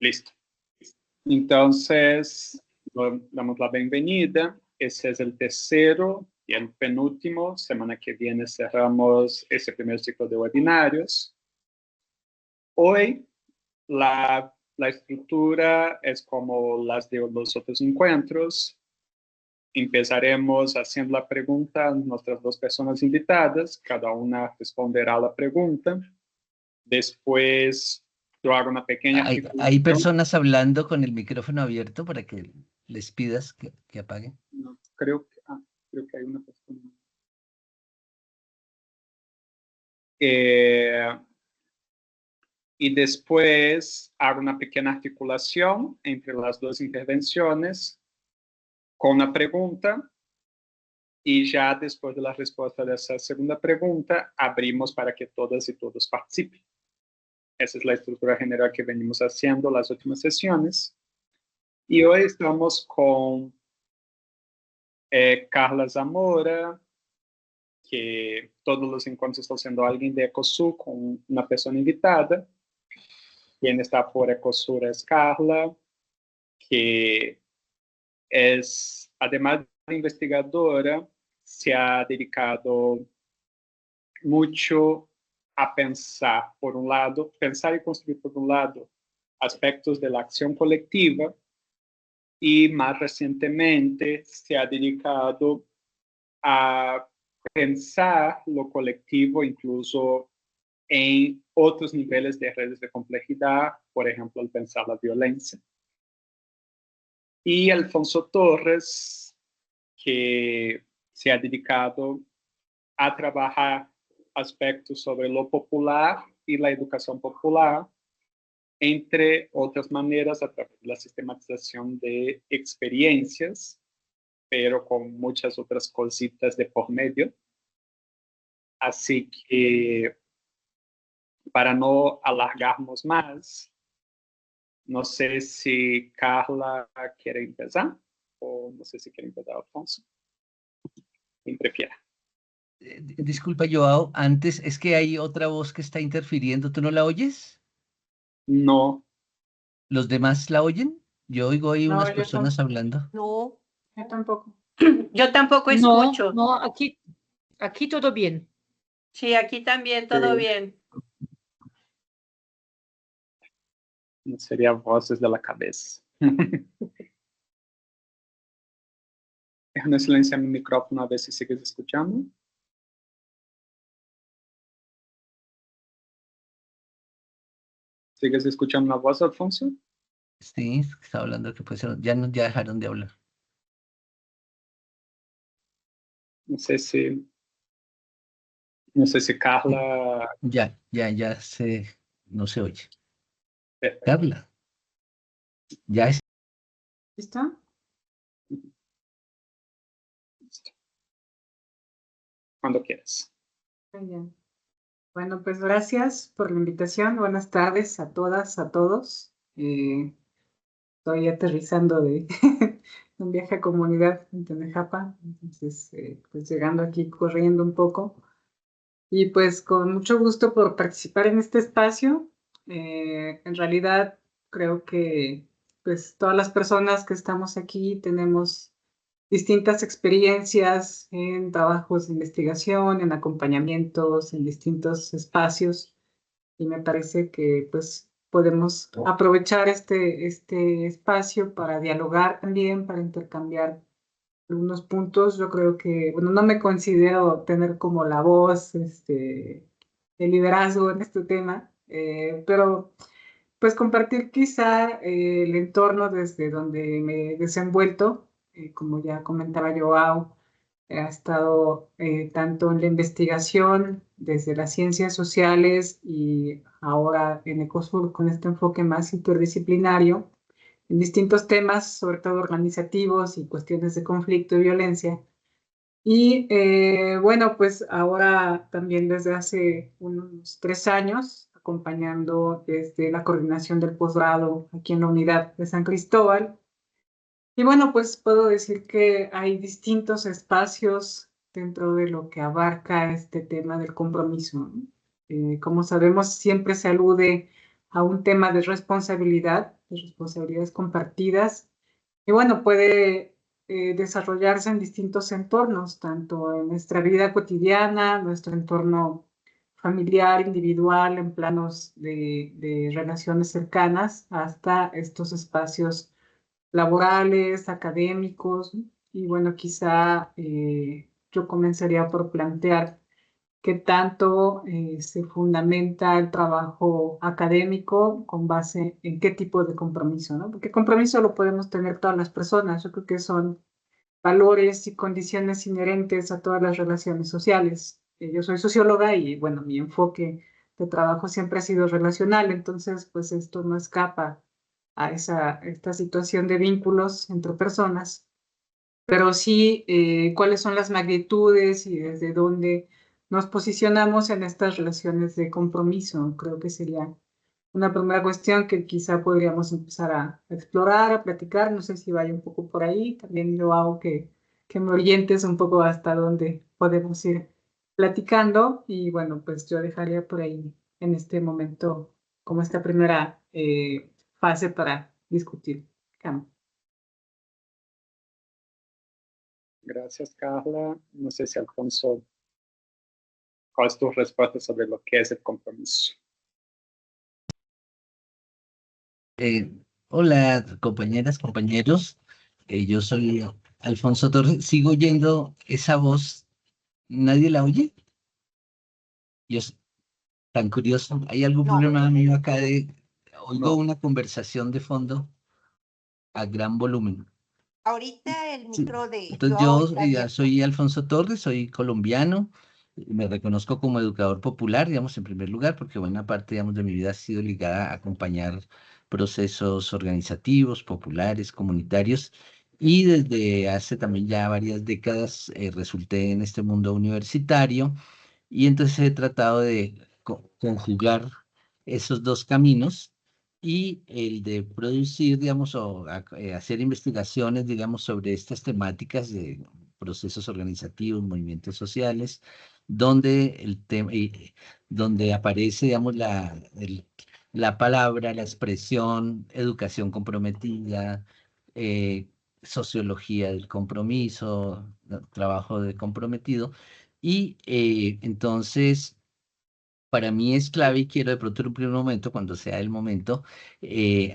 Listo. Entonces, damos la bienvenida. Ese es el tercero y el penúltimo. Semana que viene cerramos ese primer ciclo de webinarios. Hoy la estructura es como las de los otros encuentros. Empezaremos haciendo la pregunta a nuestras dos personas invitadas. Cada una responderá la pregunta. Después yo hago una pequeña Hay personas hablando con el micrófono abierto para que les pidas que apaguen. No, creo que hay una persona. Y después hago una pequeña articulación entre las dos intervenciones con una pregunta y ya después de la respuesta de esa segunda pregunta abrimos para que todas y todos participen. Esa es la estructura general que venimos haciendo las últimas sesiones. Y hoy estamos con Carla Zamora, que todos los encuentros están siendo alguien de Ecosur con una persona invitada. Quien está por Ecosur es Carla, que es, además de investigadora, se ha dedicado mucho a pensar, por un lado, pensar y construir, por un lado, aspectos de la acción colectiva, y más recientemente se ha dedicado a pensar lo colectivo incluso en otros niveles de redes de complejidad, por ejemplo, al pensar la violencia. Y Alfonso Torres, que se ha dedicado a trabajar aspectos sobre lo popular y la educación popular, entre otras maneras a través de la sistematización de experiencias, pero con muchas otras cositas de por medio. Así que, para no alargarnos más, no sé si Carla quiere empezar, o no sé si quiere empezar Alfonso. Quien prefiera. Disculpa, Joao, antes es que hay otra voz que está interfiriendo. ¿Tú no la oyes? No. ¿Los demás la oyen? Yo oigo ahí No, unas yo personas hablando. No, yo tampoco. Yo tampoco escucho. No, aquí todo bien. Sí, aquí también todo bien. Sería voces de la cabeza. Déjame silenciar mi micrófono a ver si sigues escuchando. ¿Sigues escuchando la voz, Alfonso? Sí, está hablando que pues ya dejaron de hablar. No sé si Carla... Ya no se oye. Perfecto. Carla. Ya es. ¿Listo? Cuando quieras. Muy bien. Bueno, pues gracias por la invitación. Buenas tardes a todas, a todos. Estoy aterrizando de un viaje a comunidad en Tenejapa, entonces pues llegando aquí corriendo un poco. Y pues con mucho gusto por participar en este espacio. En realidad creo que pues todas las personas que estamos aquí tenemos distintas experiencias en trabajos de investigación, en acompañamientos, en distintos espacios, y me parece que pues podemos aprovechar este espacio para dialogar también, para intercambiar algunos puntos. Yo creo que, bueno, no me considero tener como la voz, de liderazgo en este tema, pero pues compartir quizá el entorno desde donde me he desenvuelto, como ya comentaba Joao, ha estado tanto en la investigación desde las ciencias sociales y ahora en Ecosur con este enfoque más interdisciplinario en distintos temas, sobre todo organizativos y cuestiones de conflicto y violencia. Y bueno, pues ahora también desde hace unos 3 años, acompañando desde la coordinación del posgrado aquí en la unidad de San Cristóbal. Y bueno, pues puedo decir que hay distintos espacios dentro de lo que abarca este tema del compromiso, ¿no? Como sabemos, siempre se alude a un tema de responsabilidad, de responsabilidades compartidas. Y bueno, puede desarrollarse en distintos entornos, tanto en nuestra vida cotidiana, nuestro entorno familiar, individual, en planos de relaciones cercanas, hasta estos espacios laborales, académicos. Y bueno, quizá yo comenzaría por plantear qué tanto se fundamenta el trabajo académico con base en qué tipo de compromiso, ¿no? Porque compromiso lo podemos tener todas las personas. Yo creo que son valores y condiciones inherentes a todas las relaciones sociales. Yo soy socióloga y, bueno, mi enfoque de trabajo siempre ha sido relacional, entonces, pues esto no escapa a esta situación de vínculos entre personas, pero sí cuáles son las magnitudes y desde dónde nos posicionamos en estas relaciones de compromiso. Creo que sería una primera cuestión que quizá podríamos empezar a explorar, a platicar. No sé si vaya un poco por ahí. También yo hago que me orientes un poco hasta dónde podemos ir platicando. Y bueno, pues yo dejaría por ahí en este momento como esta primera fase para discutir. Cam. Gracias, Carla. No sé si Alfonso, ¿cuál es tu respuesta sobre lo que es el compromiso? Hola, compañeras, compañeros. Yo soy Alfonso Torres. Sigo oyendo esa voz. ¿Nadie la oye? Yo, tan curioso. ¿Hay algún problema mío acá de... Oigo una conversación de fondo a gran volumen. Ahorita el Sí. micro de Entonces Joao yo está abierto. soy Alfonso Torres, soy colombiano, me reconozco como educador popular, digamos, en primer lugar, porque buena parte, digamos, de mi vida ha sido ligada a acompañar procesos organizativos, populares, comunitarios, y desde hace también ya varias décadas resulté en este mundo universitario, y entonces he tratado de conjugar esos dos caminos y el de producir, digamos, o hacer investigaciones, digamos, sobre estas temáticas de procesos organizativos, movimientos sociales, donde el tema, donde aparece, digamos, la palabra, la expresión, educación comprometida, eh, sociología del compromiso, trabajo de comprometido, y entonces para mí es clave y quiero de pronto en un primer momento, cuando sea el momento,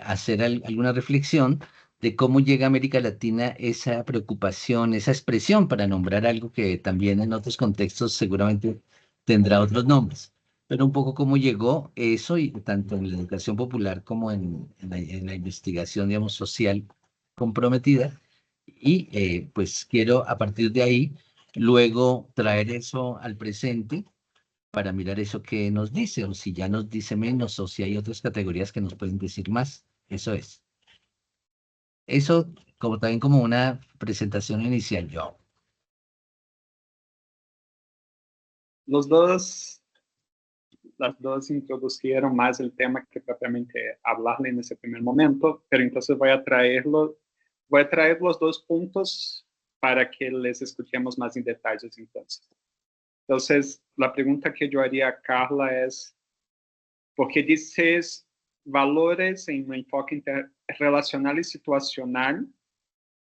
hacer alguna reflexión de cómo llega a América Latina esa preocupación, esa expresión para nombrar algo que también en otros contextos seguramente tendrá otros nombres, pero un poco cómo llegó eso, y tanto en la educación popular como en la investigación, digamos, social comprometida. Y pues quiero a partir de ahí luego traer eso al presente para mirar eso que nos dice, o si ya nos dice menos, o si hay otras categorías que nos pueden decir más. Eso es. Eso como también como una presentación inicial, yo. Las dos introdujeron más el tema que propiamente hablarle en ese primer momento, pero entonces voy a traer los dos puntos para que les escuchemos más en detalles entonces. La pregunta que yo haría a Carla es, ¿por qué dices valores en un enfoque interrelacional y situacional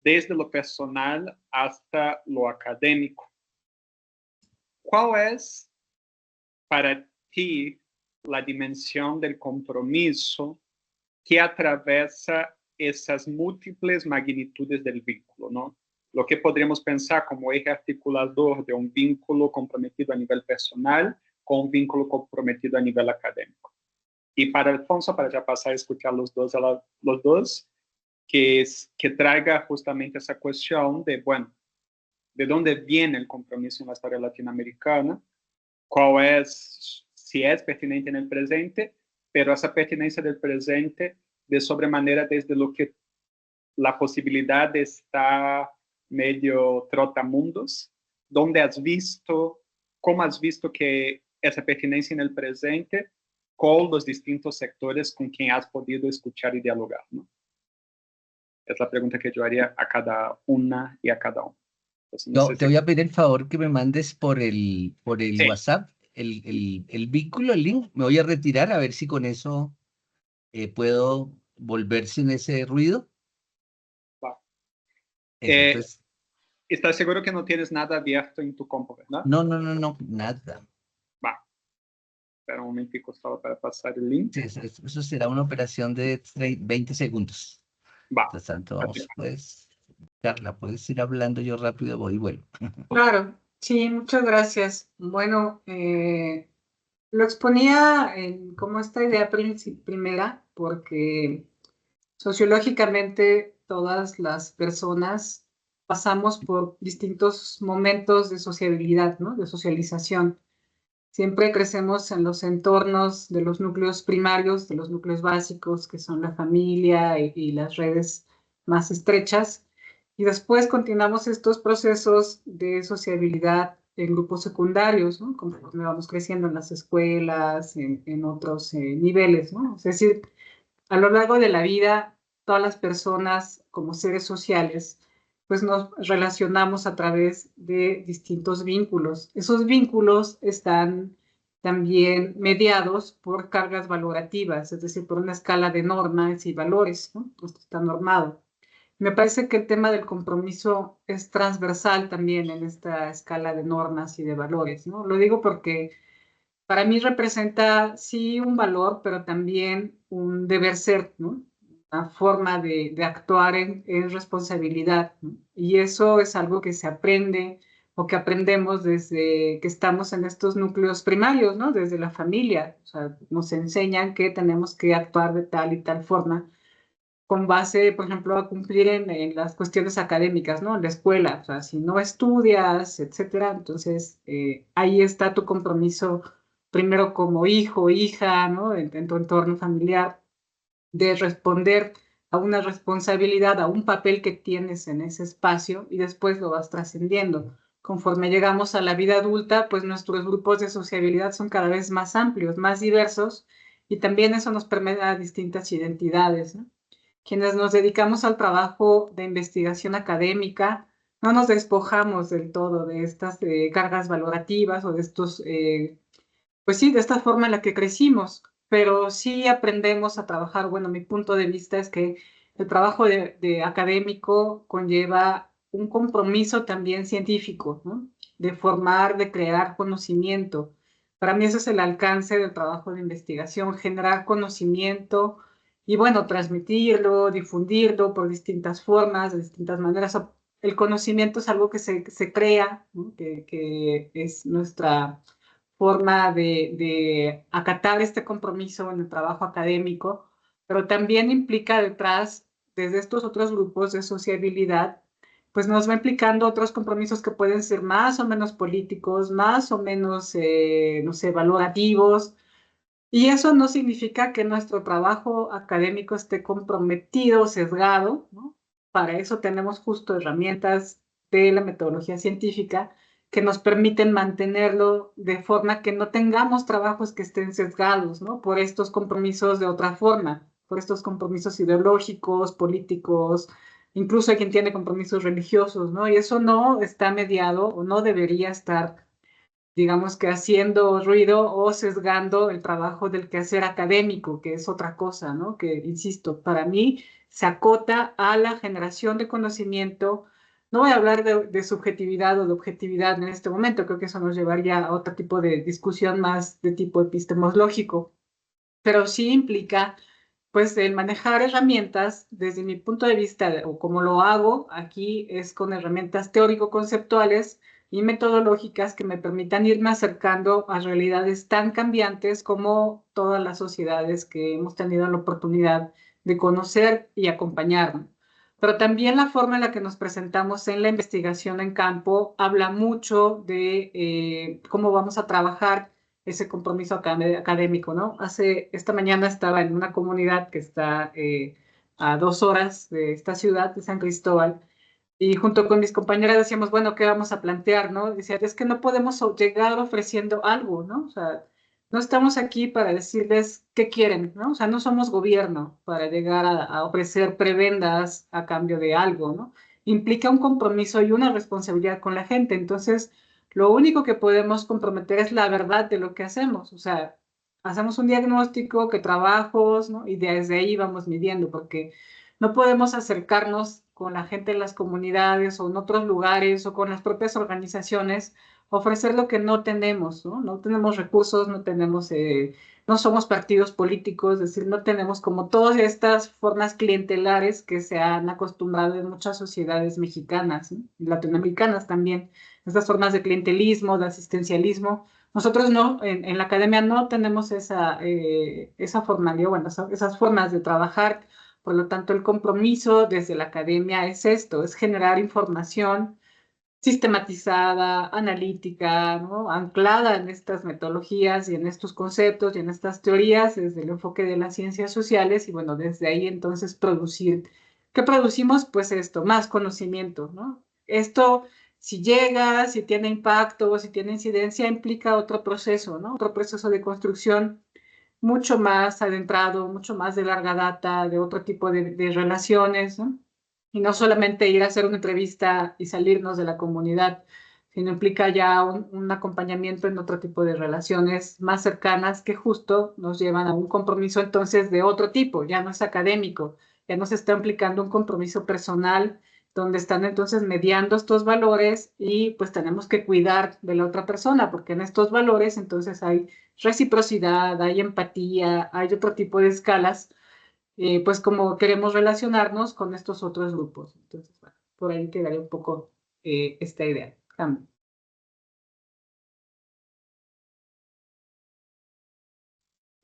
desde lo personal hasta lo académico? ¿Cuál es para ti la dimensión del compromiso que atraviesa esas múltiples magnitudes del vínculo, ¿no? Lo que podríamos pensar como eje articulador de un vínculo comprometido a nivel personal con un vínculo comprometido a nivel académico. Y para Alfonso, para ya pasar a escuchar los dos, que traiga justamente esa cuestión de, bueno, de dónde viene el compromiso en la historia latinoamericana, cuál es, si es pertinente en el presente, pero esa pertinencia del presente de sobremanera desde lo que la posibilidad de estar medio trotamundos, donde cómo has visto que esa pertinencia en el presente con los distintos sectores con quien has podido escuchar y dialogar, ¿no? Es la pregunta que yo haría a cada una y a cada uno. Entonces, no sé Te voy a pedir el favor que me mandes por el Sí. WhatsApp el vínculo, el link. Me voy a retirar a ver si con eso puedo volver sin ese ruido. Va. Entonces, ¿Estás seguro que no tienes nada abierto en tu compu, verdad? no, nada. Va. Espera un momentico solo para pasar el link. Sí, eso será una operación de 20 segundos. Va. Mientras tanto, vamos, pues, Carla, puedes ir hablando, yo rápido voy y vuelvo. Claro, sí, muchas gracias. Bueno, lo exponía como esta idea primera, porque sociológicamente todas las personas pasamos por distintos momentos de sociabilidad, ¿no? De socialización. Siempre crecemos en los entornos de los núcleos primarios, de los núcleos básicos, que son la familia y las redes más estrechas. Y después continuamos estos procesos de sociabilidad en grupos secundarios, ¿no? Conforme vamos creciendo en las escuelas, en otros niveles, ¿no? Es decir, a lo largo de la vida, todas las personas como seres sociales, pues nos relacionamos a través de distintos vínculos. Esos vínculos están también mediados por cargas valorativas, es decir, por una escala de normas y valores, ¿no? Esto está normado. Me parece que el tema del compromiso es transversal también en esta escala de normas y de valores, ¿no? Lo digo porque para mí representa sí un valor, pero también un deber ser, ¿no? Una forma de actuar en responsabilidad, ¿no? Y eso es algo que se aprende o que aprendemos desde que estamos en estos núcleos primarios, ¿no? Desde la familia. O sea, nos enseñan que tenemos que actuar de tal y tal forma con base, por ejemplo, a cumplir en las cuestiones académicas, ¿no? En la escuela, o sea, si no estudias, etcétera, entonces ahí está tu compromiso primero como hijo, hija, ¿no? En tu entorno familiar, de responder a una responsabilidad, a un papel que tienes en ese espacio y después lo vas trascendiendo. Conforme llegamos a la vida adulta, pues nuestros grupos de sociabilidad son cada vez más amplios, más diversos y también eso nos permite a distintas identidades, ¿no? Quienes nos dedicamos al trabajo de investigación académica, no nos despojamos del todo de estas cargas valorativas o de estos, pues sí, de esta forma en la que crecimos, pero sí aprendemos a trabajar. Bueno, mi punto de vista es que el trabajo de académico conlleva un compromiso también científico, ¿no? De formar, de crear conocimiento. Para mí ese es el alcance del trabajo de investigación, generar conocimiento y bueno, transmitirlo, difundirlo por distintas formas, de distintas maneras. El conocimiento es algo que se crea, ¿no? Que es nuestra forma de acatar este compromiso en el trabajo académico, pero también implica detrás, desde estos otros grupos de sociabilidad, pues nos va implicando otros compromisos que pueden ser más o menos políticos, más o menos, no sé, valorativos, y eso no significa que nuestro trabajo académico esté comprometido, sesgado, ¿no? Para eso tenemos justo herramientas de la metodología científica que nos permiten mantenerlo de forma que no tengamos trabajos que estén sesgados, ¿no? Por estos compromisos de otra forma, por estos compromisos ideológicos, políticos, incluso hay quien tiene compromisos religiosos, ¿no? Y eso no está mediado o no debería estar, digamos, que haciendo ruido o sesgando el trabajo del quehacer académico, que es otra cosa, ¿no? Que, insisto, para mí se acota a la generación de conocimiento. No voy a hablar de subjetividad o de objetividad en este momento, creo que eso nos llevaría a otro tipo de discusión más de tipo epistemológico, pero sí implica, pues, el manejar herramientas, desde mi punto de vista, o como lo hago aquí, es con herramientas teórico-conceptuales y metodológicas que me permitan irme acercando a realidades tan cambiantes como todas las sociedades que hemos tenido la oportunidad de conocer y acompañar. Pero también la forma en la que nos presentamos en la investigación en campo habla mucho de cómo vamos a trabajar ese compromiso académico, ¿no? Esta mañana estaba en una comunidad que está a 2 horas de esta ciudad, de San Cristóbal, y junto con mis compañeras decíamos, bueno, ¿qué vamos a plantear, no? Decía, es que no podemos llegar ofreciendo algo, ¿no? O sea, no estamos aquí para decirles qué quieren, ¿no? O sea, no somos gobierno para llegar a ofrecer prebendas a cambio de algo, ¿no? Implica un compromiso y una responsabilidad con la gente. Entonces, lo único que podemos comprometer es la verdad de lo que hacemos. O sea, hacemos un diagnóstico, qué trabajos, ¿no? Y desde ahí vamos midiendo, porque no podemos acercarnos con la gente en las comunidades o en otros lugares o con las propias organizaciones, ofrecer lo que no tenemos, ¿no? No tenemos recursos, no tenemos, no somos partidos políticos, es decir, no tenemos como todas estas formas clientelares que se han acostumbrado en muchas sociedades mexicanas, ¿no? Y latinoamericanas también, estas formas de clientelismo, de asistencialismo. Nosotros no, en la academia no tenemos esa formalidad, bueno, esas formas de trabajar. Por lo tanto, el compromiso desde la academia es esto, es generar información sistematizada, analítica, ¿no? Anclada en estas metodologías y en estos conceptos y en estas teorías desde el enfoque de las ciencias sociales y bueno, desde ahí entonces producir. ¿Qué producimos? Pues esto, más conocimiento, ¿no? Esto, si llega, si tiene impacto, si tiene incidencia, implica otro proceso, ¿no? Otro proceso de construcción mucho más adentrado, mucho más de larga data, de otro tipo de relaciones, ¿no? Y no solamente ir a hacer una entrevista y salirnos de la comunidad, sino implica ya un acompañamiento en otro tipo de relaciones más cercanas que justo nos llevan a un compromiso entonces de otro tipo, ya no es académico, ya no se está implicando un compromiso personal donde están entonces mediando estos valores y pues tenemos que cuidar de la otra persona, porque en estos valores entonces hay reciprocidad, hay empatía, hay otro tipo de escalas, pues como queremos relacionarnos con estos otros grupos. Entonces, bueno, por ahí quedaría un poco esta idea. Cambio.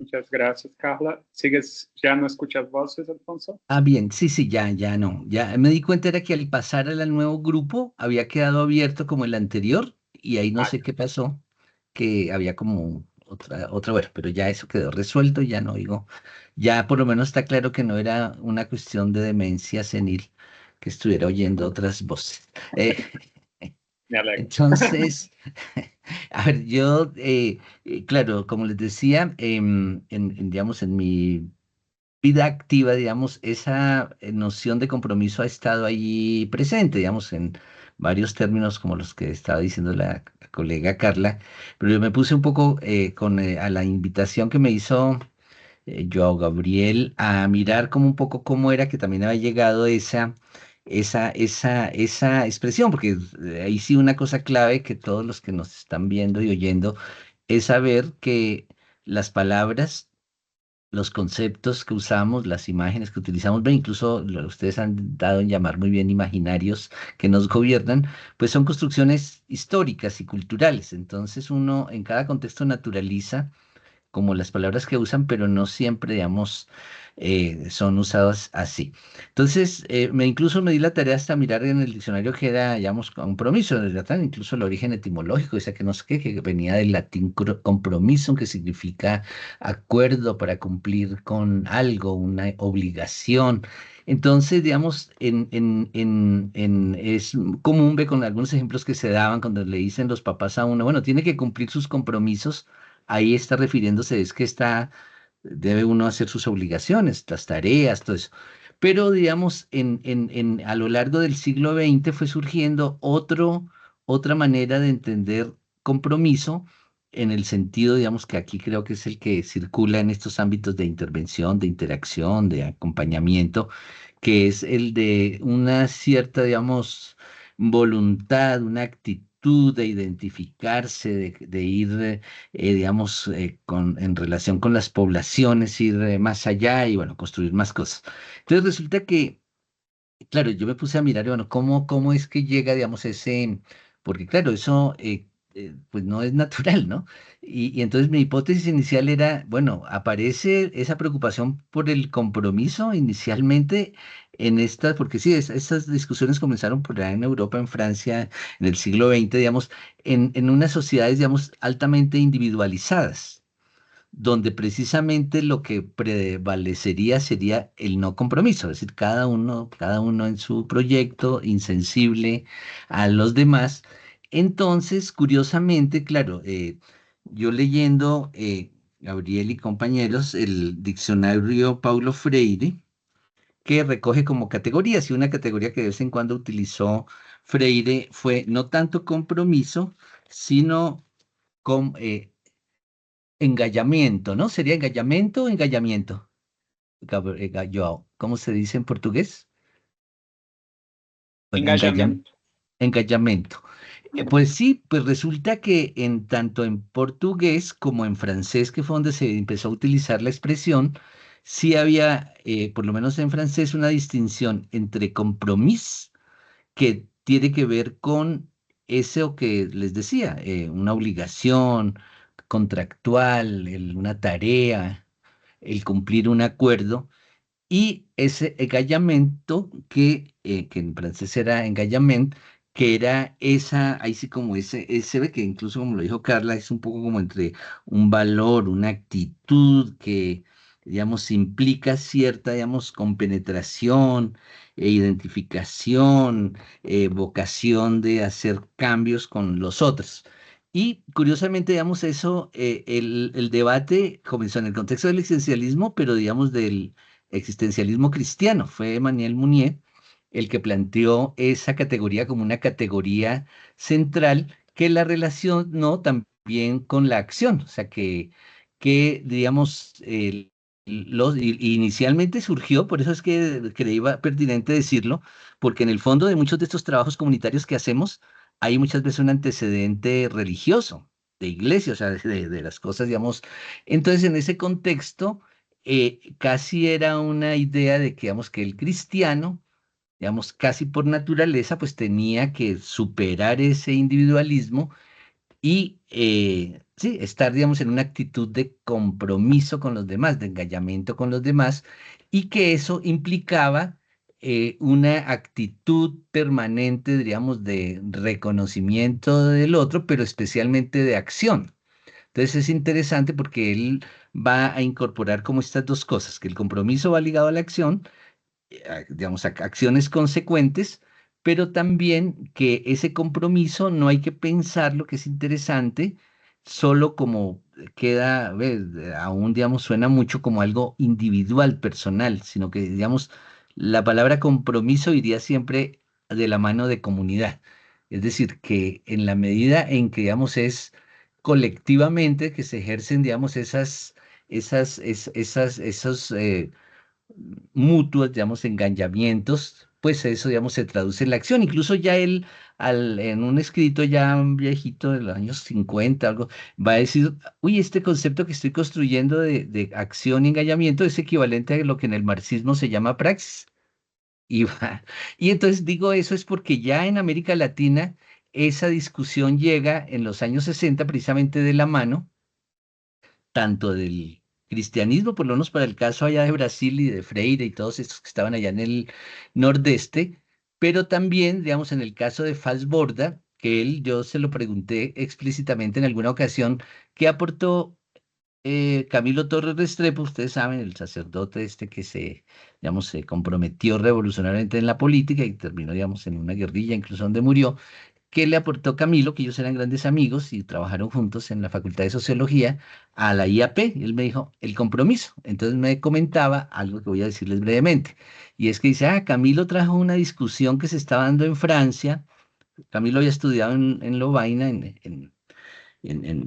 Muchas gracias, Carla. ¿Sigues, ya no escuchas voces, Alfonso? Ah, bien, sí, sí, ya no. Ya me di cuenta era que al pasar al nuevo grupo había quedado abierto como el anterior y ahí no Ah, sé qué pasó, que había como otra, bueno, pero ya eso quedó resuelto, ya no oigo. Ya por lo menos está claro que no era una cuestión de demencia senil que estuviera oyendo otras voces. me alegro. Entonces, a ver, yo, claro, como les decía, digamos, en mi vida activa, digamos, esa noción de compromiso ha estado allí presente, digamos, en varios términos como los que estaba diciendo la colega Carla, pero yo me puse un poco a la invitación que me hizo Joao Gabriel a mirar como un poco cómo era que también había llegado esa expresión, porque ahí sí una cosa clave que todos los que nos están viendo y oyendo es saber que las palabras, los conceptos que usamos, las imágenes que utilizamos, incluso ustedes han dado en llamar muy bien imaginarios que nos gobiernan, pues son construcciones históricas y culturales. Entonces uno en cada contexto naturaliza como las palabras que usan, pero no siempre, digamos, son usadas así. Entonces, incluso me di la tarea hasta mirar en el diccionario que era, digamos, compromiso, del latín, incluso el origen etimológico, dice que no sé qué, que venía del latín compromiso, que significa acuerdo para cumplir con algo, una obligación. Entonces, digamos, es común ver con algunos ejemplos que se daban cuando le dicen los papás a uno, bueno, tiene que cumplir sus compromisos. Ahí está refiriéndose, es que debe uno hacer sus obligaciones, las tareas, todo eso. Pero, digamos, a lo largo del siglo XX fue surgiendo otra manera de entender compromiso en el sentido, digamos, que aquí creo que es el que circula en estos ámbitos de intervención, de interacción, de acompañamiento, que es el de una cierta, digamos, voluntad, una actitud de identificarse, de ir digamos, en relación con las poblaciones, ir más allá y, bueno, construir más cosas. Entonces resulta que, claro, yo me puse a mirar, bueno, cómo es que llega, digamos, porque claro, eso, pues no es natural, ¿no? Y entonces mi hipótesis inicial era, bueno, aparece esa preocupación por el compromiso inicialmente en estas, porque sí, estas discusiones comenzaron por allá en Europa, en Francia, en el siglo XX, digamos, en unas sociedades, digamos, altamente individualizadas donde precisamente lo que prevalecería sería el no compromiso, es decir, cada uno en su proyecto, insensible a los demás. Entonces, curiosamente, claro, yo leyendo, Gabriel y compañeros, el diccionario Paulo Freire, que recoge como categorías, y una categoría que de vez en cuando utilizó Freire fue no tanto compromiso, sino engallamiento, ¿no? ¿Sería engallamiento o engallamiento? ¿Cómo se dice en portugués? Bueno, Engajamento. engallamiento. Pues sí, pues resulta que en tanto en portugués como en francés, que fue donde se empezó a utilizar la expresión, sí había, por lo menos en francés, una distinción entre compromis, que tiene que ver con eso que les decía, una obligación contractual, una tarea, el cumplir un acuerdo, y ese engallamento que en francés era engagement, que era esa, ahí sí como ese ve que incluso como lo dijo Carla, es un poco como entre un valor, una actitud que, digamos, implica cierta, digamos, compenetración, identificación, vocación de hacer cambios con los otros. Y curiosamente, digamos, eso, el debate comenzó en el contexto del existencialismo, pero digamos del existencialismo cristiano. Fue Emmanuel Mounier el que planteó esa categoría como una categoría central que la relación no también con la acción, o sea que digamos, inicialmente surgió, por eso es que creía pertinente decirlo, porque en el fondo de muchos de estos trabajos comunitarios que hacemos hay muchas veces un antecedente religioso, de iglesia, o sea, de las cosas, digamos. Entonces, en ese contexto, casi era una idea de que, digamos, que el cristiano, digamos, casi por naturaleza, pues tenía que superar ese individualismo y, sí, estar, digamos, en una actitud de compromiso con los demás, de engallamiento con los demás, y que eso implicaba una actitud permanente, digamos, de reconocimiento del otro, pero especialmente de acción. Entonces es interesante porque él va a incorporar como estas dos cosas, que el compromiso va ligado a la acción, digamos, acciones consecuentes, pero también que ese compromiso no hay que pensar, lo que es interesante, solo como queda, ¿ves? Aún, digamos, suena mucho como algo individual, personal, sino que, digamos, la palabra compromiso iría siempre de la mano de comunidad. Es decir, que en la medida en que, digamos, es colectivamente que se ejercen, digamos, esos mutuos, digamos, engañamientos, pues eso, digamos, se traduce en la acción. Incluso ya él, en un escrito ya viejito de los años 50, algo, va a decir, uy, este concepto que estoy construyendo de acción y engañamiento es equivalente a lo que en el marxismo se llama praxis. Y entonces digo eso es porque ya en América Latina esa discusión llega en los años 60 precisamente de la mano tanto del cristianismo, por lo menos para el caso allá de Brasil y de Freire y todos estos que estaban allá en el nordeste, pero también, digamos, en el caso de Falsborda, que él, yo se lo pregunté explícitamente en alguna ocasión, ¿qué aportó Camilo Torres Restrepo? Ustedes saben, el sacerdote este que digamos, se comprometió revolucionariamente en la política y terminó, digamos, en una guerrilla, incluso donde murió. ¿Qué le aportó Camilo, que ellos eran grandes amigos y trabajaron juntos en la Facultad de Sociología, a la IAP? Y él me dijo, el compromiso. Entonces me comentaba algo que voy a decirles brevemente. Y es que dice, Camilo trajo una discusión que se estaba dando en Francia. Camilo había estudiado en Lovaina, en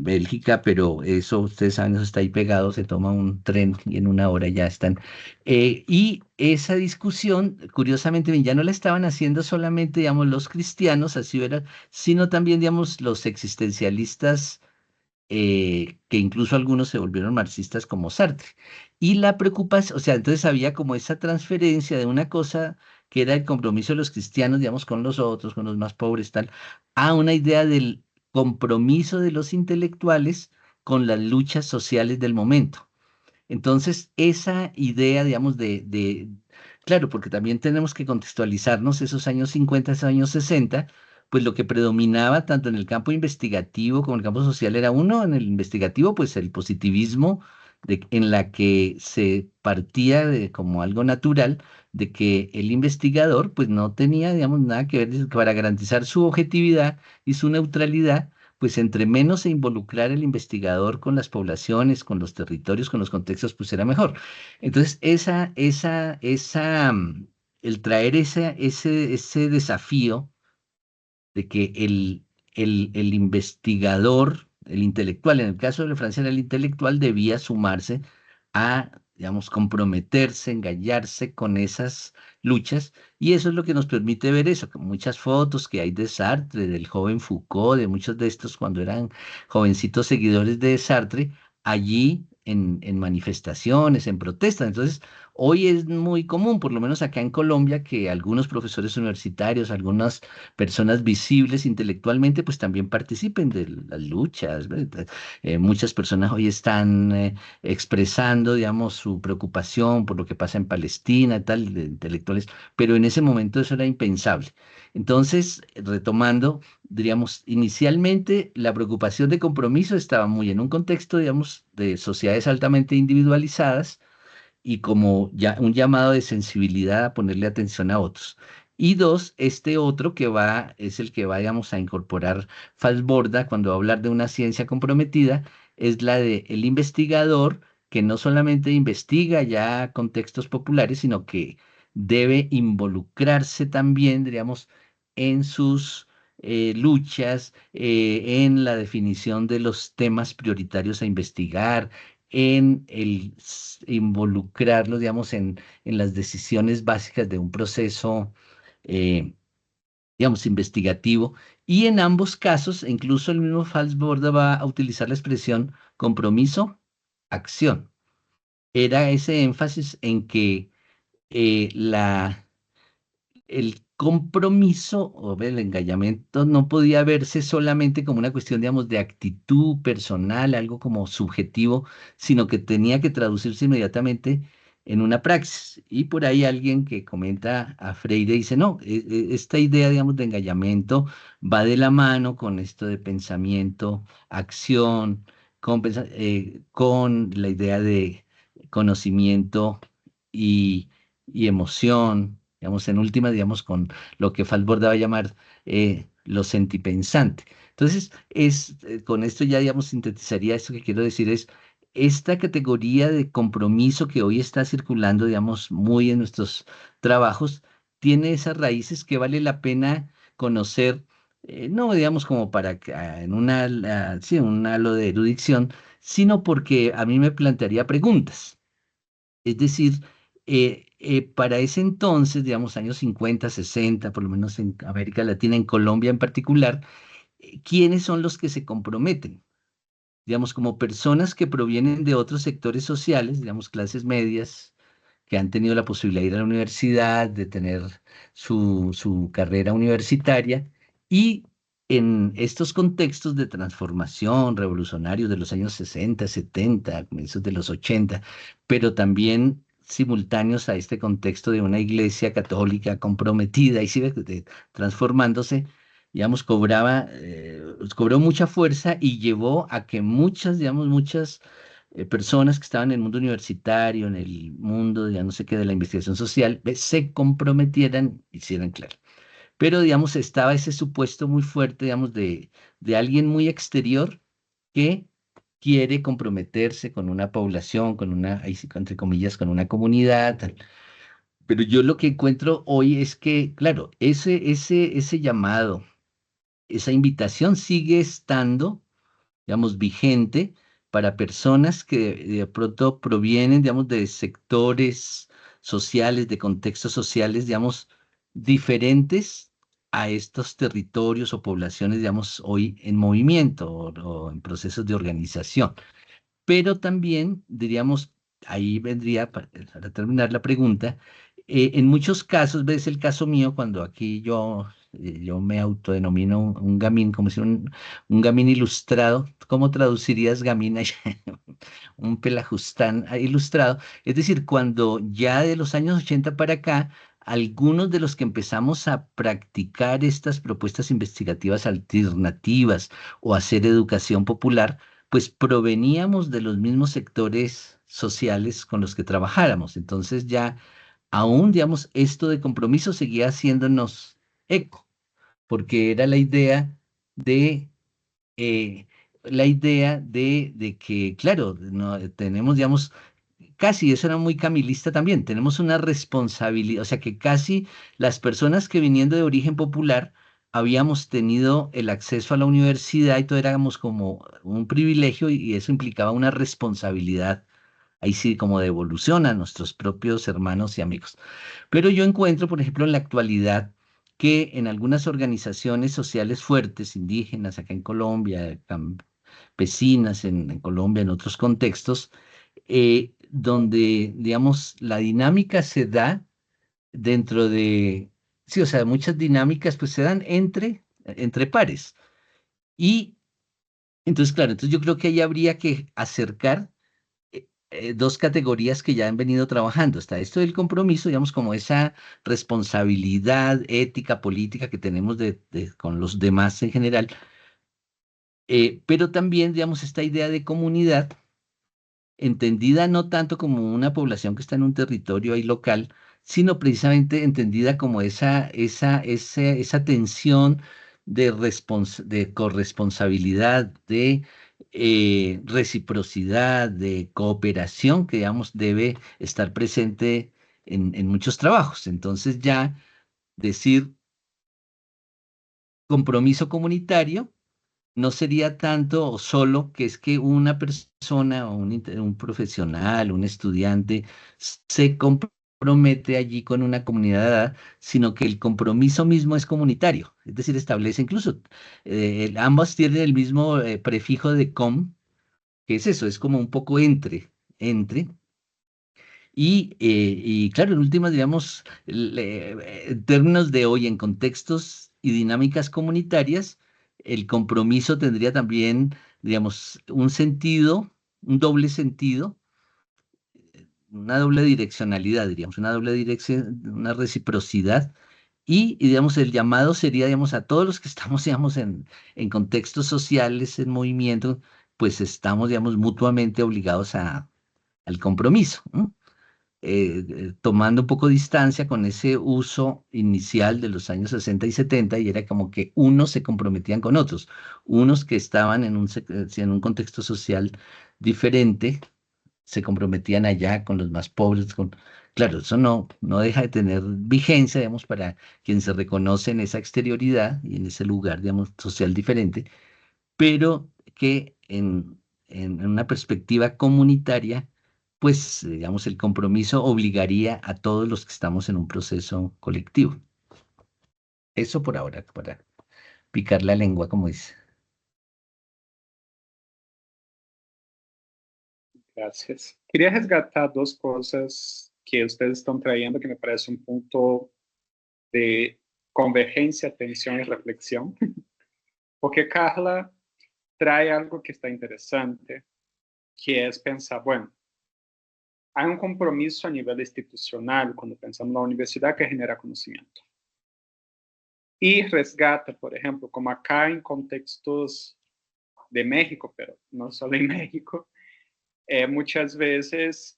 Bélgica, pero eso, ustedes saben, eso está ahí pegado, se toma un tren y en una hora ya están. Y esa discusión, curiosamente, bien, ya no la estaban haciendo solamente, digamos, los cristianos, así era, sino también, digamos, los existencialistas, que incluso algunos se volvieron marxistas como Sartre. Y la preocupación, o sea, entonces había como esa transferencia de una cosa que era el compromiso de los cristianos, digamos, con los otros, con los más pobres, tal, a una idea del compromiso de los intelectuales con las luchas sociales del momento. Entonces, esa idea, digamos, claro, porque también tenemos que contextualizarnos esos años 50, esos años 60, pues lo que predominaba tanto en el campo investigativo como en el campo social era uno, en el investigativo, pues el positivismo, en la que se partía de, como algo natural de que el investigador, pues no tenía, digamos, nada que ver para garantizar su objetividad y su neutralidad, pues entre menos se involucrara el investigador con las poblaciones, con los territorios, con los contextos, pues era mejor. Entonces, el traer ese desafío de que el investigador el intelectual, en el caso de Francia era el intelectual, debía sumarse a, digamos, comprometerse, engallarse con esas luchas, y eso es lo que nos permite ver eso, que muchas fotos que hay de Sartre, del joven Foucault, de muchos de estos cuando eran jovencitos seguidores de Sartre, allí en manifestaciones, en protestas. Entonces, hoy es muy común, por lo menos acá en Colombia, que algunos profesores universitarios, algunas personas visibles intelectualmente, pues también participen de las luchas, ¿verdad? Muchas personas hoy están expresando, digamos, su preocupación por lo que pasa en Palestina, tal, de intelectuales, pero en ese momento eso era impensable. Entonces, retomando, diríamos, inicialmente la preocupación de compromiso estaba muy en un contexto, digamos, de sociedades altamente individualizadas y como ya un llamado de sensibilidad a ponerle atención a otros. Y dos, este otro que va, es el que vayamos a incorporar Falsborda cuando va a hablar de una ciencia comprometida, es la de el investigador que no solamente investiga ya contextos populares, sino que debe involucrarse también, diríamos, en sus luchas, en la definición de los temas prioritarios a investigar, en el involucrarlos, digamos, en las decisiones básicas de un proceso, eh, digamos, investigativo. Y en ambos casos, incluso el mismo Falsborda va a utilizar la expresión compromiso, acción. Era ese énfasis en que el compromiso o el engallamiento no podía verse solamente como una cuestión, digamos, de actitud personal, algo como subjetivo, sino que tenía que traducirse inmediatamente en una praxis. Y por ahí alguien que comenta a Freire dice, no, esta idea, digamos, de engallamiento va de la mano con esto de pensamiento, acción, con la idea de conocimiento y, y emoción, digamos, en última, digamos, con lo que Falborda va a llamar lo sentipensante. Entonces, con esto ya, digamos, sintetizaría esto que quiero decir es, esta categoría de compromiso que hoy está circulando, digamos, muy en nuestros trabajos, tiene esas raíces que vale la pena conocer, no, digamos, como para que en sí, un halo de erudición, sino porque a mí me plantearía preguntas. Es decir, para ese entonces, digamos, años 50, 60, por lo menos en América Latina, en Colombia en particular, ¿quiénes son los que se comprometen? Digamos, como personas que provienen de otros sectores sociales, digamos, clases medias, que han tenido la posibilidad de ir a la universidad, de tener su carrera universitaria, y en estos contextos de transformación revolucionarios de los años 60, 70, comienzos de los 80, pero también simultáneos a este contexto de una iglesia católica comprometida y sigue transformándose, digamos, cobró mucha fuerza y llevó a que muchas, digamos, muchas personas que estaban en el mundo universitario, en el mundo, ya no sé qué, de la investigación social, se comprometieran, hicieran claro. Pero, digamos, estaba ese supuesto muy fuerte, digamos, de alguien muy exterior que quiere comprometerse con una población, con una, ahí sí, entre comillas, con una comunidad, tal. Pero yo lo que encuentro hoy es que, claro, ese llamado, esa invitación sigue estando, digamos, vigente para personas que de pronto provienen, digamos, de sectores sociales, de contextos sociales, digamos, diferentes a estos territorios o poblaciones, digamos, hoy en movimiento o en procesos de organización. Pero también, diríamos, ahí vendría, para terminar la pregunta, en muchos casos, ves el caso mío, cuando aquí yo me autodenomino un gamín, como si un gamín ilustrado. ¿Cómo traducirías gamín? Un pelajustán ilustrado. Es decir, cuando ya de los años 80 para acá, algunos de los que empezamos a practicar estas propuestas investigativas alternativas o hacer educación popular, pues proveníamos de los mismos sectores sociales con los que trabajáramos. Entonces ya aún, digamos, esto de compromiso seguía haciéndonos eco, porque era de, la idea de que, claro, no, tenemos, digamos, casi, eso era muy camilista también, tenemos una responsabilidad, o sea que casi las personas que viniendo de origen popular, habíamos tenido el acceso a la universidad y todo éramos como un privilegio y eso implicaba una responsabilidad, ahí sí, como de devolución a nuestros propios hermanos y amigos. Pero yo encuentro, por ejemplo, en la actualidad, que en algunas organizaciones sociales fuertes, indígenas, acá en Colombia, campesinas en Colombia, en otros contextos, donde, digamos, la dinámica se da dentro de, sí, o sea, muchas dinámicas pues se dan entre pares. Y entonces, claro, entonces yo creo que ahí habría que acercar dos categorías que ya han venido trabajando. Está esto del compromiso, digamos, como esa responsabilidad ética, política que tenemos con los demás en general, pero también, digamos, esta idea de comunidad entendida no tanto como una población que está en un territorio ahí local, sino precisamente entendida como esa tensión de corresponsabilidad, de reciprocidad, de cooperación que, digamos, debe estar presente en muchos trabajos. Entonces ya decir compromiso comunitario no sería tanto o solo que es que una persona o un profesional, un estudiante se compromete allí con una comunidad, sino que el compromiso mismo es comunitario, es decir, establece incluso, ambos tienen el mismo prefijo de com, que es eso, es como un poco entre, y claro, en últimas, digamos, en términos de hoy, en contextos y dinámicas comunitarias, el compromiso tendría también, digamos, un sentido, un doble sentido, una doble direccionalidad, diríamos, una doble dirección, una reciprocidad. Digamos, el llamado sería, digamos, a todos los que estamos, digamos, en contextos sociales, en movimiento, pues estamos, digamos, mutuamente obligados al compromiso, ¿no? Tomando un poco distancia con ese uso inicial de los años 60 y 70, y era como que unos se comprometían con otros, unos que estaban en un contexto social diferente, se comprometían allá con los más pobres, claro, eso no deja de tener vigencia, digamos, para quien se reconoce en esa exterioridad y en ese lugar, digamos, social diferente, pero que en una perspectiva comunitaria, pues, digamos, el compromiso obligaría a todos los que estamos en un proceso colectivo. Eso por ahora, para picar la lengua, como dice. Gracias. Quería resgatar dos cosas que ustedes están trayendo que me parece un punto de convergencia, tensión y reflexión, porque Carla trae algo que está interesante, que es pensar, bueno, hay un compromiso a nivel institucional cuando pensamos en la universidad que genera conocimiento. Y resgata, por ejemplo, como acá en contextos de México, pero no solo en México, muchas veces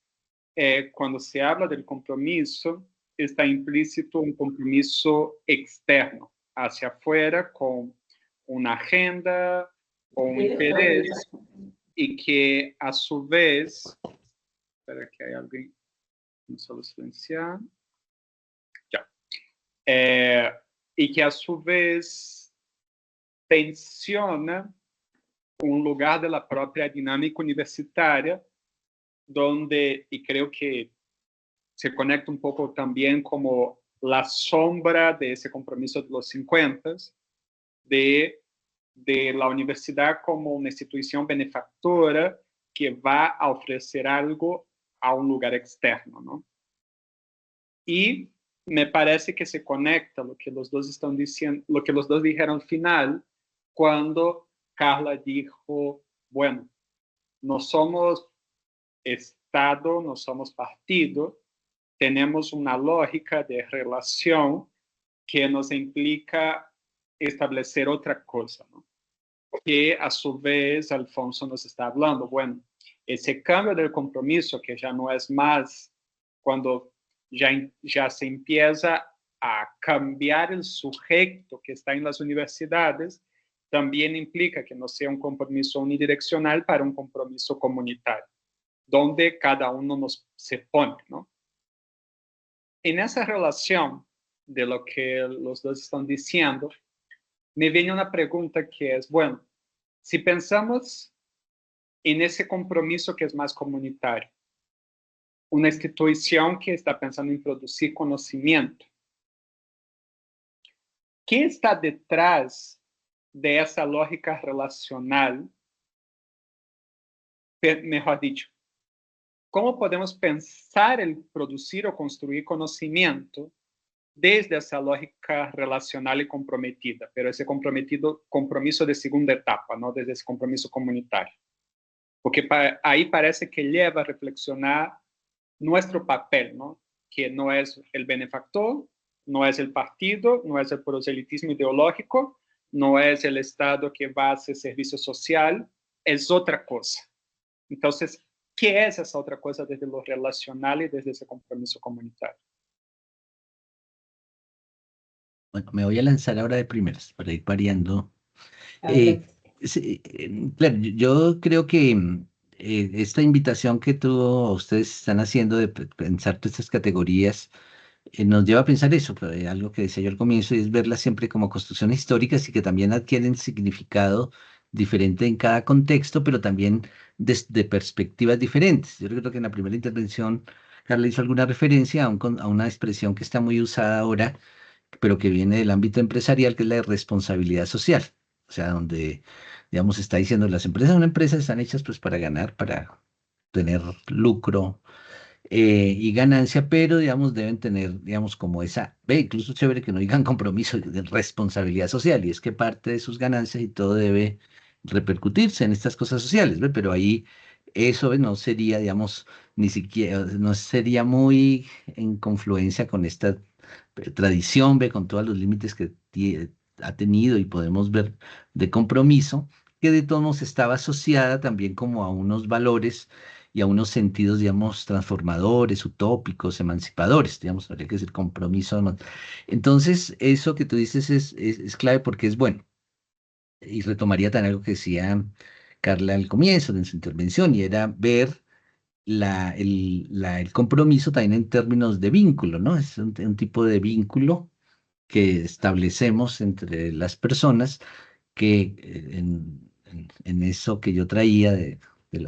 cuando se habla del compromiso, está implícito un compromiso externo, hacia afuera, con una agenda, con un interés, y que a su vez, espera que hay alguien, no solo silenciar, ya, y que a su vez tensiona un lugar de la propia dinámica universitaria, donde, y creo que se conecta un poco también como la sombra de ese compromiso de los 50, de la universidad como una institución benefactora que va a ofrecer algo a un lugar externo, ¿no? Y me parece que se conecta lo que los dos están diciendo, lo que los dos dijeron al final, cuando Carla dijo, bueno, no somos Estado, no somos partido, tenemos una lógica de relación que nos implica establecer otra cosa, ¿no? Que a su vez Alfonso nos está hablando, bueno, ese cambio del compromiso que ya no es más cuando ya se empieza a cambiar el sujeto que está en las universidades, también implica que no sea un compromiso unidireccional para un compromiso comunitario, donde cada uno se pone, ¿no? En esa relación de lo que los dos están diciendo, me viene una pregunta que es, bueno, si pensamos en ese compromiso que es más comunitario, una institución que está pensando en producir conocimiento, ¿qué está detrás de esa lógica relacional? Mejor dicho, ¿cómo podemos pensar el producir o construir conocimiento desde esa lógica relacional y comprometida, pero ese compromiso de segunda etapa, ¿no? Desde ese compromiso comunitario? Porque ahí parece que lleva a reflexionar nuestro papel, ¿no? Que no es el benefactor, no es el partido, no es el proselitismo ideológico, no es el Estado que va a hacer servicio social, es otra cosa. Entonces, ¿qué es esa otra cosa desde lo relacional y desde ese compromiso comunitario? Bueno, me voy a lanzar ahora de primeras para ir variando. Adelante. Sí, claro, yo creo que esta invitación que ustedes están haciendo de pensar todas estas categorías nos lleva a pensar eso, pero, algo que decía yo al comienzo, y es verlas siempre como construcciones históricas y que también adquieren significado diferente en cada contexto, pero también desde perspectivas diferentes. Yo creo que en la primera intervención Carla hizo alguna referencia a una expresión que está muy usada ahora, pero que viene del ámbito empresarial, que es la de responsabilidad social. O sea, donde, digamos, está diciendo, las empresas están hechas pues para ganar, para tener lucro y ganancia, pero, digamos, deben tener, digamos, como incluso chévere que no digan compromiso de responsabilidad social, y es que parte de sus ganancias y todo debe repercutirse en estas cosas sociales, ¿ve? Pero ahí eso, ¿ve? No sería, digamos, ni siquiera, no sería muy en confluencia con esta tradición, ¿ve? Con todos los límites que ha tenido y podemos ver de compromiso, que de todos modos estaba asociada también como a unos valores y a unos sentidos, digamos, transformadores, utópicos, emancipadores, digamos, habría que decir compromiso, ¿no? Entonces, eso que tú dices es clave porque es bueno. Y retomaría también algo que decía Carla al comienzo de su intervención, y era ver el compromiso también en términos de vínculo, ¿no? Es un tipo de vínculo que establecemos entre las personas que en eso que yo traía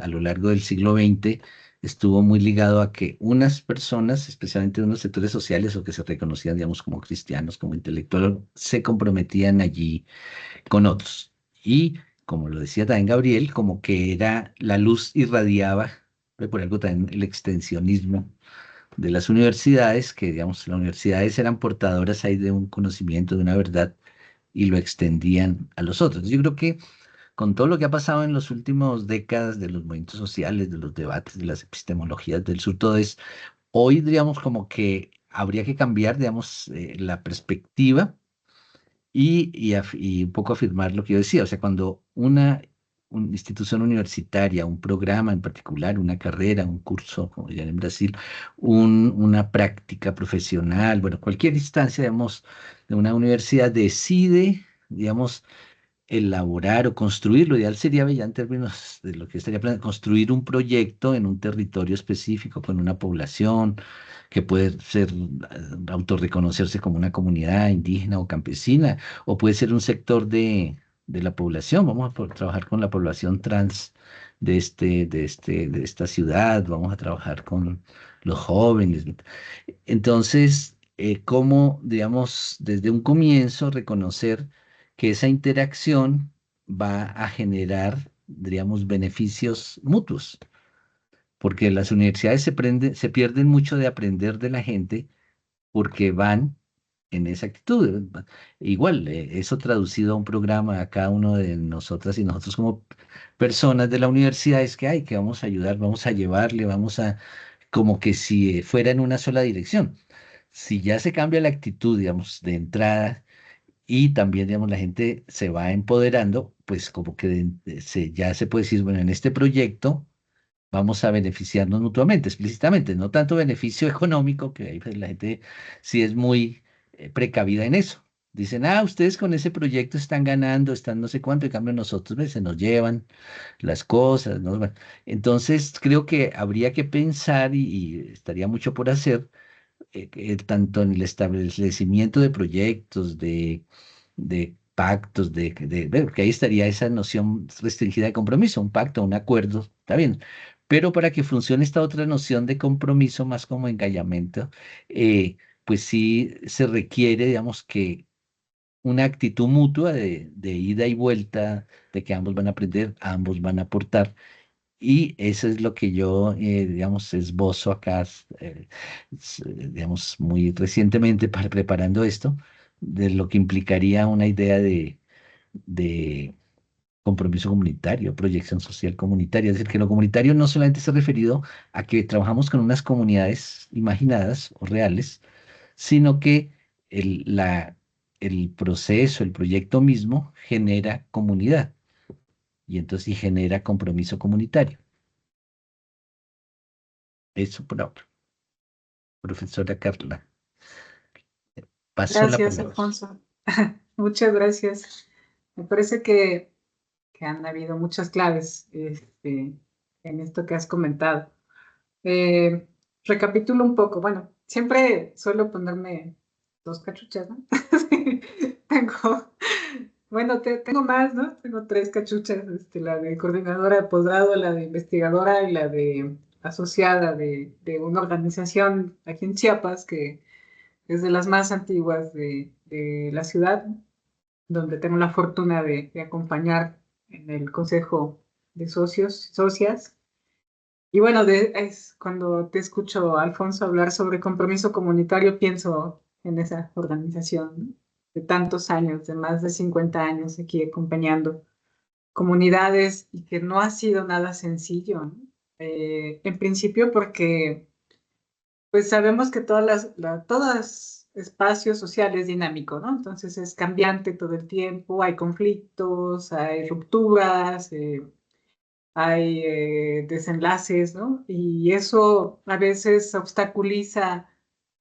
a lo largo del siglo XX estuvo muy ligado a que unas personas, especialmente unos sectores sociales o que se reconocían, digamos, como cristianos, como intelectuales, se comprometían allí con otros. Y como lo decía también Gabriel, como que era la luz irradiaba, por algo también el extensionismo de las universidades, que digamos, las universidades eran portadoras ahí de un conocimiento, de una verdad, y lo extendían a los otros. Yo creo que con todo lo que ha pasado en las últimas décadas de los movimientos sociales, de los debates, de las epistemologías del sur, todo es, hoy diríamos como que habría que cambiar, digamos, la perspectiva y un poco afirmar lo que yo decía, o sea, cuando una institución universitaria, un programa en particular, una carrera, un curso, como dirían en Brasil, una práctica profesional, bueno, cualquier instancia, digamos, de una universidad decide, digamos, elaborar o construir, lo ideal sería, ya en términos de lo que estaría planeando, construir un proyecto en un territorio específico con una población que puede ser, autorreconocerse como una comunidad indígena o campesina, o puede ser un sector de la población. Vamos a trabajar con la población trans de esta ciudad, vamos a trabajar con los jóvenes. Entonces, cómo, digamos, desde un comienzo reconocer que esa interacción va a generar, diríamos, beneficios mutuos, porque las universidades se pierden mucho de aprender de la gente porque van en esa actitud. Igual, eso traducido a un programa a cada uno de nosotras y nosotros como personas de la universidad es que, ay, que vamos a ayudar, vamos a llevarle, vamos a, como que si fuera en una sola dirección. Si ya se cambia la actitud, digamos, de entrada y también, digamos, la gente se va empoderando, pues como que ya se puede decir, bueno, en este proyecto vamos a beneficiarnos mutuamente, explícitamente, no tanto beneficio económico, que ahí pues, la gente sí es muy precavida en eso. Dicen, ustedes con ese proyecto están ganando, están no sé cuánto, en cambio nosotros se nos llevan las cosas, ¿no? Bueno, entonces creo que habría que pensar y estaría mucho por hacer, tanto en el establecimiento de proyectos, de pactos, bueno, que ahí estaría esa noción restringida de compromiso, un pacto, un acuerdo, está bien. Pero para que funcione esta otra noción de compromiso, más como engallamento, pues sí se requiere, digamos, que una actitud mutua de ida y vuelta, de que ambos van a aprender, ambos van a aportar. Y eso es lo que yo, digamos, esbozo acá, digamos, muy recientemente para preparando esto, de lo que implicaría una idea de compromiso comunitario, proyección social comunitaria. Es decir, que lo comunitario no solamente se ha referido a que trabajamos con unas comunidades imaginadas o reales, sino que el proceso, el proyecto mismo genera comunidad y entonces y genera compromiso comunitario. Eso por ahora. Profesora Carla, paso la Gracias, palabra. Alfonso. Muchas gracias. Me parece que han habido muchas claves en esto que has comentado. Eh, Recapitulo un poco. Bueno, siempre suelo ponerme dos cachuchas, ¿no? Tengo, bueno, tengo más, ¿no? Tengo tres cachuchas, la de coordinadora de posgrado, la de investigadora y la de asociada de una organización aquí en Chiapas que es de las más antiguas de la ciudad, donde tengo la fortuna de acompañar en el Consejo de Socios y Socias. Y bueno, es cuando te escucho, Alfonso, hablar sobre compromiso comunitario, pienso en esa organización, ¿no? De tantos años, de más de 50 años aquí acompañando comunidades y que no ha sido nada sencillo, ¿no? En principio porque pues sabemos que todas espacio social es dinámico, ¿no? Entonces es cambiante todo el tiempo, hay conflictos, hay rupturas, hay desenlaces, ¿no? Y eso a veces obstaculiza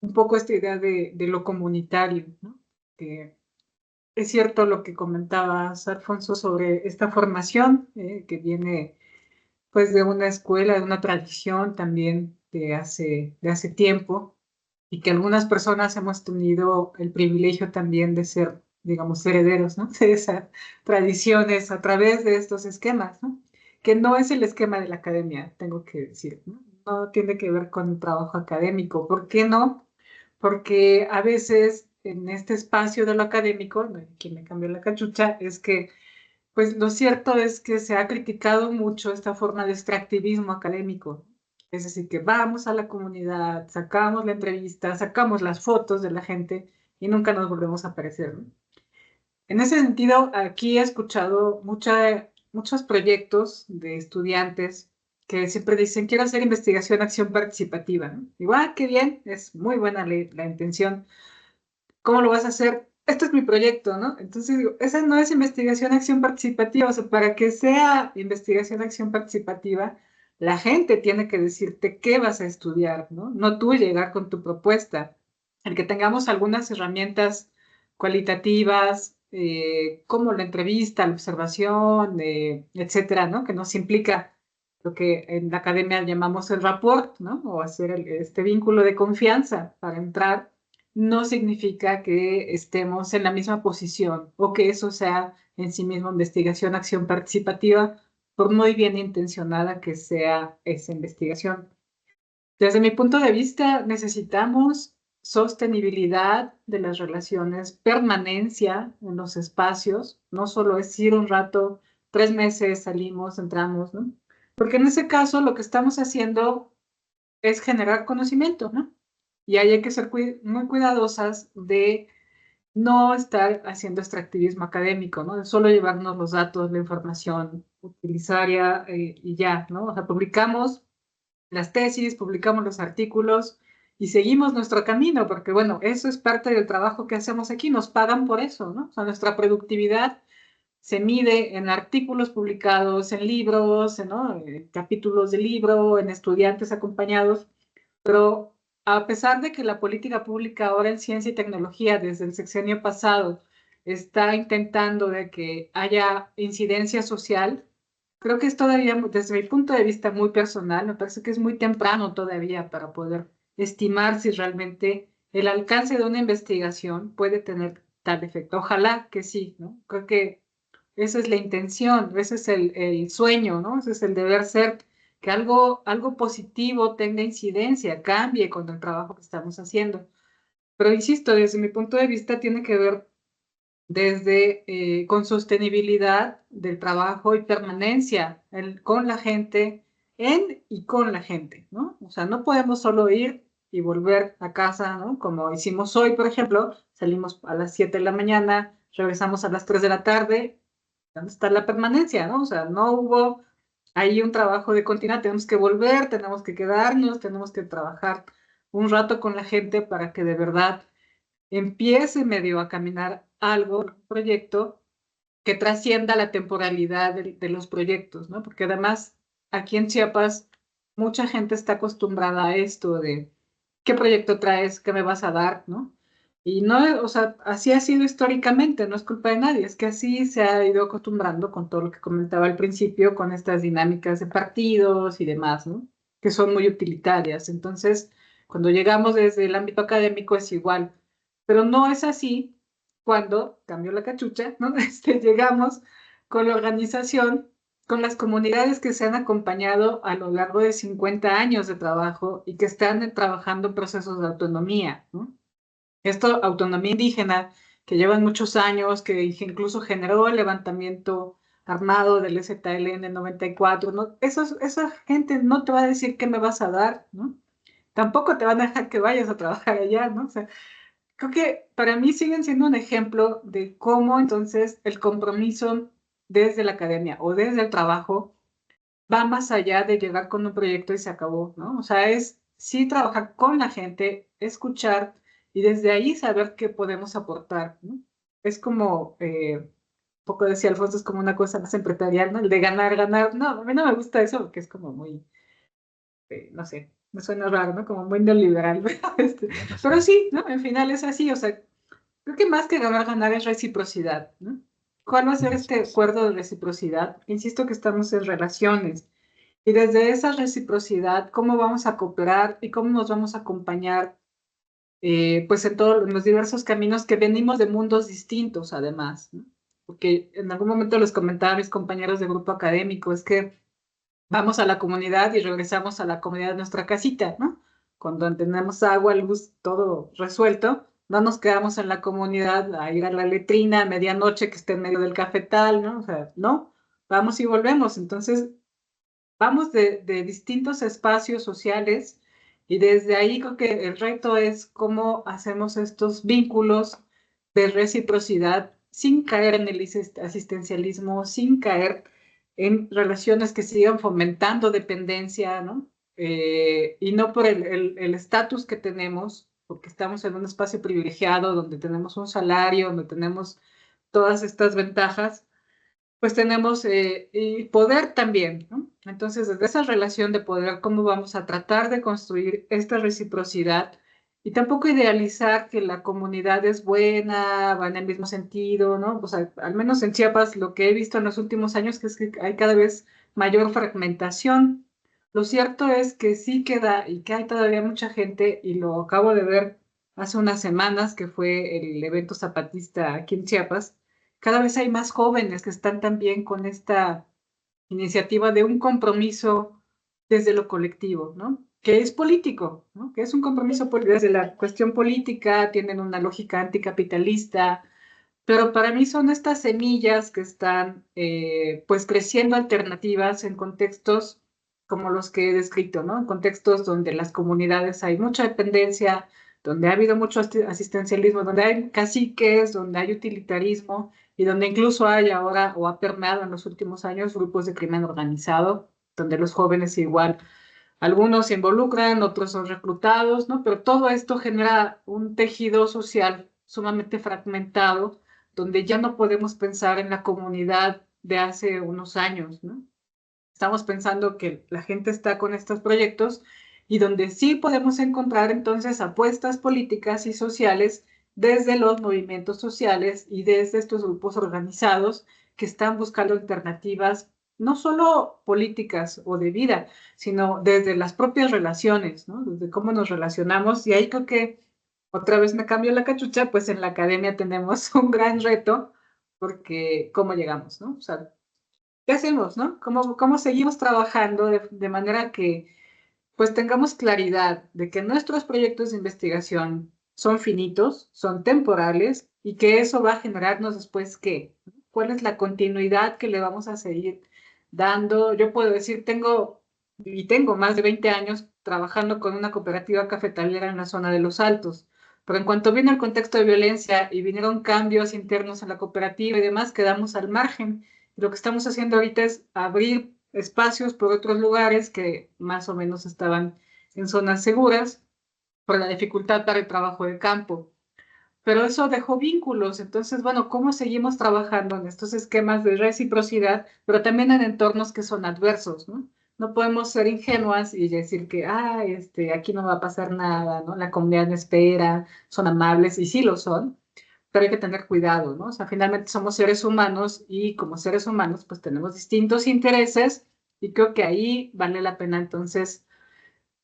un poco esta idea de lo comunitario, ¿no? Que es cierto lo que comentabas, Alfonso, sobre esta formación que viene pues de una escuela, de una tradición también de hace tiempo, y que algunas personas hemos tenido el privilegio también de ser, digamos, herederos, ¿no? De esas tradiciones a través de estos esquemas, ¿no? Que no es el esquema de la academia, tengo que decir, ¿no? No tiene que ver con el trabajo académico. ¿Por qué no? Porque a veces en este espacio de lo académico, ¿no? Aquí me cambió la cachucha, es que pues lo cierto es que se ha criticado mucho esta forma de extractivismo académico. Es decir, que vamos a la comunidad, sacamos la entrevista, sacamos las fotos de la gente y nunca nos volvemos a aparecer, ¿no? En ese sentido, aquí he escuchado muchos proyectos de estudiantes que siempre dicen, quiero hacer investigación, acción participativa, ¿no? Igual, qué bien, es muy buena la intención. ¿Cómo lo vas a hacer? Este es mi proyecto, ¿no? Entonces digo, esa no es investigación, acción participativa. O sea, para que sea investigación, acción participativa, la gente tiene que decirte qué vas a estudiar, ¿no? No tú llegar con tu propuesta. El que tengamos algunas herramientas cualitativas, como la entrevista, la observación, etcétera, ¿no? Que nos implica lo que en la academia llamamos el rapport, ¿no? O hacer este vínculo de confianza para entrar no significa que estemos en la misma posición o que eso sea en sí mismo investigación, acción participativa, por muy bien intencionada que sea esa investigación. Desde mi punto de vista, necesitamos sostenibilidad de las relaciones, permanencia en los espacios, no solo es ir un rato, 3 meses, salimos, entramos, ¿no? Porque en ese caso lo que estamos haciendo es generar conocimiento, ¿no? Y ahí hay que ser muy cuidadosas de no estar haciendo extractivismo académico, ¿no? De solo llevarnos los datos, la información utilizaria y ya, ¿no? O sea, publicamos las tesis, publicamos los artículos y seguimos nuestro camino, porque bueno, eso es parte del trabajo que hacemos aquí, nos pagan por eso, ¿no? O sea, nuestra productividad se mide en artículos publicados, en libros, ¿no? En capítulos de libro, en estudiantes acompañados, pero a pesar de que la política pública ahora en ciencia y tecnología desde el sexenio pasado está intentando de que haya incidencia social, creo que es todavía, desde mi punto de vista muy personal, me parece que es muy temprano todavía para poder estimar si realmente el alcance de una investigación puede tener tal efecto. Ojalá que sí, ¿no? Creo que esa es la intención, ese es el sueño, ¿no? Ese es el deber ser, que algo positivo tenga incidencia, cambie con el trabajo que estamos haciendo. Pero insisto, desde mi punto de vista tiene que ver desde con sostenibilidad del trabajo y permanencia con la gente, en y con la gente, ¿no? O sea, no podemos solo ir y volver a casa, ¿no? Como hicimos hoy, por ejemplo, salimos a las 7 de la mañana, regresamos a las 3 de la tarde, ¿dónde está la permanencia, no? O sea, no hubo ahí un trabajo de continuidad, tenemos que volver, tenemos que quedarnos, tenemos que trabajar un rato con la gente para que de verdad empiece medio a caminar algo, un proyecto que trascienda la temporalidad de los proyectos, ¿no? Porque además aquí en Chiapas mucha gente está acostumbrada a esto de qué proyecto traes, qué me vas a dar, ¿no? Y no, o sea, así ha sido históricamente, no es culpa de nadie, es que así se ha ido acostumbrando con todo lo que comentaba al principio, con estas dinámicas de partidos y demás, ¿no? Que son muy utilitarias. Entonces, cuando llegamos desde el ámbito académico es igual, pero no es así cuando, cambio la cachucha, ¿no? Llegamos con la organización, con las comunidades que se han acompañado a lo largo de 50 años de trabajo y que están trabajando en procesos de autonomía, ¿no? Esto, autonomía indígena, que llevan muchos años, que incluso generó el levantamiento armado del EZLN en 94, ¿no? Esa gente no te va a decir qué me vas a dar, ¿no? Tampoco te van a dejar que vayas a trabajar allá, ¿no? O sea, creo que para mí siguen siendo un ejemplo de cómo entonces el compromiso desde la academia o desde el trabajo va más allá de llegar con un proyecto y se acabó, ¿no? O sea, es sí trabajar con la gente, escuchar y desde ahí saber qué podemos aportar, ¿no? Es como, un poco decía Alfonso, es como una cosa más empresarial, ¿no? El de ganar, ganar. No, a mí no me gusta eso porque es como muy, no sé, me suena raro, ¿no? Como muy neoliberal, pero sí, ¿no? En final es así, o sea, creo que más que ganar, ganar es reciprocidad, ¿no? ¿Cuál va a ser este acuerdo de reciprocidad? Insisto que estamos en relaciones y desde esa reciprocidad, ¿cómo vamos a cooperar y cómo nos vamos a acompañar? Pues en todos los diversos caminos que venimos de mundos distintos, además, ¿no? Porque en algún momento les comentaba a mis compañeros de grupo académico, es que vamos a la comunidad y regresamos a la comunidad de nuestra casita, ¿no? Cuando tenemos agua, luz, todo resuelto, no nos quedamos en la comunidad a ir a la letrina a medianoche que esté en medio del cafetal, ¿no? O sea, no, vamos y volvemos. Entonces, vamos de distintos espacios sociales y desde ahí creo que el reto es cómo hacemos estos vínculos de reciprocidad sin caer en el asistencialismo, sin caer en relaciones que sigan fomentando dependencia, ¿no? Y no por el estatus que tenemos, porque estamos en un espacio privilegiado donde tenemos un salario, donde tenemos todas estas ventajas, pues tenemos y poder también, ¿no? Entonces, desde esa relación de poder, ¿cómo vamos a tratar de construir esta reciprocidad? Y tampoco idealizar que la comunidad es buena, va en el mismo sentido, ¿no? O sea, al menos en Chiapas lo que he visto en los últimos años es que hay cada vez mayor fragmentación. Lo cierto es que sí queda y que hay todavía mucha gente, y lo acabo de ver hace unas semanas, que fue el evento zapatista aquí en Chiapas. Cada vez hay más jóvenes que están también con esta iniciativa de un compromiso desde lo colectivo, ¿no? Que es político, ¿no? Que es un compromiso desde la cuestión política, tienen una lógica anticapitalista, pero para mí son estas semillas que están pues creciendo alternativas en contextos como los que he descrito, ¿no? En contextos donde las comunidades hay mucha dependencia, donde ha habido mucho asistencialismo, donde hay caciques, donde hay utilitarismo y donde incluso hay ahora o ha permeado en los últimos años grupos de crimen organizado, donde los jóvenes igual, algunos se involucran, otros son reclutados, ¿no? Pero todo esto genera un tejido social sumamente fragmentado, donde ya no podemos pensar en la comunidad de hace unos años, ¿no? Estamos pensando que la gente está con estos proyectos y donde sí podemos encontrar entonces apuestas políticas y sociales desde los movimientos sociales y desde estos grupos organizados que están buscando alternativas no solo políticas o de vida, sino desde las propias relaciones, ¿no? Desde cómo nos relacionamos. Y ahí creo que otra vez me cambio la cachucha, pues en la academia tenemos un gran reto, porque ¿cómo llegamos, no? O sea, ¿qué hacemos, no? ¿Cómo seguimos trabajando de manera que pues tengamos claridad de que nuestros proyectos de investigación son finitos, son temporales y que eso va a generarnos después qué? ¿Cuál es la continuidad que le vamos a seguir dando? Yo puedo decir, tengo más de 20 años trabajando con una cooperativa cafetalera en la zona de Los Altos, pero en cuanto vino el contexto de violencia y vinieron cambios internos en la cooperativa y demás, quedamos al margen. Lo que estamos haciendo ahorita es abrir espacios por otros lugares que más o menos estaban en zonas seguras por la dificultad para el trabajo de campo. Pero eso dejó vínculos. Entonces, bueno, ¿cómo seguimos trabajando en estos esquemas de reciprocidad, pero también en entornos que son adversos, ¿no? No podemos ser ingenuas y decir que, aquí no va a pasar nada, ¿no? La comunidad me espera, son amables, y sí lo son, pero hay que tener cuidado, ¿no? O sea, finalmente somos seres humanos y como seres humanos, pues tenemos distintos intereses y creo que ahí vale la pena entonces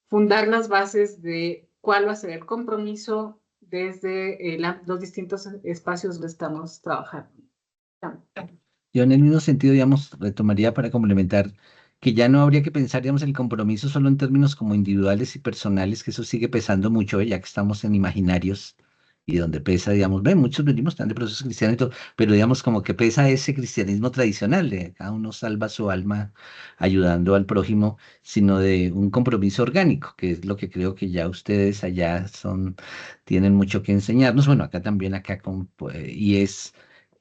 fundar las bases de cuál va a ser el compromiso desde los distintos espacios donde estamos trabajando. Yo en el mismo sentido, digamos, retomaría para complementar que ya no habría que pensar, digamos, el compromiso solo en términos como individuales y personales, que eso sigue pesando mucho, ya que estamos en imaginarios y donde pesa, digamos, muchos venimos tan de procesos cristianos y todo, pero digamos como que pesa ese cristianismo tradicional, de cada uno salva su alma ayudando al prójimo, sino de un compromiso orgánico, que es lo que creo que ya ustedes allá tienen mucho que enseñarnos, bueno, acá también, y es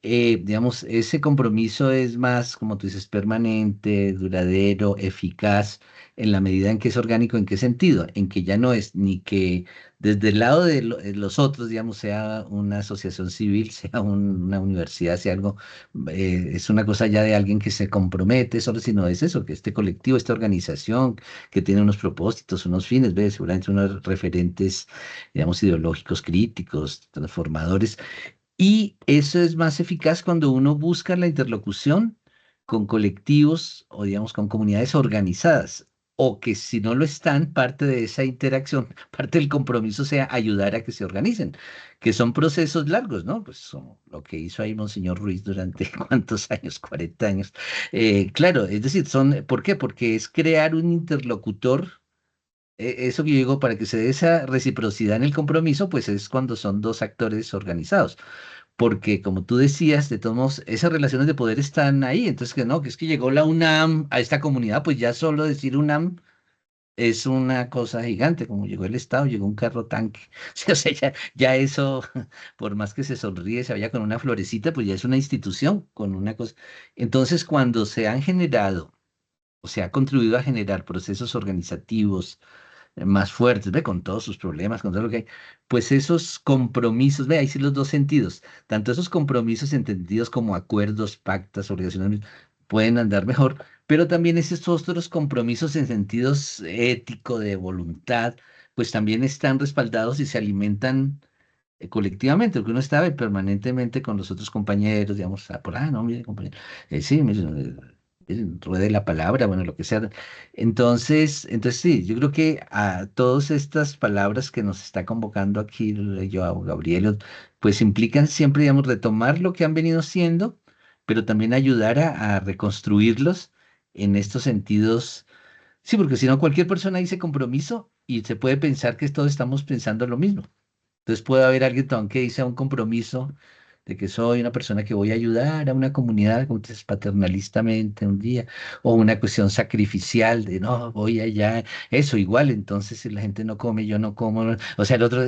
digamos, ese compromiso es más, como tú dices, permanente, duradero, eficaz, en la medida en que es orgánico. ¿En qué sentido? En que ya no es ni que desde el lado de los otros, digamos, sea una asociación civil, sea una universidad, sea algo, es una cosa ya de alguien que se compromete solo, sino es eso, que este colectivo, esta organización que tiene unos propósitos, unos fines, ¿ves? Seguramente unos referentes, digamos, ideológicos, críticos, transformadores, y eso es más eficaz cuando uno busca la interlocución con colectivos o, digamos, con comunidades organizadas, o que si no lo están, parte de esa interacción, parte del compromiso sea ayudar a que se organicen, que son procesos largos, ¿no? Pues como lo que hizo ahí Monseñor Ruiz durante cuántos años, 40 años. Claro, es decir, ¿por qué? Porque es crear un interlocutor. Eso que yo digo, para que se dé esa reciprocidad en el compromiso, pues es cuando son dos actores organizados, porque como tú decías, de todos modos, esas relaciones de poder están ahí. Entonces, que no, que es que llegó la UNAM a esta comunidad, pues ya solo decir UNAM es una cosa gigante, como llegó el Estado, llegó un carro tanque. O sea, ya eso, por más que se sonríe, se vaya con una florecita, pues ya es una institución, con una cosa. Entonces, cuando se han generado, o se ha contribuido a generar procesos organizativos, más fuertes, ve, con todos sus problemas, con todo lo que hay, pues esos compromisos, ve, ahí sí los dos sentidos, tanto esos compromisos entendidos como acuerdos, pactas, obligaciones, pueden andar mejor, pero también esos otros compromisos en sentidos ético, de voluntad, pues también están respaldados y se alimentan colectivamente, porque uno estaba permanentemente con los otros compañeros, digamos, no, mire, compañero, sí, mire, ruede la palabra, bueno, lo que sea. Entonces sí, yo creo que a todas estas palabras que nos está convocando aquí yo, Gabriel, pues implican siempre, digamos, retomar lo que han venido siendo, pero también ayudar a reconstruirlos en estos sentidos. Sí, porque si no, cualquier persona dice compromiso y se puede pensar que todos estamos pensando lo mismo. Entonces puede haber alguien también que dice un compromiso de que soy una persona que voy a ayudar a una comunidad, como dices, paternalistamente un día, o una cuestión sacrificial de no, voy allá, eso igual, entonces si la gente no come, yo no como, o sea, el otro,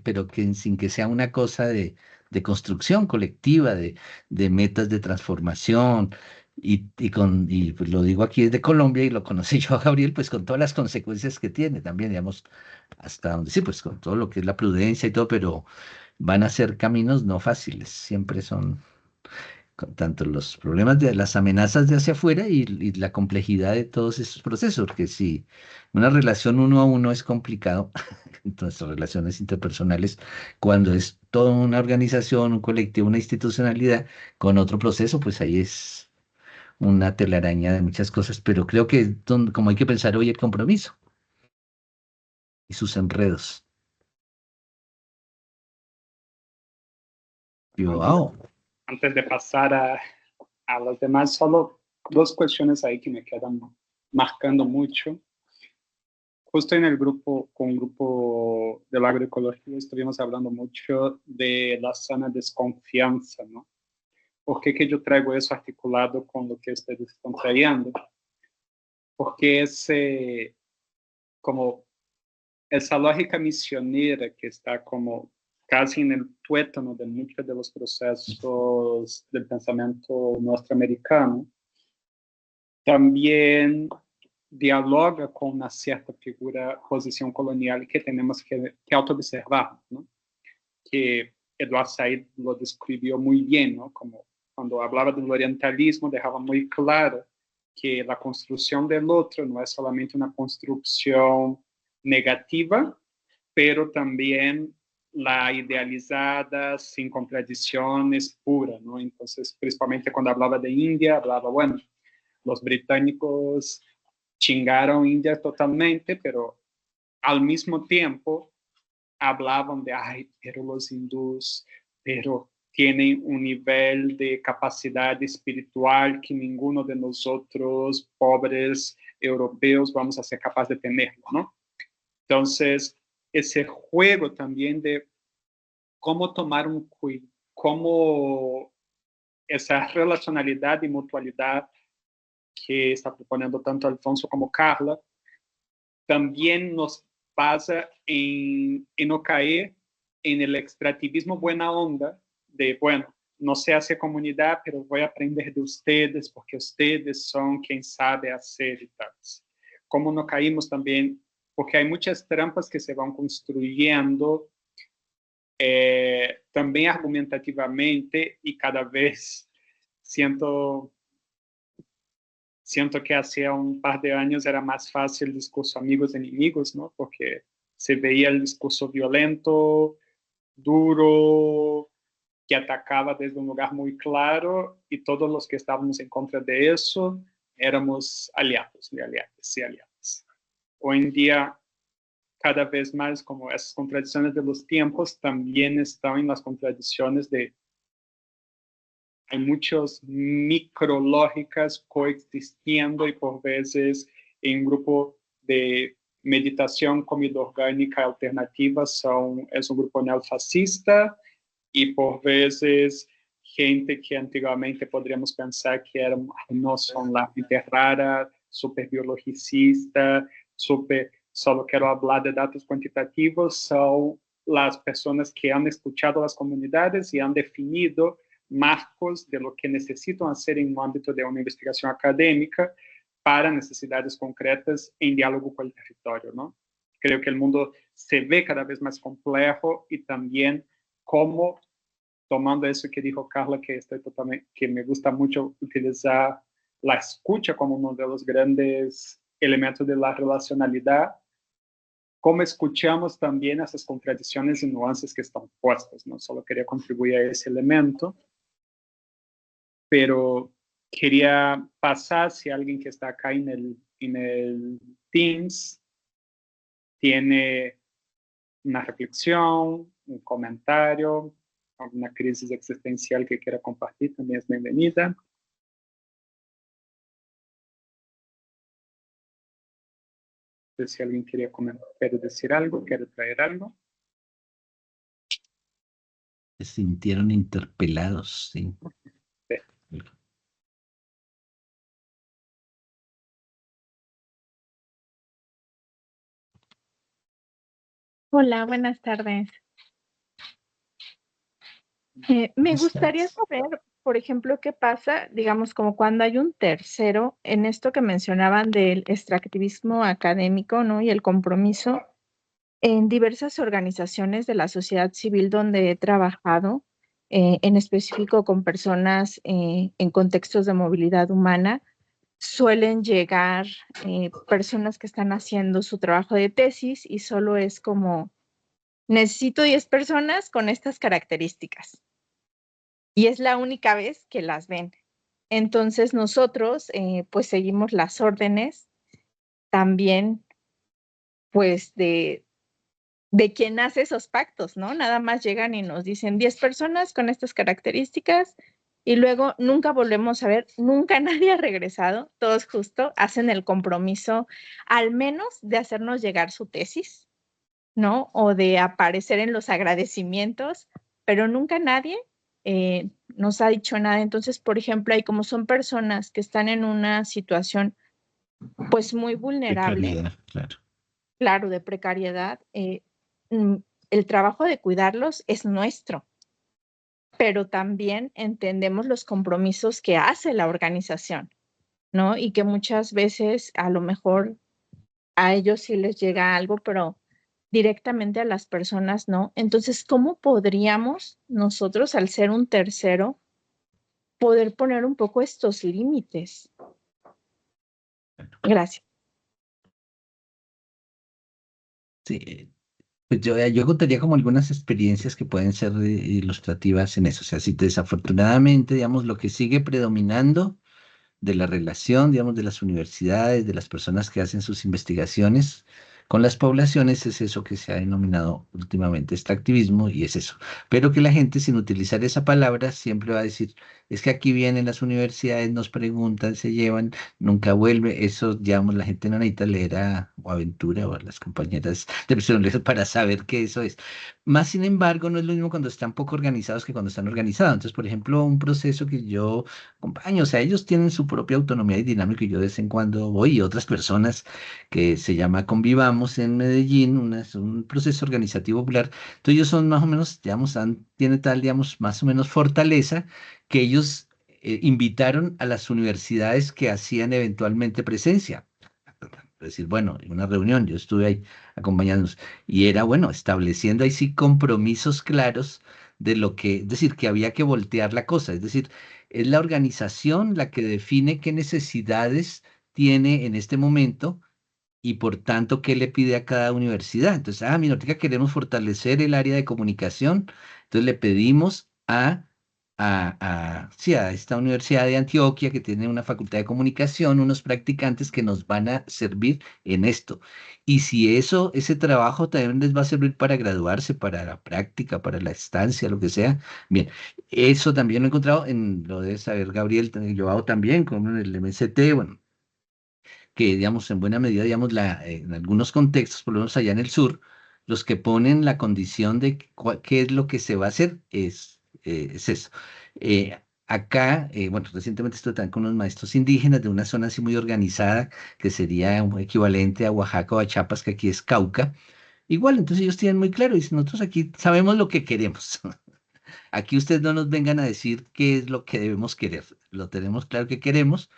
pero que sin que sea una cosa de construcción colectiva, de metas de transformación. Y pues lo digo aquí desde Colombia y lo conocí yo a Gabriel, pues con todas las consecuencias que tiene también, digamos, hasta donde sí, pues con todo lo que es la prudencia y todo, pero van a ser caminos no fáciles, siempre son con tanto los problemas de las amenazas de hacia afuera y la complejidad de todos esos procesos, porque si una relación uno a uno es complicado, entonces relaciones interpersonales, cuando es toda una organización, un colectivo, una institucionalidad con otro proceso, pues ahí es una telaraña de muchas cosas, pero creo que como hay que pensar hoy el compromiso y sus enredos. Wow. Antes de pasar a los demás, solo dos cuestiones ahí que me quedan marcando mucho. Justo en el grupo, con un grupo de la agroecología, estuvimos hablando mucho de la sana desconfianza, ¿no? ¿Por qué que yo traigo eso articulado con lo que ustedes están trayendo? Porque como esa lógica misionera que está como casi en el tuétano de muchos de los procesos del pensamiento norteamericano, también dialoga con una cierta posición colonial que tenemos que autoobservar, ¿no? Que Eduardo Said lo describió muy bien, ¿no? Como cuando hablaba del orientalismo, dejaba muy claro que la construcción del otro no es solamente una construcción negativa, pero también la idealizada, sin contradicciones, pura, ¿no? Entonces, principalmente cuando hablaba de India, hablaba, bueno, los británicos chingaron India totalmente, pero al mismo tiempo hablaban de, ay, pero los hindús, pero tienen un nivel de capacidad espiritual que ninguno de nosotros, pobres europeos, vamos a ser capaz de tenerlo, ¿no? Entonces, ese juego también de cómo tomar cómo esa relacionalidad y mutualidad que está proponiendo tanto Alfonso como Carla, también nos pasa en no caer en el extractivismo buena onda de, bueno, no se hace comunidad, pero voy a aprender de ustedes porque ustedes son quien sabe hacer y tal. Como no caímos también, porque hay muchas trampas que se van construyendo también argumentativamente y cada vez siento que hace un par de años era más fácil el discurso amigos-enemigos, ¿no? Porque se veía el discurso violento, duro, que atacaba desde un lugar muy claro y todos los que estábamos en contra de eso éramos aliados, de aliados y aliadas. Hoy en día, cada vez más, como esas contradicciones de los tiempos también están en las contradicciones de hay muchas micrológicas coexistiendo y por veces en un grupo de meditación comida orgánica alternativa es un grupo neofascista y por veces gente que antiguamente podríamos pensar que no son la gente rara, super biologicista, solo quiero hablar de datos cuantitativos, son las personas que han escuchado las comunidades y han definido marcos de lo que necesitan hacer en un ámbito de una investigación académica para necesidades concretas en diálogo con el territorio, ¿no? Creo que el mundo se ve cada vez más complejo y también cómo, tomando eso que dijo Carla, que me gusta mucho utilizar la escucha como uno de los grandes elementos de la relacionalidad, cómo escuchamos también esas contradicciones y nuances que están puestas, ¿no? Solo quería contribuir a ese elemento. Pero quería pasar si alguien que está acá en el Teams tiene una reflexión, un comentario, alguna crisis existencial que quiera compartir, también es bienvenida. Entonces, si alguien quiere comentar, quiere decir algo, quiere traer algo. Se sintieron interpelados, sí. Sí. Hola, buenas tardes. Me gustaría saber, por ejemplo, qué pasa, digamos, como cuando hay un tercero en esto que mencionaban del extractivismo académico, ¿no? Y el compromiso en diversas organizaciones de la sociedad civil donde he trabajado, en específico con personas en contextos de movilidad humana, suelen llegar personas que están haciendo su trabajo de tesis y solo es como, necesito 10 personas con estas características. Y es la única vez que las ven. Entonces nosotros pues seguimos las órdenes también pues de de quién hace esos pactos, ¿no? Nada más llegan y nos dicen 10 personas con estas características y luego nunca volvemos a ver, nunca nadie ha regresado, todos justo hacen el compromiso al menos de hacernos llegar su tesis, ¿no? O de aparecer en los agradecimientos, pero nunca nadie nos ha dicho nada. Entonces, por ejemplo, ahí como son personas que están en una situación pues muy vulnerable, claro. Claro, de precariedad, el trabajo de cuidarlos es nuestro, pero también entendemos los compromisos que hace la organización, ¿no? Y que muchas veces a lo mejor a ellos sí les llega algo, pero directamente a las personas no. Entonces, ¿cómo podríamos nosotros, al ser un tercero, poder poner un poco estos límites? Gracias. Sí, pues yo contaría como algunas experiencias que pueden ser ilustrativas en eso. O sea, si desafortunadamente, digamos, lo que sigue predominando de la relación, digamos, de las universidades, de las personas que hacen sus investigaciones con las poblaciones, es eso que se ha denominado últimamente extractivismo y es eso. Pero que la gente, sin utilizar esa palabra, siempre va a decir, es que aquí vienen las universidades, nos preguntan, se llevan, nunca vuelve. Eso, digamos, la gente no necesita leer a Boaventura o a las compañeras de personales para saber que eso es. Más sin embargo, no es lo mismo cuando están poco organizados que cuando están organizados. Entonces, por ejemplo, un proceso que yo acompaño, o sea, ellos tienen su propia autonomía y dinámica y yo de vez en cuando voy y otras personas que se llama Convivamos en Medellín, es un proceso organizativo popular. Entonces ellos son más o menos, digamos, tiene tal, digamos, más o menos fortaleza que ellos invitaron a las universidades que hacían eventualmente presencia. Es decir, bueno, en una reunión, yo estuve ahí acompañándonos y era, bueno, estableciendo ahí sí compromisos claros de lo que, es decir, que había que voltear la cosa, es decir, es la organización la que define qué necesidades tiene en este momento y por tanto qué le pide a cada universidad. Entonces, mira, ahorita queremos fortalecer el área de comunicación, entonces le pedimos sí, a esta Universidad de Antioquia que tiene una facultad de comunicación, unos practicantes que nos van a servir en esto. Y si ese trabajo también les va a servir para graduarse, para la práctica, para la estancia, lo que sea, bien, eso también lo he encontrado en lo de saber Gabriel, Joao también, con el MST, bueno, que digamos en buena medida, digamos, en algunos contextos, por lo menos allá en el sur, los que ponen la condición de qué es lo que se va a hacer es eso. Acá, bueno, recientemente estuve también con unos maestros indígenas de una zona así muy organizada, que sería un equivalente a Oaxaca o a Chiapas, que aquí es Cauca. Igual, entonces ellos tienen muy claro, dicen, nosotros aquí sabemos lo que queremos. Aquí ustedes no nos vengan a decir qué es lo que debemos querer. Lo tenemos claro que queremos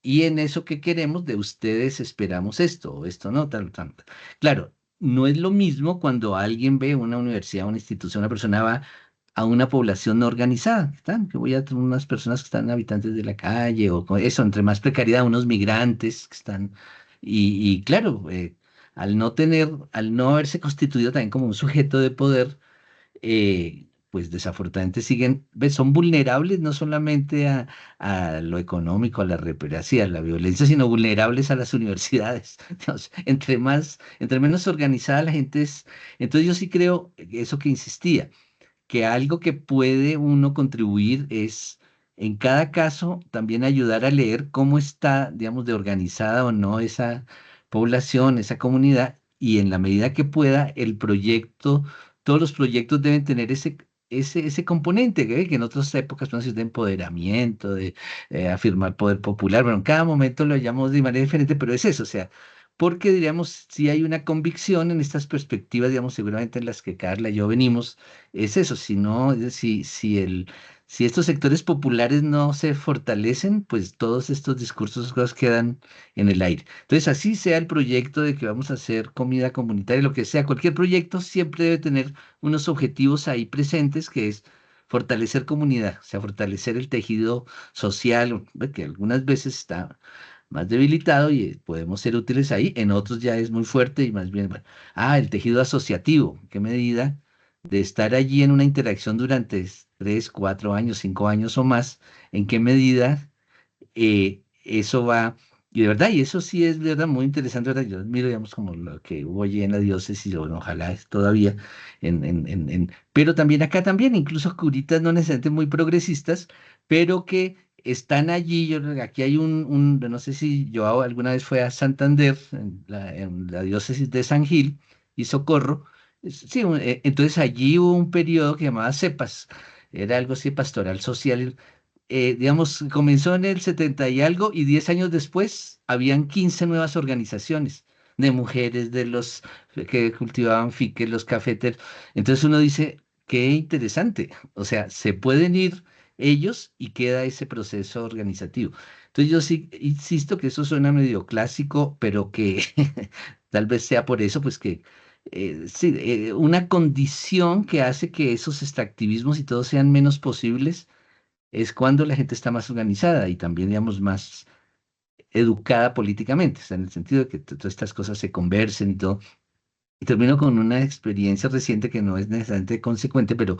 y en eso que queremos de ustedes esperamos esto o esto no, tal, tal. Claro, no es lo mismo cuando alguien ve una universidad, una institución, una persona va a una población no organizada, que voy a tener unas personas que están habitantes de la calle o con eso, entre más precariedad, unos migrantes que están, y claro, al no haberse constituido también como un sujeto de poder, pues desafortunadamente son vulnerables no solamente a lo económico, a la represión, a la violencia, sino vulnerables a las universidades. Entonces, entre menos organizada la gente es, entonces yo sí creo eso que insistía, que algo que puede uno contribuir es en cada caso también ayudar a leer cómo está, digamos, de organizada o no esa población, esa comunidad, y en la medida que pueda, todos los proyectos deben tener ese componente, que en otras épocas pueden ser de empoderamiento, de afirmar poder popular. Bueno, en cada momento lo llamamos de manera diferente, pero es eso, o sea, porque diríamos, si hay una convicción en estas perspectivas, digamos, seguramente en las que Carla y yo venimos, es eso, si no, si estos sectores populares no se fortalecen, pues todos estos discursos cosas quedan en el aire. Entonces, así sea el proyecto de que vamos a hacer comida comunitaria, lo que sea, cualquier proyecto siempre debe tener unos objetivos ahí presentes, que es fortalecer comunidad, o sea, fortalecer el tejido social, que algunas veces está más debilitado y podemos ser útiles ahí, en otros ya es muy fuerte y más bien, bueno, el tejido asociativo, ¿en qué medida de estar allí en una interacción durante 3, 4 años, 5 años o más, en qué medida eso va Y de verdad, y eso sí es de verdad muy interesante, ¿verdad? Yo admiro, digamos, como lo que hubo allí en la diócesis, bueno, ojalá es todavía, pero también acá también, incluso curitas no necesariamente muy progresistas, pero que están allí. Aquí hay no sé si Joao alguna vez fue a Santander, en la diócesis de San Gil y Socorro. Sí, entonces allí hubo un periodo que llamaba CEPAS, era algo así, pastoral social. Digamos, comenzó en el 70 y algo, y 10 años después habían 15 nuevas organizaciones de mujeres, de los que cultivaban fiques, los cafeteros. Entonces uno dice, qué interesante. O sea, se pueden ir ellos y queda ese proceso organizativo. Entonces yo sí insisto que eso suena medio clásico, pero que tal vez sea por eso, pues que sí, una condición que hace que esos extractivismos y todo sean menos posibles es cuando la gente está más organizada y también, digamos, más educada políticamente, o sea, en el sentido de que todas estas cosas se conversen y todo. Y termino con una experiencia reciente que no es necesariamente consecuente, pero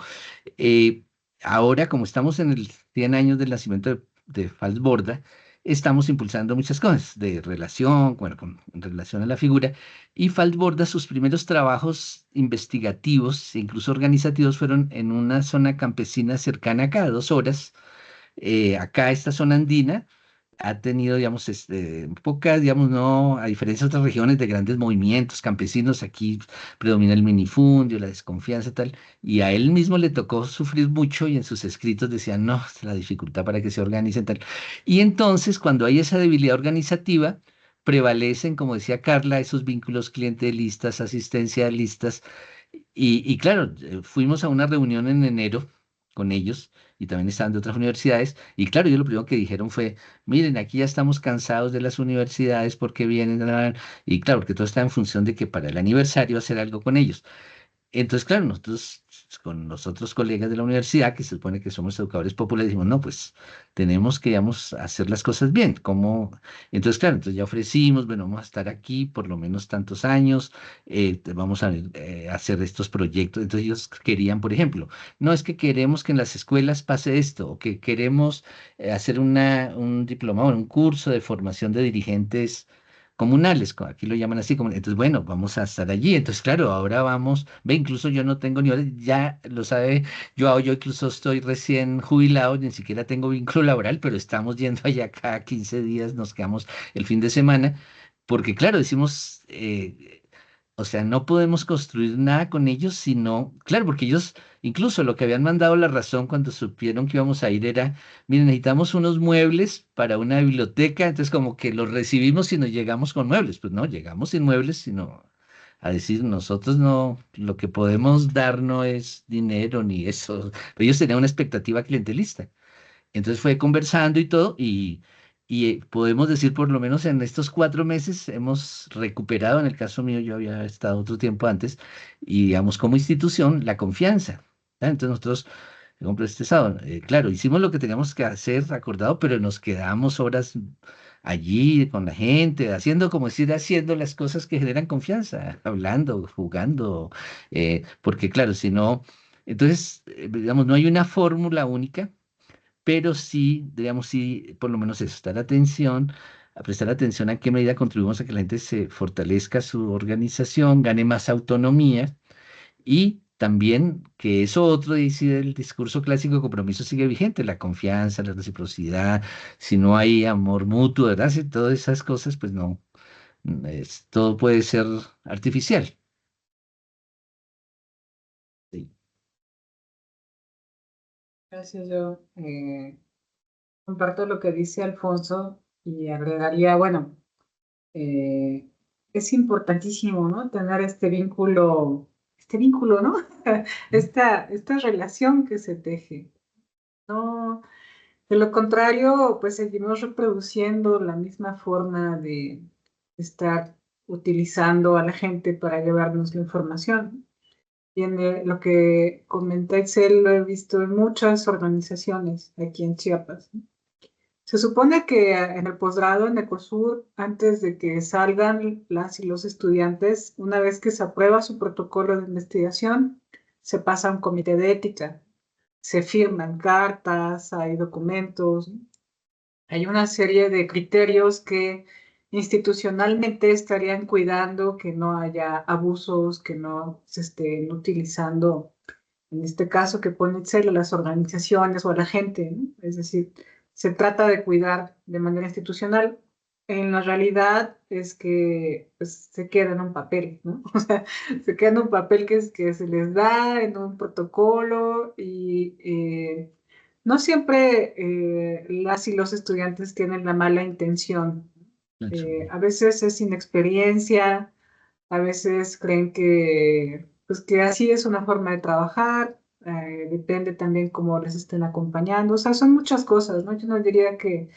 eh, ahora, como estamos en el 100 años del nacimiento de Falsborda, estamos impulsando muchas cosas de relación, bueno, en relación a la figura, y Falsborda, sus primeros trabajos investigativos e incluso organizativos fueron en una zona campesina cercana acá, a 2 horas. Acá esta zona andina ha tenido, digamos, pocas, digamos, no, a diferencia de otras regiones de grandes movimientos campesinos, aquí predomina el minifundio, la desconfianza, tal, y a él mismo le tocó sufrir mucho y en sus escritos decía, no, la dificultad para que se organicen, tal. Y entonces, cuando hay esa debilidad organizativa, prevalecen, como decía Carla, esos vínculos clientelistas, asistencialistas, y claro, fuimos a una reunión en enero con ellos y también estaban de otras universidades. Y claro, yo lo primero que dijeron fue, miren, aquí ya estamos cansados de las universidades porque vienen, y claro, porque todo está en función de que para el aniversario hacer algo con ellos. Entonces, claro, nosotros con los otros colegas de la universidad, que se supone que somos educadores populares, dijimos, no, pues tenemos que, digamos, hacer las cosas bien. ¿Cómo? Entonces, claro, entonces ya ofrecimos, bueno, vamos a estar aquí por lo menos tantos años, vamos a hacer estos proyectos. Entonces ellos querían, por ejemplo, no es que queremos que en las escuelas pase esto, o que queremos hacer un diplomado, un curso de formación de dirigentes comunales, aquí lo llaman así, como, entonces, bueno, vamos a estar allí. Entonces, claro, ahora vamos, ve, incluso yo no tengo ni hora, ya lo sabe, yo incluso estoy recién jubilado, ni siquiera tengo vínculo laboral, pero estamos yendo allá cada 15 días, nos quedamos el fin de semana, porque claro, decimos, o sea, no podemos construir nada con ellos, sino, claro, porque ellos, incluso lo que habían mandado la razón cuando supieron que íbamos a ir era, miren, necesitamos unos muebles para una biblioteca, entonces como que los recibimos y nos llegamos con muebles. Pues no, llegamos sin muebles, sino a decir, nosotros no, lo que podemos dar no es dinero ni eso. Pero ellos tenían una expectativa clientelista. Entonces fue conversando y todo, y podemos decir por lo menos en estos 4 meses hemos recuperado, en el caso mío yo había estado otro tiempo antes, y digamos como institución, la confianza. Entonces nosotros, por este estado, claro, hicimos lo que teníamos que hacer acordado, pero nos quedamos horas allí con la gente, haciendo, como decir, haciendo las cosas que generan confianza, hablando, jugando, porque claro, si no, entonces, digamos, no hay una fórmula única, pero sí, digamos, sí, por lo menos eso, a prestar atención a qué medida contribuimos a que la gente se fortalezca su organización, gane más autonomía y también que eso otro dice el discurso clásico de compromiso sigue vigente, la confianza, la reciprocidad, si no hay amor mutuo, ¿verdad? Si todas esas cosas, pues no, todo puede ser artificial. Sí. Gracias, yo comparto lo que dice Alfonso y agregaría, bueno, eh, es importantísimo, ¿no? Tener este vínculo, ¿no? Esta relación que se teje. No, de lo contrario, pues seguimos reproduciendo la misma forma de estar utilizando a la gente para llevarnos la información. Tiene lo que comenta Excel, lo he visto en muchas organizaciones aquí en Chiapas, ¿no? Se supone que en el posgrado en Ecosur, antes de que salgan las y los estudiantes, una vez que se aprueba su protocolo de investigación, se pasa a un comité de ética, se firman cartas, hay documentos, ¿no? Hay una serie de criterios que institucionalmente estarían cuidando que no haya abusos, que no se estén utilizando, en este caso, que pone celo a las organizaciones o a la gente, ¿no? Es decir, se trata de cuidar de manera institucional. En la realidad es que pues, se queda en un papel, ¿no? O sea, se queda en un papel que se les da en un protocolo y no siempre las y los estudiantes tienen la mala intención. A veces es inexperiencia, a veces creen que, pues, que así es una forma de trabajar, depende también cómo les estén acompañando, o sea, son muchas cosas, ¿no? Yo no diría que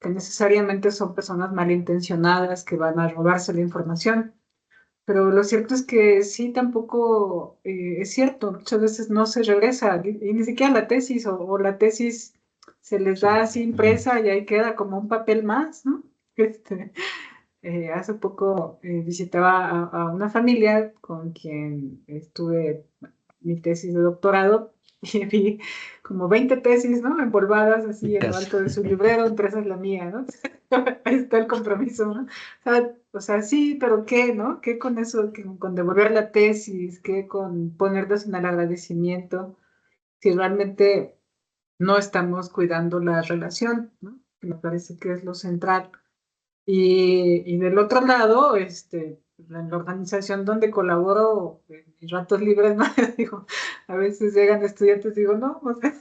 necesariamente son personas malintencionadas que van a robarse la información, pero lo cierto es que sí, tampoco es cierto, muchas veces no se regresa, y ni siquiera la tesis o la tesis se les da así impresa y ahí queda como un papel más, ¿no? Este, hace poco visitaba a una familia con quien estuve mi tesis de doctorado y vi como 20 tesis, ¿no? Empolvadas así en lo alto de su librero, entre esas la mía, ¿no? Ahí está el compromiso, ¿no? O sea, sí, pero ¿qué, no? ¿Qué con eso, con devolver la tesis? ¿Qué con ponerles en el agradecimiento? Si realmente no estamos cuidando la relación, ¿no? Me parece que es lo central. Y del otro lado, en la organización donde colaboro, en mis ratos libres, ¿no? Digo, a veces llegan estudiantes, digo, no, o sea,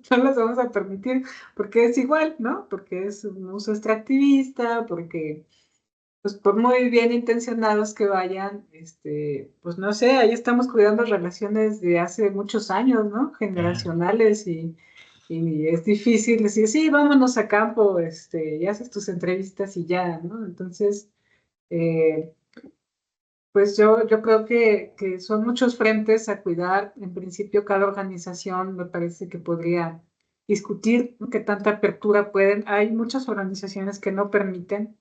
no las vamos a permitir, porque es igual, ¿no? Porque es un uso extractivista, porque, pues, por muy bien intencionados que vayan, pues, no sé, ahí estamos cuidando relaciones de hace muchos años, ¿no? Generacionales y es difícil decir, sí, vámonos a campo, y haces tus entrevistas y ya, ¿no? Entonces, eh, pues yo creo que son muchos frentes a cuidar. En principio, cada organización me parece que podría discutir, ¿no? Qué tanta apertura pueden. Hay muchas organizaciones que no permiten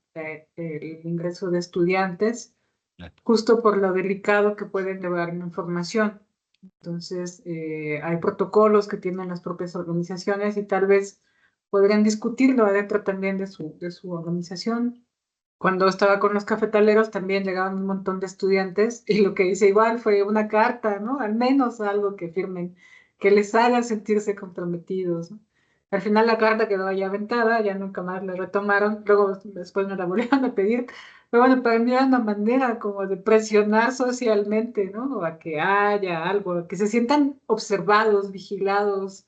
el ingreso de estudiantes, justo por lo delicado que pueden llevar la información. Entonces, hay protocolos que tienen las propias organizaciones y tal vez podrían discutirlo adentro también de su organización. Cuando estaba con los cafetaleros también llegaban un montón de estudiantes y lo que hice igual fue una carta, ¿no? Al menos algo que firmen, que les haga sentirse comprometidos, ¿no? Al final la carta quedó ya aventada, ya nunca más la retomaron, luego después me la volvieron a pedir, pero bueno, para mí era una manera como de presionar socialmente, ¿no? A que haya algo, a que se sientan observados, vigilados,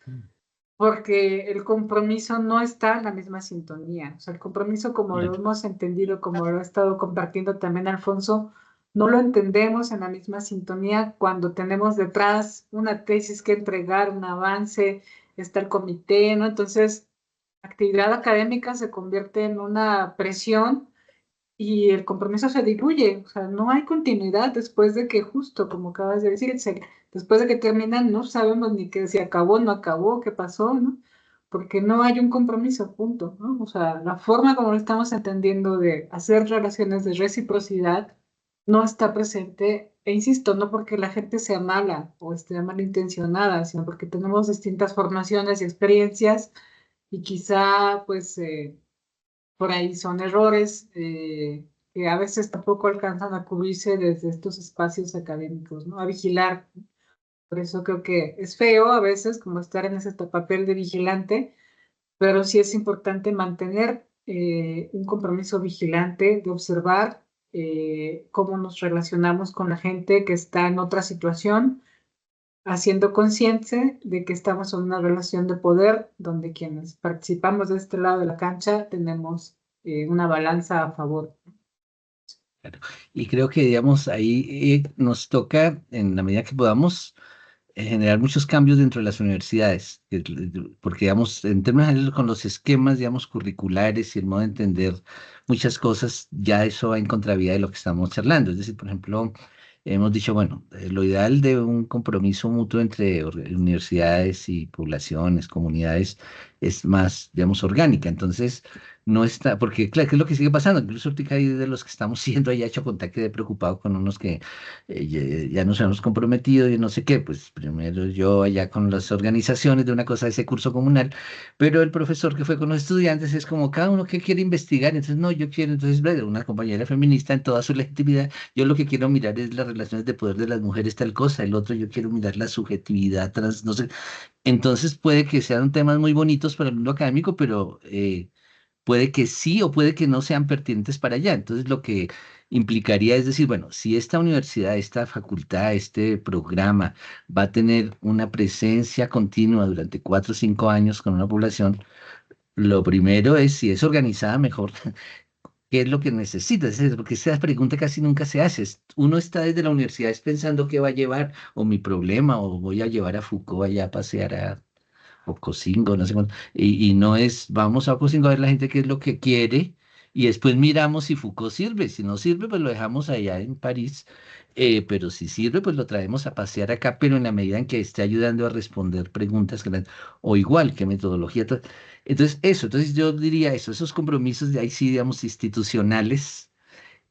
porque el compromiso no está en la misma sintonía. O sea, el compromiso, como lo hemos entendido, como lo ha estado compartiendo también Alfonso, no lo entendemos en la misma sintonía cuando tenemos detrás una tesis que entregar, un avance, está el comité, ¿no? Entonces, la actividad académica se convierte en una presión y el compromiso se diluye, o sea, no hay continuidad después de que justo, como acabas de decir, después de que terminan, no sabemos ni que si acabó, no acabó, qué pasó, ¿no? Porque no hay un compromiso, punto, ¿no? O sea, la forma como lo estamos entendiendo de hacer relaciones de reciprocidad no está presente, e insisto, no porque la gente sea mala o esté malintencionada, sino porque tenemos distintas formaciones y experiencias y quizá, pues, por ahí son errores que a veces tampoco alcanzan a cubrirse desde estos espacios académicos, ¿no? A vigilar. Por eso creo que es feo a veces como estar en ese papel de vigilante, pero sí es importante mantener un compromiso vigilante de observar cómo nos relacionamos con la gente que está en otra situación, haciendo consciente de que estamos en una relación de poder donde quienes participamos de este lado de la cancha tenemos una balanza a favor. Claro. Y creo que, digamos, ahí nos toca, en la medida que podamos, generar muchos cambios dentro de las universidades, porque, digamos, en términos generales, con los esquemas, digamos, curriculares y el modo de entender muchas cosas, ya eso va en contravía de lo que estamos charlando. Es decir, por ejemplo, hemos dicho, bueno, lo ideal de un compromiso mutuo entre universidades y poblaciones, comunidades, es más, digamos, orgánica. Entonces, no está, porque claro, ¿qué es lo que sigue pasando? Incluso ahorita hay de los que estamos siendo ahí hecho contacto de preocupado con unos que ya nos hemos comprometido y no sé qué, pues primero yo allá con las organizaciones de una cosa de ese curso comunal, pero el profesor que fue con los estudiantes es como cada uno que quiere investigar, entonces no, yo quiero, entonces una compañera feminista en toda su legitimidad, yo lo que quiero mirar es las relaciones de poder de las mujeres, tal cosa, el otro yo quiero mirar la subjetividad trans, no sé, entonces puede que sean temas muy bonitos para el mundo académico, pero puede que sí o puede que no sean pertinentes para allá. Entonces lo que implicaría es decir, bueno, si esta universidad, esta facultad, este programa va a tener una presencia continua durante 4 o 5 años con una población, lo primero es, si es organizada mejor, ¿qué es lo que necesita? Es decir, porque esa pregunta casi nunca se hace. Uno está desde la universidad es pensando qué va a llevar, o mi problema, o voy a llevar a Foucault allá a pasear a Ocosingo, no sé cuánto, y no es, vamos a Ocosingo a ver la gente qué es lo que quiere, y después miramos si Foucault sirve, si no sirve, pues lo dejamos allá en París, pero si sirve, pues lo traemos a pasear acá, pero en la medida en que esté ayudando a responder preguntas, o igual que metodología. Entonces, eso, entonces yo diría eso, esos compromisos de ahí sí, digamos, institucionales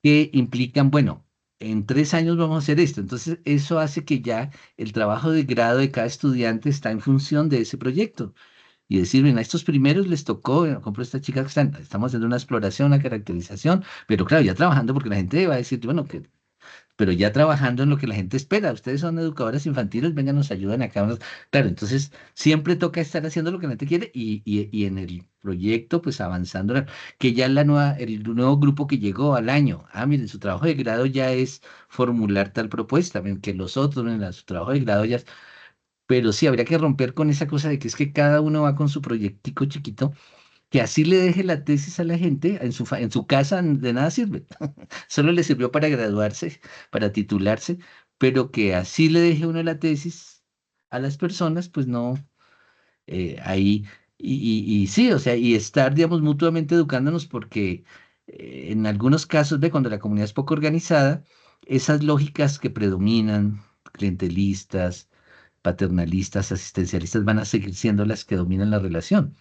que implican, bueno, en 3 años vamos a hacer esto. Entonces, eso hace que ya el trabajo de grado de cada estudiante está en función de ese proyecto. Y decir, bien, a estos primeros les tocó, por ejemplo, esta chica que estamos haciendo una exploración, una caracterización, pero claro, ya trabajando porque la gente va a decir, bueno, pero ya trabajando en lo que la gente espera. Ustedes son educadoras infantiles, vengan, nos ayudan acá. Claro, entonces siempre toca estar haciendo lo que la gente quiere y en el proyecto, pues avanzando, que ya el nuevo grupo que llegó al año, miren, su trabajo de grado ya es formular tal propuesta, ven, que los otros, miren, su trabajo de grado ya es, pero sí, habría que romper con esa cosa de que es que cada uno va con su proyectico chiquito, que así le deje la tesis a la gente en su casa, de nada sirve. Solo le sirvió para graduarse, para titularse, pero que así le deje uno la tesis a las personas, pues no, ahí, y sí, o sea, y estar, digamos, mutuamente educándonos porque en algunos casos, de cuando la comunidad es poco organizada, esas lógicas que predominan, clientelistas, paternalistas, asistencialistas, van a seguir siendo las que dominan la relación.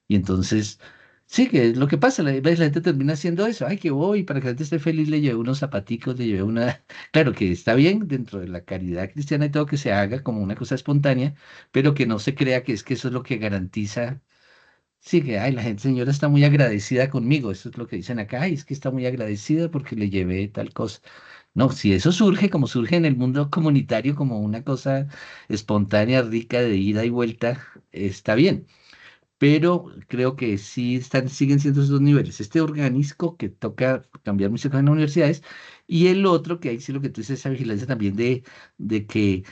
Y entonces, sí, que es lo que pasa, la gente termina haciendo eso, ay, que voy, para que la gente esté feliz, le llevé unos zapaticos, le llevé una, claro que está bien dentro de la caridad cristiana y todo que se haga como una cosa espontánea, pero que no se crea que es que eso es lo que garantiza, sí, que, ay, la gente, señora, está muy agradecida conmigo, eso es lo que dicen acá, ay, es que está muy agradecida porque le llevé tal cosa. No, si eso surge como surge en el mundo comunitario, como una cosa espontánea, rica, de ida y vuelta, está bien, pero creo que sí siguen siendo esos dos niveles. Este orgánico que toca cambiar muchas cosas en las universidades y el otro que ahí sí lo que tú dices, esa vigilancia también de que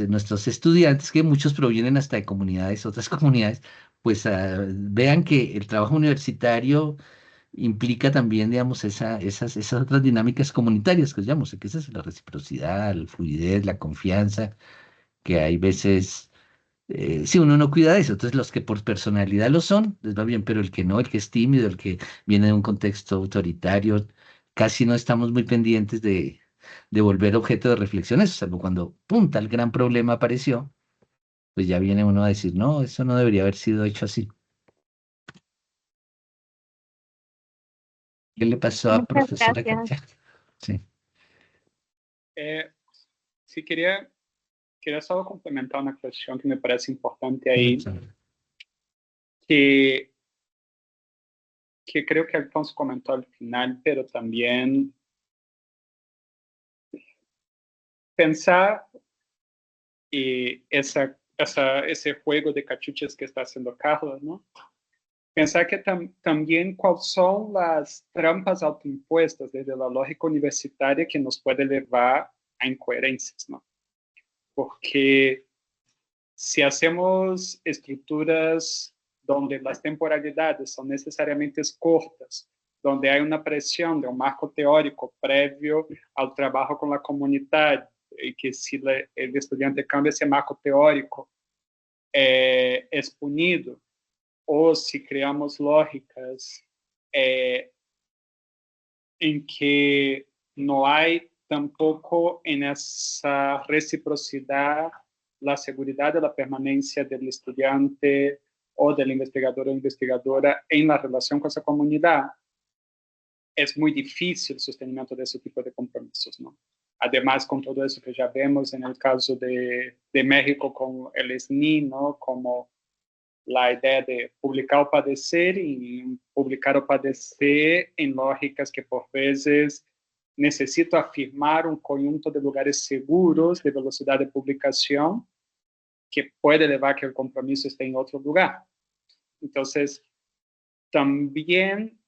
nuestros estudiantes, que muchos provienen hasta de comunidades, otras comunidades, pues vean que el trabajo universitario implica también, digamos, esas otras dinámicas comunitarias que llamamos, que esa es la reciprocidad, la fluidez, la confianza, que hay veces si uno no cuida de eso, entonces los que por personalidad lo son, les va bien, pero el que no, el que es tímido, el que viene de un contexto autoritario, casi no estamos muy pendientes de volver objeto de reflexión eso, salvo cuando, pum, tal gran problema apareció, pues ya viene uno a decir, no, eso no debería haber sido hecho así. ¿Qué le pasó a Muchas profesora gracias. Katia? Sí. Sí, quería solo complementar una cuestión que me parece importante ahí, que creo que Alfonso comentó al final, pero también pensar ese juego de cachuchas que está haciendo Carlos, ¿no? Pensar que también cuáles son las trampas autoimpuestas desde la lógica universitaria que nos puede llevar a incoherencias, ¿no? Porque si hacemos estructuras donde las temporalidades son necesariamente cortas, donde hay una presión de un marco teórico previo al trabajo con la comunidad, y que si el estudiante cambia ese marco teórico, es punido, o si creamos lógicas en que no hay tampoco en esa reciprocidad la seguridad de la permanencia del estudiante o del investigador o investigadora en la relación con esa comunidad, es muy difícil el sostenimiento de ese tipo de compromisos, ¿no? Además, con todo eso que ya vemos en el caso de México con el SNI, ¿no? Como la idea de publicar o padecer y publicar o padecer en lógicas que por veces necesito afirmar un conjunto de lugares seguros de velocidad de publicación que puede llevar a que el compromiso esté en otro lugar. Entonces, también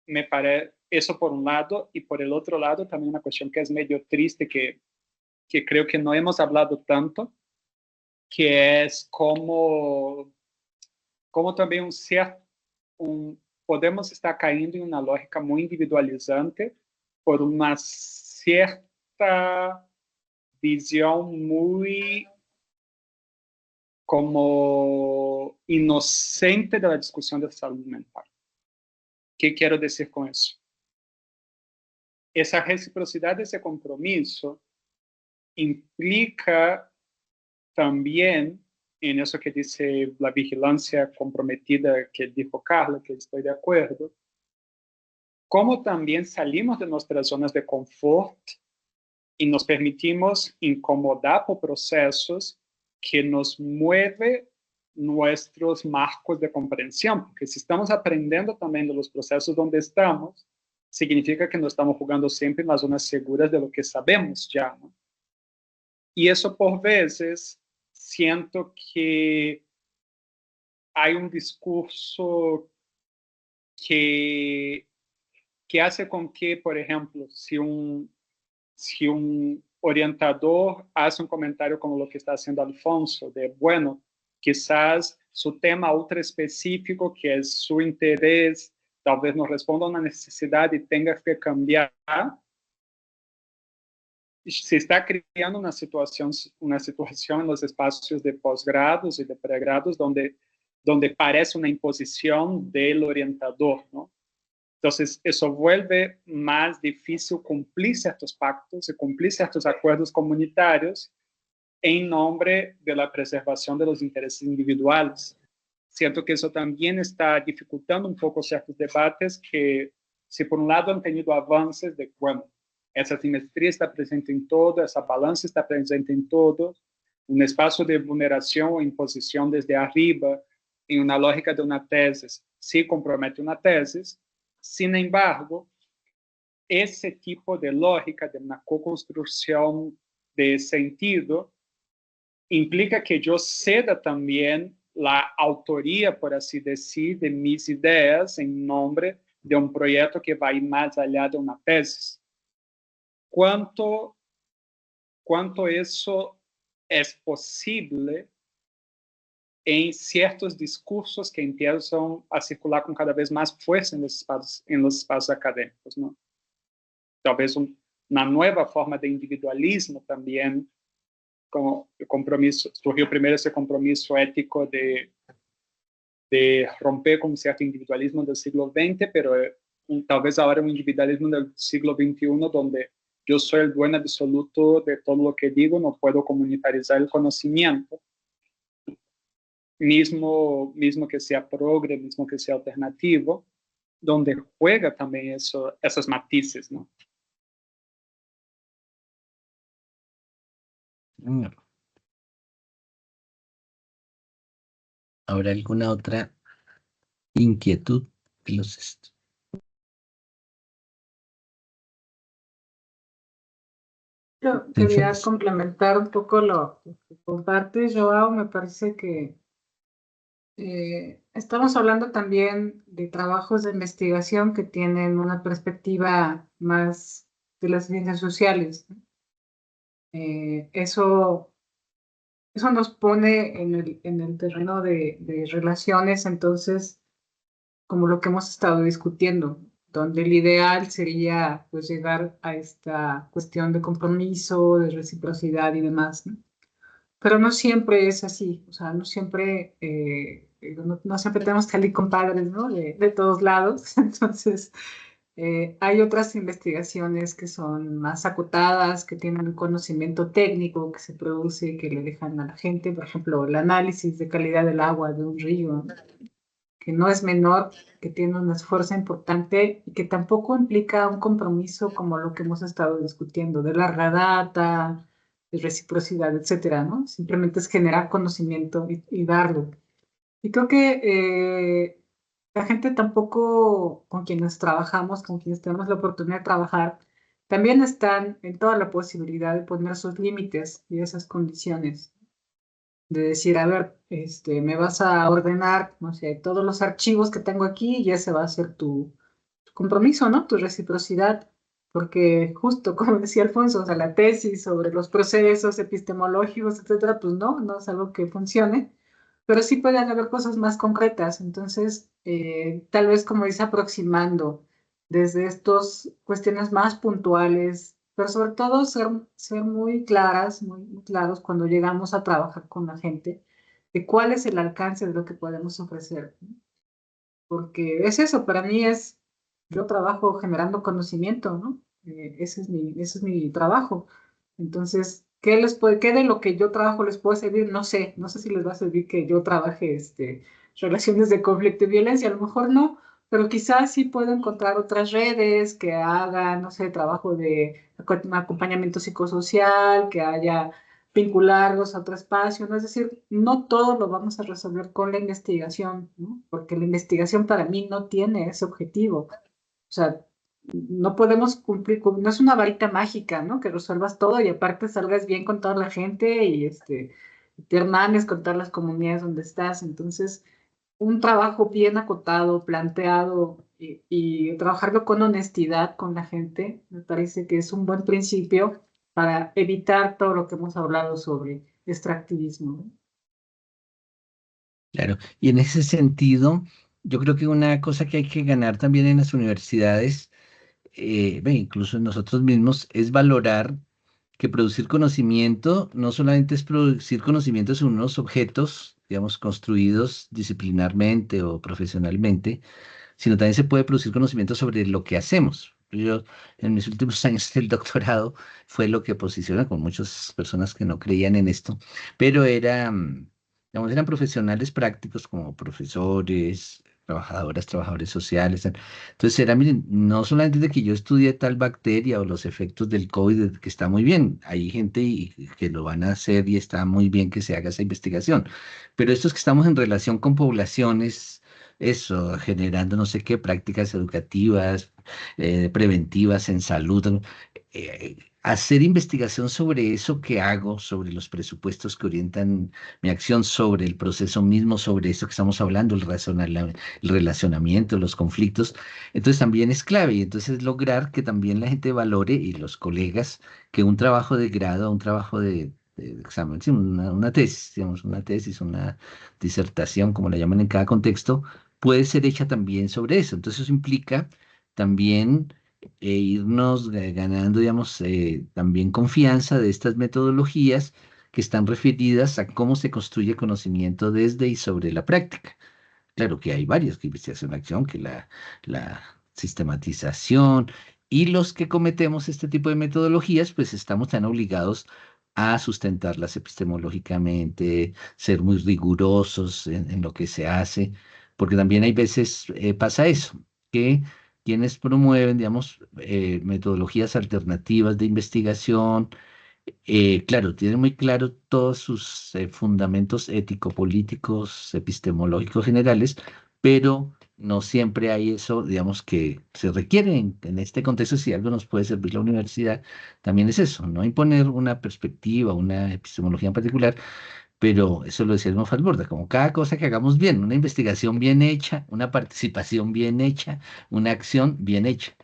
me parece eso por un lado, y por el otro lado también una cuestión que es medio triste, que creo que no hemos hablado tanto, que es como también podemos estar cayendo en una lógica muy individualizante por una cierta visión muy como inocente de la discusión de salud mental. ¿Qué quiero decir con eso? Esa reciprocidad, ese compromiso, implica también, en eso que dice la vigilancia comprometida que dijo Carla, que estoy de acuerdo, como también salimos de nuestras zonas de confort y nos permitimos incomodar por procesos que nos mueven nuestros marcos de comprensión, porque si estamos aprendiendo también de los procesos donde estamos, significa que no estamos jugando siempre en las zonas seguras de lo que sabemos ya, ¿no? Y eso por veces siento que hay un discurso que hace con que, por ejemplo, si un orientador hace un comentario como lo que está haciendo Alfonso, de, bueno, quizás su tema ultra específico, que es su interés, tal vez no responda a una necesidad y tenga que cambiar, se está creando una situación en los espacios de posgrados y de pregrados donde parece una imposición del orientador, ¿no? Entonces, eso vuelve más difícil cumplir ciertos pactos y cumplir ciertos acuerdos comunitarios en nombre de la preservación de los intereses individuales. Siento que eso también está dificultando un poco ciertos debates que, si por un lado han tenido avances de, bueno, esa simetría está presente en todo, esa balanza está presente en todo, un espacio de vulneración o imposición desde arriba, en una lógica de una tesis, sí compromete una tesis. Sin embargo, ese tipo de lógica de una co-construcción de sentido implica que yo ceda también la autoría, por así decir, de mis ideas en nombre de un proyecto que va a ir más allá de una tesis. ¿Cuánto eso es posible en ciertos discursos que empiezan a circular con cada vez más fuerza en los espacios académicos, ¿no? Tal vez una nueva forma de individualismo también, como el compromiso, surgió primero ese compromiso ético de romper con un cierto individualismo del siglo XX, pero tal vez ahora un individualismo del siglo XXI donde yo soy el dueño absoluto de todo lo que digo, no puedo comunitarizar el conocimiento, mismo que sea progre, mismo que sea alternativo, donde juega también esos matices, ¿no? ¿Habrá alguna otra inquietud de los Yo quería complementar un poco lo que compartes, Joao. Me parece que estamos hablando también de trabajos de investigación que tienen una perspectiva más de las ciencias sociales, ¿no? Eso nos pone en el terreno de relaciones, entonces, como lo que hemos estado discutiendo, donde el ideal sería pues llegar a esta cuestión de compromiso, de reciprocidad y demás, ¿no? Pero no siempre es así, o sea, no siempre tenemos que salir compadres, ¿no? De todos lados, entonces Hay otras investigaciones que son más acotadas, que tienen un conocimiento técnico que se produce, que le dejan a la gente, por ejemplo, el análisis de calidad del agua de un río, que no es menor, que tiene un esfuerzo importante y que tampoco implica un compromiso como lo que hemos estado discutiendo, de larga data, de reciprocidad, etcétera, ¿no? Simplemente es generar conocimiento y darlo. Y creo que la gente tampoco con quienes trabajamos, con quienes tenemos la oportunidad de trabajar, también están en toda la posibilidad de poner sus límites y esas condiciones de decir, a ver, me vas a ordenar, no sé, todos los archivos que tengo aquí y ese va a ser tu compromiso, ¿no? Tu reciprocidad, porque justo como decía Alfonso, o sea, la tesis sobre los procesos epistemológicos, etcétera, pues no es algo que funcione, pero sí pueden haber cosas más concretas, entonces, tal vez como dice, aproximando desde estas cuestiones más puntuales, pero sobre todo ser muy claras, muy claros cuando llegamos a trabajar con la gente, de cuál es el alcance de lo que podemos ofrecer, ¿no? Porque es eso, para mí es, yo trabajo generando conocimiento, ¿no? Ese es mi trabajo. Entonces, qué de lo que yo trabajo les puede servir? No sé si les va a servir que yo trabaje relaciones de conflicto y violencia, a lo mejor no, pero quizás sí puedo encontrar otras redes que hagan, no sé, trabajo de acompañamiento psicosocial, que haya vincularlos a otro espacio, ¿no? Es decir, no todo lo vamos a resolver con la investigación, ¿no? Porque la investigación para mí no tiene ese objetivo. O sea, no podemos cumplir, no es una varita mágica, ¿no? Que resuelvas todo y aparte salgas bien con toda la gente y te hermanes con todas las comunidades donde estás. Entonces, un trabajo bien acotado, planteado y trabajarlo con honestidad con la gente, me parece que es un buen principio para evitar todo lo que hemos hablado sobre extractivismo, ¿no? Claro, y en ese sentido, yo creo que una cosa que hay que ganar también en las universidades, incluso en nosotros mismos, es valorar que producir conocimiento no solamente es producir conocimiento sobre unos objetos, digamos, construidos disciplinarmente o profesionalmente, sino también se puede producir conocimiento sobre lo que hacemos. Yo, en mis últimos años del doctorado, fue lo que posiciona con muchas personas que no creían en esto, pero digamos, eran profesionales prácticos como profesores, trabajadoras, trabajadores sociales. Entonces era, miren, no solamente de que yo estudie tal bacteria o los efectos del COVID, que está muy bien, hay gente que lo van a hacer y está muy bien que se haga esa investigación, pero estos que estamos en relación con poblaciones, eso, generando no sé qué prácticas educativas, preventivas en salud, hacer investigación sobre eso que hago, sobre los presupuestos que orientan mi acción, sobre el proceso mismo, sobre eso que estamos hablando, el relacionamiento, los conflictos. Entonces también es clave y entonces lograr que también la gente valore y los colegas que un trabajo de grado, un trabajo de examen, sí, una tesis, digamos, una tesis, una disertación, como la llaman en cada contexto, puede ser hecha también sobre eso. Entonces eso implica también irnos ganando, digamos, también confianza de estas metodologías que están referidas a cómo se construye conocimiento desde y sobre la práctica. Claro que hay varias, que investigación-acción, que la sistematización, y los que cometemos este tipo de metodologías, pues estamos tan obligados a sustentarlas epistemológicamente, ser muy rigurosos en lo que se hace, porque también hay veces pasa eso, que quienes promueven, digamos, metodologías alternativas de investigación, claro, tiene muy claro todos sus fundamentos ético-políticos, epistemológicos generales, pero no siempre hay eso, digamos, que se requiere en este contexto. Si algo nos puede servir la universidad, también es eso, no imponer una perspectiva, una epistemología en particular, pero eso lo decía el Falborda, como cada cosa que hagamos bien, una investigación bien hecha, una participación bien hecha, una acción bien hecha.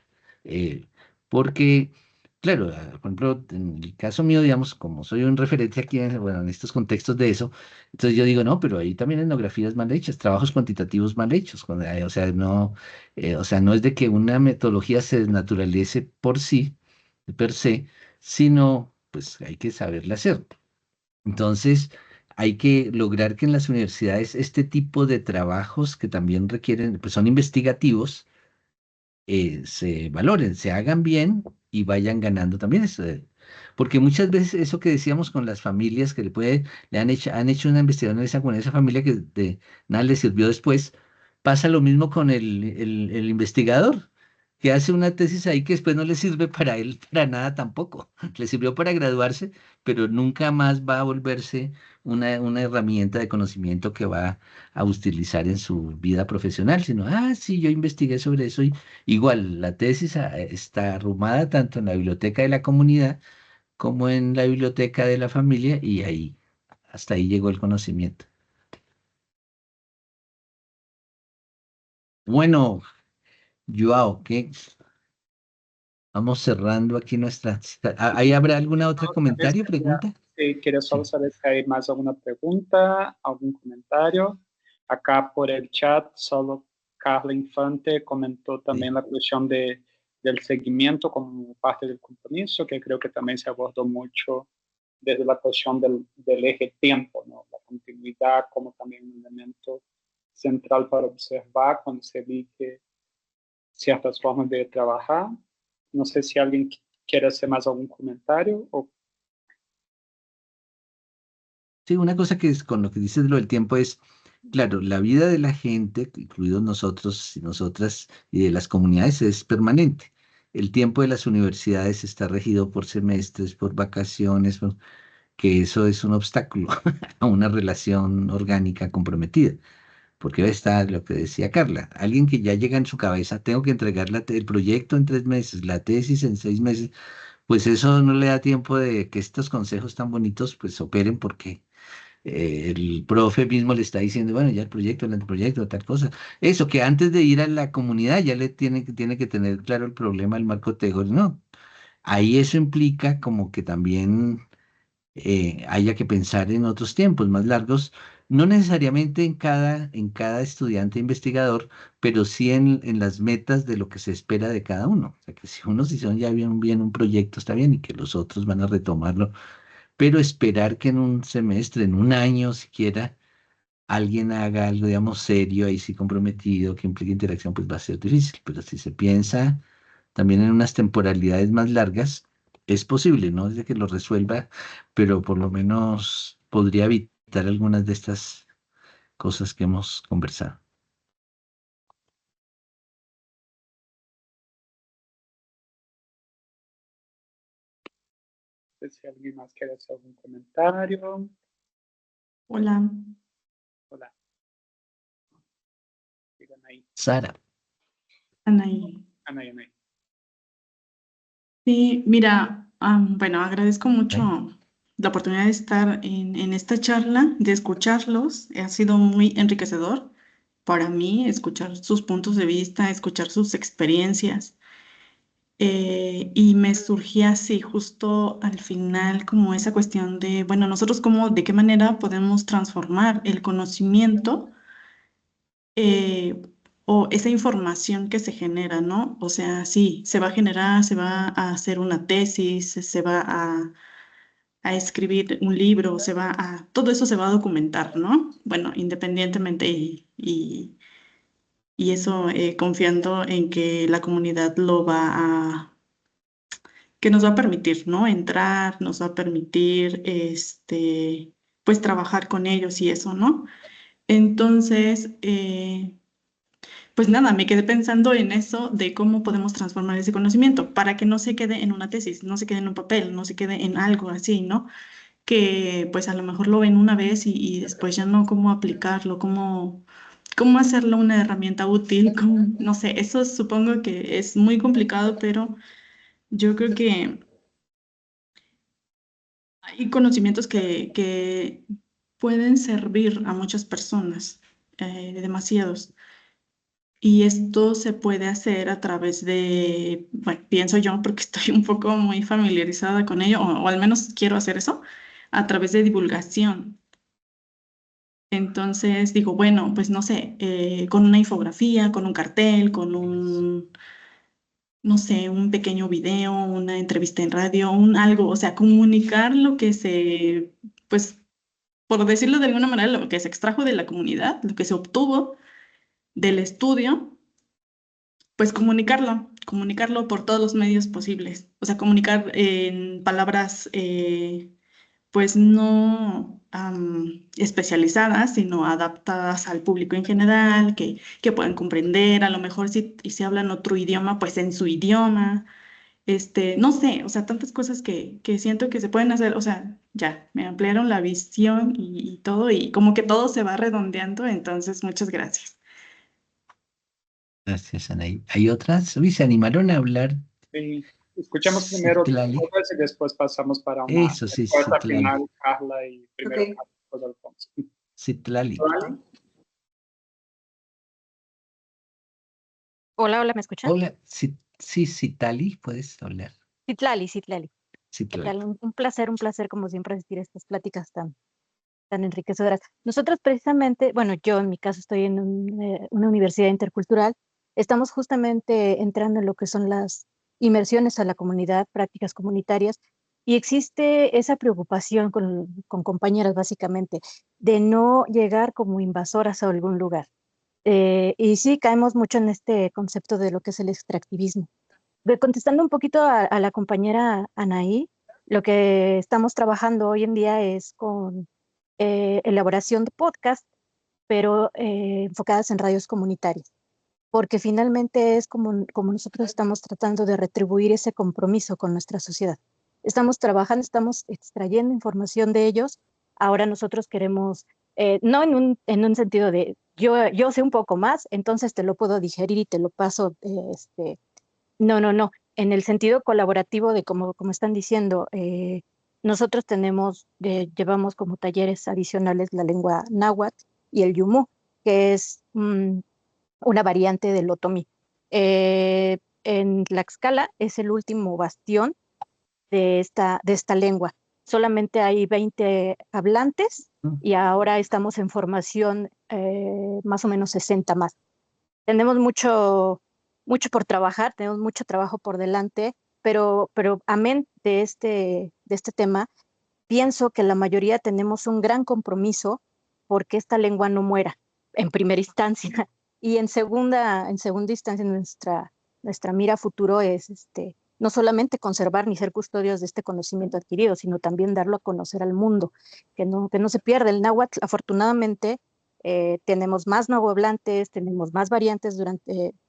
Eh, porque, claro, por ejemplo, en el caso mío, digamos, como soy un referente aquí, bueno, en estos contextos de eso, entonces yo digo, no, pero hay también etnografías mal hechas, trabajos cuantitativos mal hechos, o sea, no es de que una metodología se desnaturalice por sí, per se, sino, pues hay que saberla hacer. Entonces, hay que lograr que en las universidades este tipo de trabajos que también requieren, pues son investigativos, se valoren, se hagan bien y vayan ganando también. Porque muchas veces eso que decíamos con las familias que han hecho una investigación con esa familia que de nada les sirvió después, pasa lo mismo con el investigador, que hace una tesis ahí que después no le sirve para él para nada tampoco. Le sirvió para graduarse, pero nunca más va a volverse una herramienta de conocimiento que va a utilizar en su vida profesional, sino, sí, yo investigué sobre eso y igual la tesis está arrumada tanto en la biblioteca de la comunidad como en la biblioteca de la familia y ahí, hasta ahí llegó el conocimiento. Bueno, Joao, ¿qué? Vamos cerrando aquí nuestra. ¿Ahí habrá alguna otra comentario, pregunta? Sí, quiero solo Sí. saber si hay más alguna pregunta, algún comentario. Acá por el chat, solo Carla Infante comentó también la cuestión del seguimiento como parte del compromiso, que creo que también se abordó mucho desde la cuestión del eje tiempo, ¿no? La continuidad como también un elemento central para observar cuando se elige ciertas formas de trabajar. No sé si alguien quiere hacer más algún comentario o Sí, una cosa que es con lo que dices de lo del tiempo es, claro, la vida de la gente, incluidos nosotros y nosotras, y de las comunidades es permanente. El tiempo de las universidades está regido por semestres, por vacaciones, que eso es un obstáculo a una relación orgánica comprometida. Porque está lo que decía Carla, alguien que ya llega en su cabeza, tengo que entregar el proyecto en 3 meses, la tesis en 6 meses, pues eso no le da tiempo de que estos consejos tan bonitos pues operen porque el profe mismo le está diciendo, bueno, ya el anteproyecto, tal cosa. Eso, que antes de ir a la comunidad ya le tiene que tener claro el problema del marco teórico. No, ahí eso implica como que también haya que pensar en otros tiempos más largos, no necesariamente en cada estudiante investigador, pero sí en las metas de lo que se espera de cada uno. O sea, que si unos hicieron ya bien un proyecto, está bien, y que los otros van a retomarlo, pero esperar que en un semestre, en un año siquiera, alguien haga algo, digamos, serio, ahí sí comprometido, que implique interacción, pues va a ser difícil. Pero si se piensa también en unas temporalidades más largas, es posible, no es de que lo resuelva, pero por lo menos podría evitar algunas de estas cosas que hemos conversado. si alguien más quiere hacer algún comentario. Hola. Hola. Digan ahí. Sara. Anaí. Anaí. Sí, mira, bueno, agradezco mucho ¿Eh? la oportunidad de estar en esta charla, de escucharlos. Ha sido muy enriquecedor para mí escuchar sus puntos de vista, escuchar sus experiencias. Y me surgía así justo al final como esa cuestión de, bueno, nosotros cómo, de qué manera podemos transformar el conocimiento eh, o esa información que se genera, ¿no? O sea, sí, se va a generar, se va a hacer una tesis, se va a escribir un libro, todo eso se va a documentar, ¿no? Bueno, independientemente y eso confiando en que la comunidad que nos va a permitir, ¿no? Entrar, nos va a permitir, pues trabajar con ellos y eso, ¿no? Entonces, pues nada, me quedé pensando en eso de cómo podemos transformar ese conocimiento para que no se quede en una tesis, no se quede en un papel, no se quede en algo así, ¿no? Que pues a lo mejor lo ven una vez y después ya no cómo aplicarlo, cómo hacerlo una herramienta útil, no sé, eso supongo que es muy complicado, pero yo creo que hay conocimientos que pueden servir a muchas personas, demasiados. Y esto se puede hacer a través de, bueno, pienso yo, porque estoy un poco muy familiarizada con ello, o al menos quiero hacer eso, a través de divulgación. Entonces digo, bueno, pues no sé, con una infografía, con un cartel, con no sé, un pequeño video, una entrevista en radio, algo, o sea, comunicar lo que pues, por decirlo de alguna manera, lo que se extrajo de la comunidad, lo que se obtuvo del estudio pues comunicarlo por todos los medios posibles. O sea, comunicar en palabras pues no especializadas, sino adaptadas al público en general, que puedan comprender, a lo mejor si hablan otro idioma, pues en su idioma, no sé, o sea, tantas cosas que siento que se pueden hacer, o sea, ya, me ampliaron la visión y todo, y como que todo se va redondeando, entonces muchas gracias. Gracias, Anaí. ¿Hay otras? Uy, se animaron a hablar. Y escuchamos primero Citlali. todas y después pasamos para una Eso sí, respuesta Citlali. final, Carla, y primero Ok. Carla, después Alfonso. Citlali. ¿Vale? Hola, hola, ¿me escuchan? Hola, sí, Citlali, puedes hablar. Citlali, Citlali. ¿Qué Citlali. tal? Un placer como siempre asistir a estas pláticas tan enriquecedoras. Nosotros precisamente, bueno, yo en mi caso estoy en una universidad intercultural, estamos justamente entrando en lo que son las inmersiones a la comunidad, prácticas comunitarias, y existe esa preocupación con compañeras básicamente de no llegar como invasoras a algún lugar. Y sí, caemos mucho en este concepto de lo que es el extractivismo. Contestando un poquito a la compañera Anaí, lo que estamos trabajando hoy en día es con elaboración de podcast, pero enfocadas en radios comunitarias, porque finalmente es como nosotros estamos tratando de retribuir ese compromiso con nuestra sociedad. Estamos trabajando, estamos extrayendo información de ellos. Ahora nosotros queremos, no en un sentido de yo sé un poco más, entonces te lo puedo digerir y te lo paso, no, no, no. En el sentido colaborativo de como están diciendo, nosotros llevamos como talleres adicionales la lengua náhuatl y el yumú, que es una variante del otomí. En Tlaxcala es el último bastión de esta lengua. Solamente hay 20 hablantes y ahora estamos en formación más o menos 60 más. Tenemos mucho por trabajar, tenemos mucho trabajo por delante, pero amén de este tema, pienso que la mayoría tenemos un gran compromiso porque esta lengua no muera en primera instancia. Y en segunda instancia, nuestra mira a futuro es no solamente conservar ni ser custodios de este conocimiento adquirido, sino también darlo a conocer al mundo, que no se pierda. El náhuatl, afortunadamente, tenemos más nahuatlantes, tenemos más variantes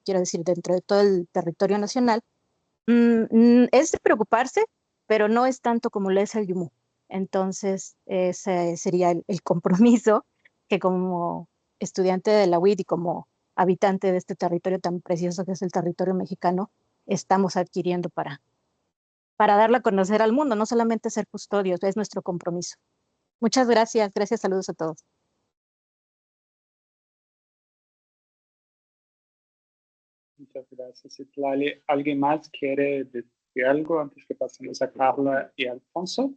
quiero decir, dentro de todo el territorio nacional. Es de preocuparse, pero no es tanto como lo es el Yumú. Entonces, ese sería el compromiso que como estudiante de la UIT y como habitante de este territorio tan precioso que es el territorio mexicano, estamos adquiriendo para darlo a conocer al mundo, no solamente ser custodios, es nuestro compromiso. Muchas gracias, saludos a todos. Muchas gracias, Citlali. ¿Alguien más quiere decir algo antes que pasemos a Carla y Alfonso?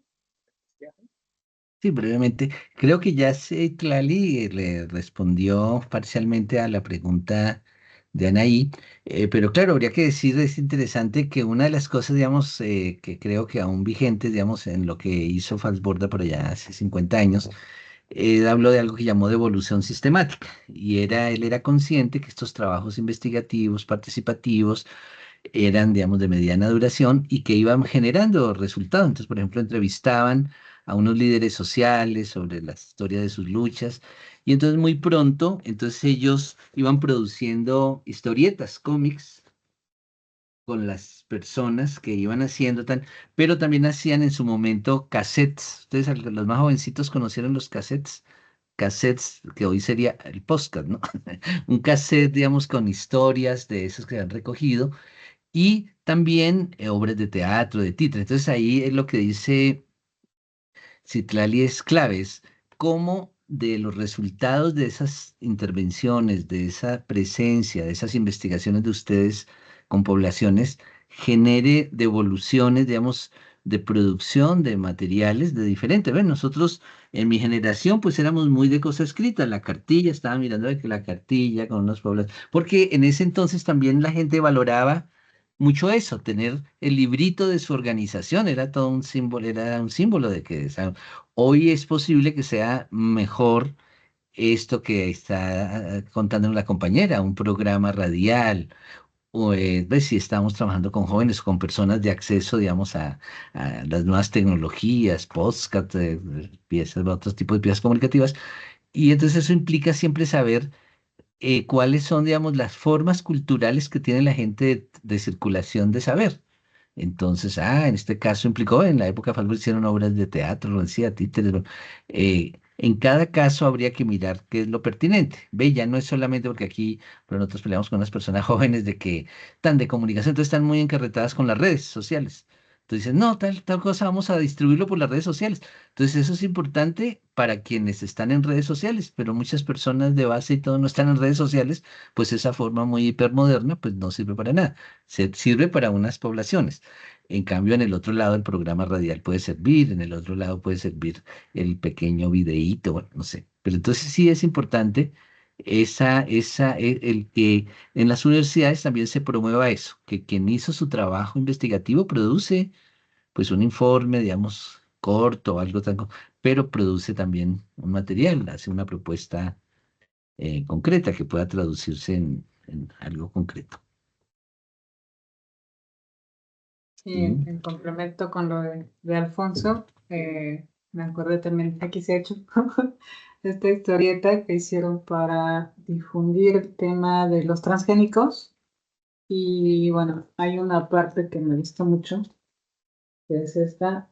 Sí, brevemente. Creo que ya Citlali le respondió parcialmente a la pregunta de Anaí, pero claro, habría que decir, es interesante que una de las cosas, digamos, que creo que aún vigentes, digamos, en lo que hizo Falsborda por allá hace 50 años, habló de algo que llamó devolución sistemática, y él era consciente que estos trabajos investigativos, participativos, eran, digamos, de mediana duración y que iban generando resultados. Entonces, por ejemplo, entrevistaban a unos líderes sociales sobre la historia de sus luchas y entonces muy pronto, entonces ellos iban produciendo historietas, cómics con las personas que iban haciendo tan, pero también hacían en su momento cassettes. Ustedes, los más jovencitos, conocieron los cassettes que hoy sería el podcast, ¿no? Un cassette, digamos, con historias de esos que han recogido y también obras de teatro, de títere. Entonces ahí es lo que dice Citlali es clave, es cómo de los resultados de esas intervenciones, de esa presencia, de esas investigaciones de ustedes con poblaciones, genere devoluciones, digamos, de producción de materiales de diferentes. Ven, nosotros en mi generación pues éramos muy de cosa escrita, la cartilla, estaba mirando de que la cartilla con unos pueblos, porque en ese entonces también la gente valoraba mucho eso, tener el librito de su organización, era un símbolo de que hoy es posible que sea mejor esto que está contando la compañera, un programa radial, ves, si estamos trabajando con jóvenes, con personas de acceso, digamos, a las nuevas tecnologías, podcast, piezas, otros tipos de piezas comunicativas. Y entonces eso implica siempre saber cuáles son, digamos, las formas culturales que tiene la gente de circulación de saber. Entonces, en este caso implicó, en la época Falcón hicieron obras de teatro, lo decía, títeres. En cada caso habría que mirar qué es lo pertinente. Ve, ya no es solamente porque aquí, pero nosotros peleamos con unas personas jóvenes de que están de comunicación, entonces están muy encarretadas con las redes sociales. Entonces dicen, no, tal cosa vamos a distribuirlo por las redes sociales. Entonces eso es importante para quienes están en redes sociales, pero muchas personas de base y todo no están en redes sociales, pues esa forma muy hipermoderna pues no sirve para nada. Sirve para unas poblaciones. En cambio, en el otro lado el programa radial puede servir, en el otro lado puede servir el pequeño videíto, bueno, no sé. Pero entonces sí es importante el que en las universidades también se promueva eso, que quien hizo su trabajo investigativo produce pues un informe, digamos, corto o algo tan, pero produce también un material, hace una propuesta concreta que pueda traducirse en algo concreto. Y en complemento con lo de Alfonso, me acordé también, aquí se ha hecho esta historieta que hicieron para difundir el tema de los transgénicos. Y bueno, hay una parte que me gustó mucho, que es esta.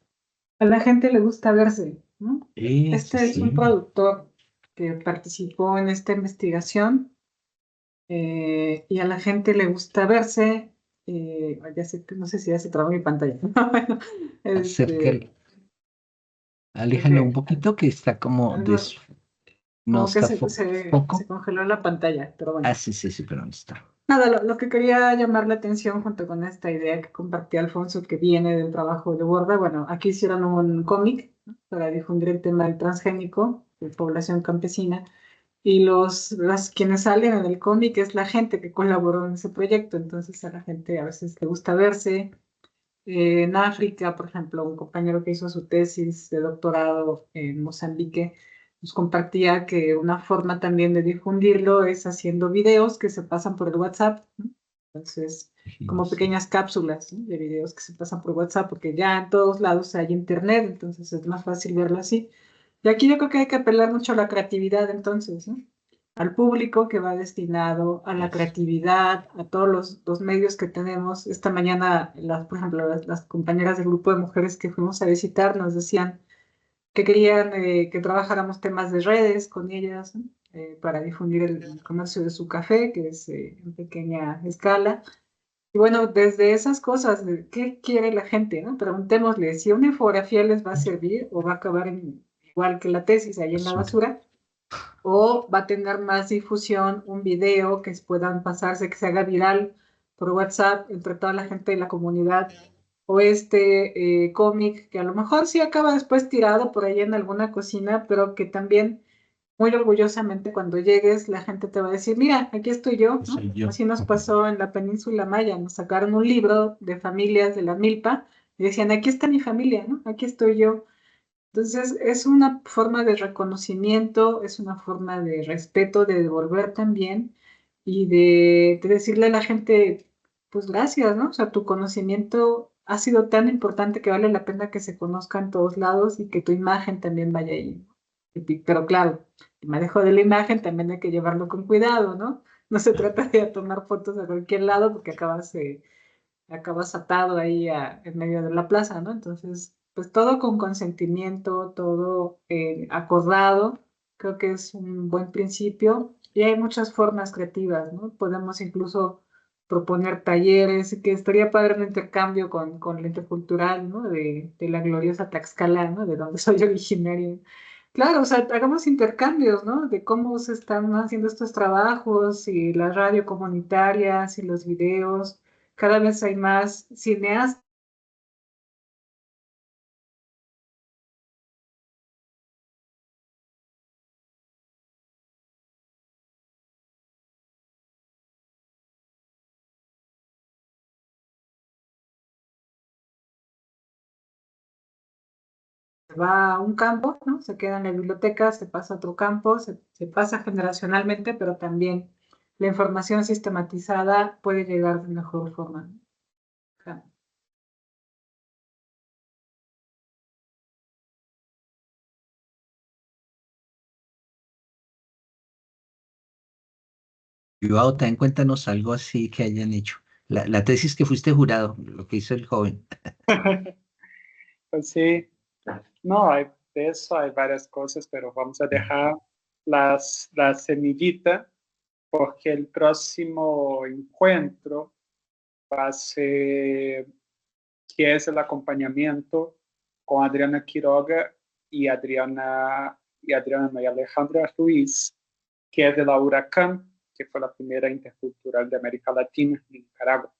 A la gente le gusta verse, ¿no? Eso Este es un sí. productor que participó en esta investigación y a la gente le gusta verse. Ya sé, no sé si ya se trabó mi pantalla. Bueno, Acércalo, aléjalo un porque poquito que está como algo, no como que está se foco. congeló la pantalla, pero bueno. Sí, sí, sí, pero no está. Nada, lo que quería llamar la atención junto con esta idea que compartía Alfonso, que viene del trabajo de Borda, bueno, aquí hicieron un cómic, ¿no?, para difundir el tema del transgénico, de población campesina, y quienes salen en el cómic es la gente que colaboró en ese proyecto, entonces a la gente a veces le gusta verse. En África, por ejemplo, un compañero que hizo su tesis de doctorado en Mozambique nos compartía que una forma también de difundirlo es haciendo videos que se pasan por el WhatsApp, ¿no? Entonces, como pequeñas cápsulas, ¿no?, de videos que se pasan por WhatsApp, porque ya en todos lados hay internet, entonces es más fácil verlo así. Y aquí yo creo que hay que apelar mucho a la creatividad, entonces, ¿no?, al público que va destinado a la creatividad, a todos los medios que tenemos. Esta mañana, por ejemplo, las compañeras del grupo de mujeres que fuimos a visitar nos decían que querían que trabajáramos temas de redes con ellas, ¿no?, para difundir el comercio de su café, que es en pequeña escala. Y bueno, desde esas cosas, de ¿qué quiere la gente, no? Preguntémosle si una infografía les va a servir o va a acabar igual que la tesis, ahí en la basura, o va a tener más difusión un video que puedan pasarse, que se haga viral por WhatsApp entre toda la gente de la comunidad, o este cómic que a lo mejor sí acaba después tirado por ahí en alguna cocina, pero que también muy orgullosamente cuando llegues la gente te va a decir, mira, aquí estoy yo, ¿no? Soy yo. Así nos pasó en la península Maya, nos sacaron un libro de familias de la milpa y decían, aquí está mi familia, ¿no? Aquí estoy yo. Entonces, es una forma de reconocimiento, es una forma de respeto, de devolver también y de decirle a la gente, pues gracias, ¿no? O sea, tu conocimiento ha sido tan importante que vale la pena que se conozca en todos lados y que tu imagen también vaya ahí. Pero claro, el manejo de la imagen también hay que llevarlo con cuidado, ¿no? No se trata de tomar fotos a cualquier lado porque acabas atado ahí en medio de la plaza, ¿no? Entonces, pues todo con consentimiento, todo acordado, creo que es un buen principio y hay muchas formas creativas, ¿no? Podemos incluso proponer talleres, que estaría padre un intercambio con la intercultural, ¿no? De la gloriosa Tlaxcala, ¿no? De donde soy originaria. Claro, o sea, hagamos intercambios, ¿no? De cómo se están haciendo estos trabajos y las radio comunitarias y los videos. Cada vez hay más cineastas. Va a un campo, ¿no? Se queda en la biblioteca, se pasa a otro campo, se pasa generacionalmente, pero también la información sistematizada puede llegar de mejor forma. Claro. Joao, también cuéntanos algo así que hayan hecho. La tesis que fuiste jurado, lo que hizo el joven. Pues sí, no, de eso hay varias cosas, pero vamos a dejar la semillita porque el próximo encuentro va a ser que es el acompañamiento con Adriana Quiroga y Adriana María Alejandra Ruiz, que es de la Huracán, que fue la primera intercultural de América Latina en Nicaragua.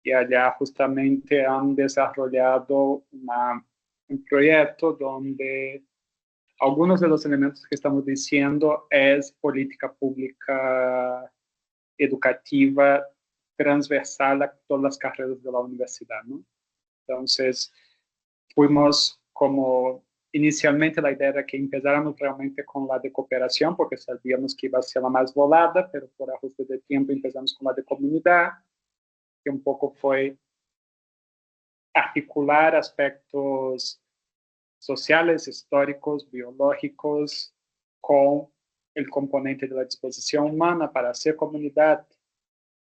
Y allá justamente han desarrollado un proyecto donde algunos de los elementos que estamos diciendo es política pública educativa transversal a todas las carreras de la universidad, ¿no? Entonces, fuimos como, inicialmente la idea era que empezáramos realmente con la de cooperación, porque sabíamos que iba a ser la más volada, pero por ajuste de tiempo empezamos con la de comunidad, que un poco fue articular aspectos sociales, históricos, biológicos, con el componente de la disposición humana para hacer comunidad,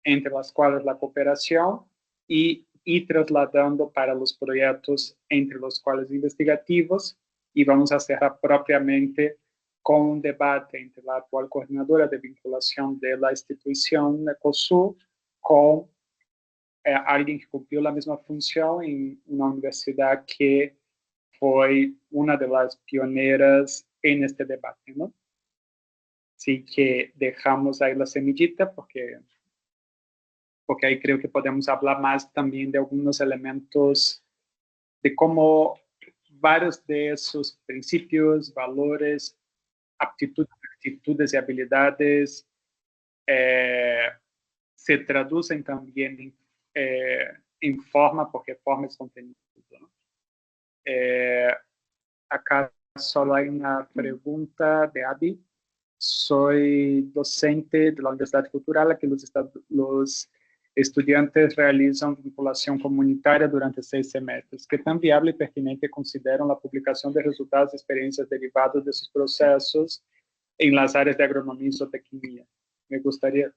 entre las cuales la cooperación, y trasladando para los proyectos entre los cuales investigativos, y vamos a cerrar propiamente con un debate entre la actual coordinadora de vinculación de la institución ECOSUR con alguien que cumplió la misma función en una universidad que fue una de las pioneras en este debate, ¿no? Así que dejamos ahí la semillita porque ahí creo que podemos hablar más también de algunos elementos de cómo varios de esos principios, valores, actitudes y habilidades se traducen también en forma, porque forma es contenido, ¿no? Acá solo hay una pregunta de Abby. Soy docente de la Universidad Cultural, aquí los estudiantes realizan vinculación comunitaria durante 6 semestres. ¿Qué tan viable y pertinente consideran la publicación de resultados y experiencias derivados de sus procesos en las áreas de agronomía y zootecnia? Me gustaría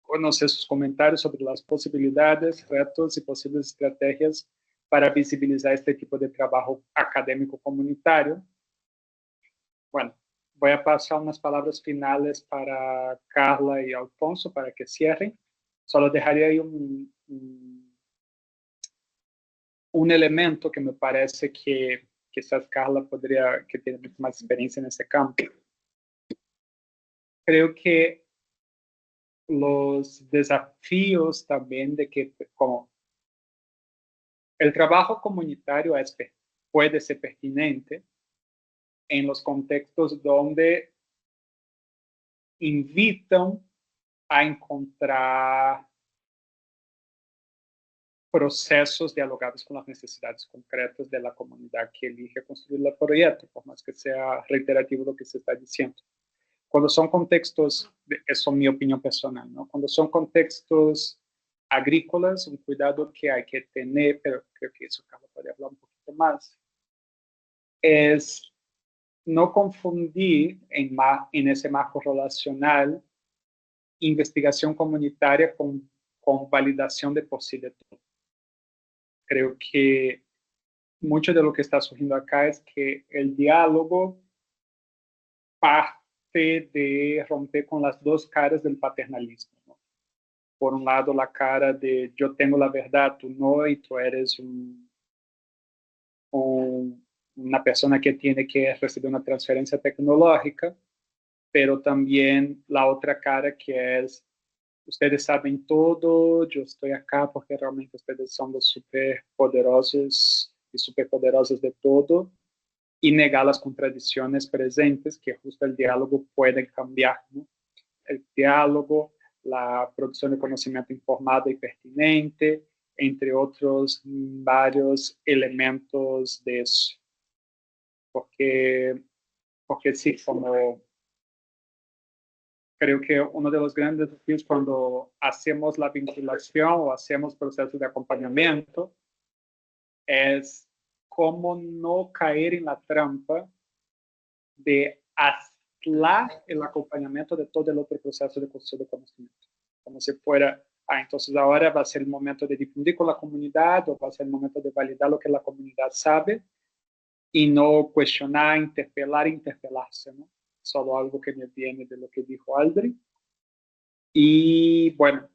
conocer sus comentarios sobre las posibilidades, retos y posibles estrategias para visibilizar este tipo de trabajo académico comunitario. Bueno, voy a pasar unas palabras finales para Carla y Alfonso para que cierren. Solo dejaría ahí un elemento que me parece que quizás Carla podría, que tiene mucho más experiencia en ese campo. Creo que los desafíos también de que, como el trabajo comunitario puede ser pertinente en los contextos donde invitan a encontrar procesos dialogados con las necesidades concretas de la comunidad que elige construir el proyecto, por más que sea reiterativo lo que se está diciendo. Cuando son contextos, eso es mi opinión personal, ¿no? Cuando son contextos agrícolas, un cuidado que hay que tener, pero creo que eso Carlos podría hablar un poquito más, es no confundir en ese marco relacional investigación comunitaria con validación de por sí de todo. Creo que mucho de lo que está surgiendo acá es que el diálogo parte de romper con las dos caras del paternalismo, ¿no? Por un lado, la cara de yo tengo la verdad, tú no, y tú eres una persona que tiene que recibir una transferencia tecnológica, pero también la otra cara que es ustedes saben todo, yo estoy acá porque realmente ustedes son los superpoderosos y superpoderosas de todo, y negar las contradicciones presentes que justo el diálogo puede cambiar, ¿no? El diálogo, la producción de conocimiento informado y pertinente, entre otros varios elementos de eso. Porque sí, como creo que uno de los grandes desafíos cuando hacemos la vinculación o hacemos procesos de acompañamiento es cómo no caer en la trampa de aislar el acompañamiento de todo el otro proceso de construcción de conocimiento. Como si fuera, entonces ahora va a ser el momento de difundir con la comunidad o va a ser el momento de validar lo que la comunidad sabe y no cuestionar, interpelarse, ¿no? Solo algo que me viene de lo que dijo Aldri. Y bueno,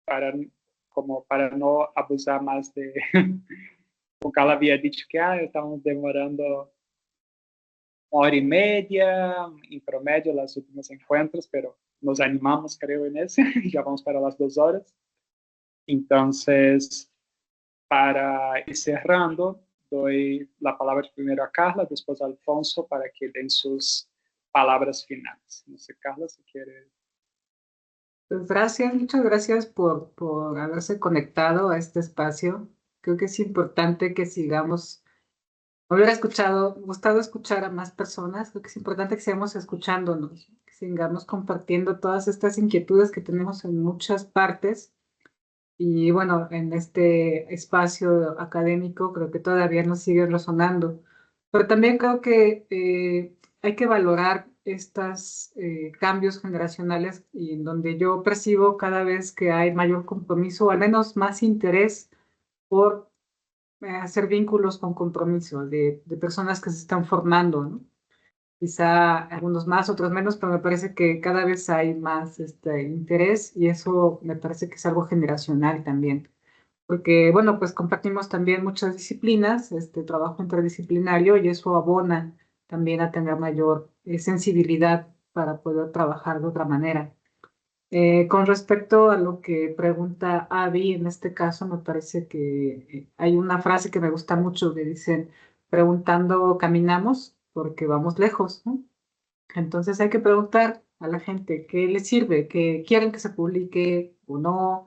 para no abusar más de... Como ela havia dicho que estamos demorando 1h30 en promedio los últimos encuentros, pero nos animamos, creo, en ese. Ya vamos para las 2 horas. Entonces, para ir cerrando, doy la palabra primero a Carla, después a Alfonso, para que den sus palabras finales. No sé, Carla, si quiere. Pues gracias, muchas gracias por haberse conectado a este espacio. Creo que es importante que sigamos. Me hubiera gustado escuchar a más personas. Creo que es importante que sigamos escuchándonos, que sigamos compartiendo todas estas inquietudes que tenemos en muchas partes. Y bueno, en este espacio académico creo que todavía nos sigue resonando. Pero también creo que hay que valorar estos cambios generacionales y en donde yo percibo cada vez que hay mayor compromiso, o al menos más interés por hacer vínculos con compromiso de personas que se están formando, ¿no? Quizá algunos más, otros menos, pero me parece que cada vez hay más interés y eso me parece que es algo generacional también. Porque, bueno, pues compartimos también muchas disciplinas, trabajo interdisciplinario y eso abona también a tener mayor sensibilidad para poder trabajar de otra manera. Con respecto a lo que pregunta Avi, en este caso me parece que hay una frase que me gusta mucho que dicen, preguntando caminamos porque vamos lejos, ¿no? Entonces hay que preguntar a la gente qué les sirve, qué quieren que se publique o no,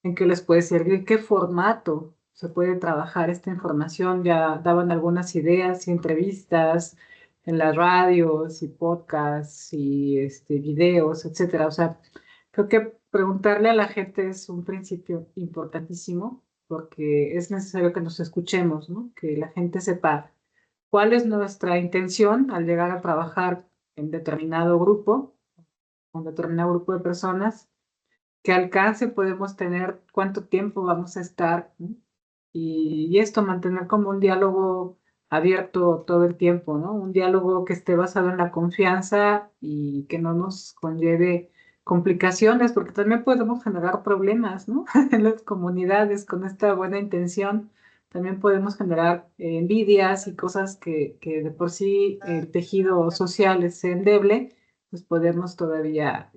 en qué les puede servir, qué formato se puede trabajar esta información. Ya daban algunas ideas y entrevistas en las radios y podcasts y videos, etcétera. O sea, creo que preguntarle a la gente es un principio importantísimo porque es necesario que nos escuchemos, ¿no? Que la gente sepa cuál es nuestra intención al llegar a trabajar en determinado grupo, con determinado grupo de personas, qué alcance podemos tener, cuánto tiempo vamos a estar, ¿no? Y esto, mantener como un diálogo abierto todo el tiempo, ¿no? Un diálogo que esté basado en la confianza y que no nos conlleve complicaciones, porque también podemos generar problemas, ¿no? En las comunidades con esta buena intención. También podemos generar envidias y cosas que de por sí el tejido social es endeble, pues podemos todavía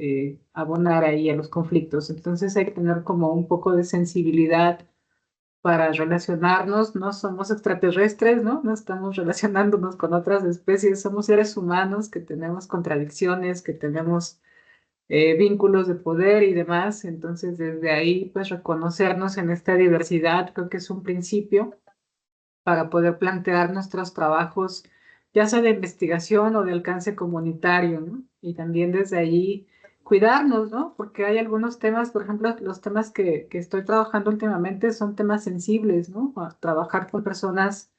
abonar ahí a los conflictos. Entonces hay que tener como un poco de sensibilidad para relacionarnos. No somos extraterrestres, ¿no? No estamos relacionándonos con otras especies, somos seres humanos que tenemos contradicciones, que tenemos vínculos de poder y demás. Entonces desde ahí, pues reconocernos en esta diversidad creo que es un principio para poder plantear nuestros trabajos, ya sea de investigación o de alcance comunitario, ¿no? Y también desde ahí cuidarnos, ¿no? Porque hay algunos temas, por ejemplo, los temas que estoy trabajando últimamente son temas sensibles, ¿no? Trabajar con personas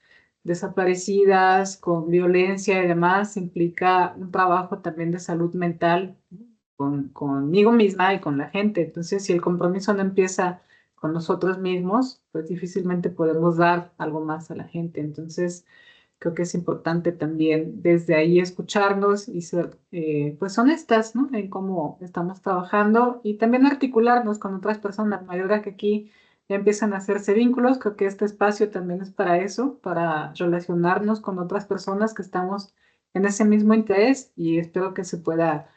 desaparecidas, con violencia y demás, implica un trabajo también de salud mental, ¿no? Conmigo misma y con la gente. Entonces, si el compromiso no empieza con nosotros mismos, pues difícilmente podemos dar algo más a la gente. Entonces, creo que es importante también desde ahí escucharnos y ser pues honestas, ¿no? En cómo estamos trabajando y también articularnos con otras personas. Me ayuda que aquí ya empiezan a hacerse vínculos. Creo que este espacio también es para eso, para relacionarnos con otras personas que estamos en ese mismo interés y espero que se pueda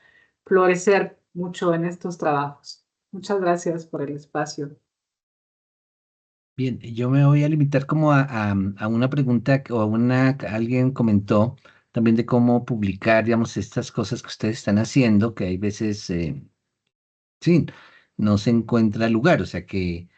florecer mucho en estos trabajos. Muchas gracias por el espacio. Bien, yo me voy a limitar como a una pregunta o alguien comentó también de cómo publicar, digamos, estas cosas que ustedes están haciendo, que hay veces, sí, no se encuentra lugar, o sea que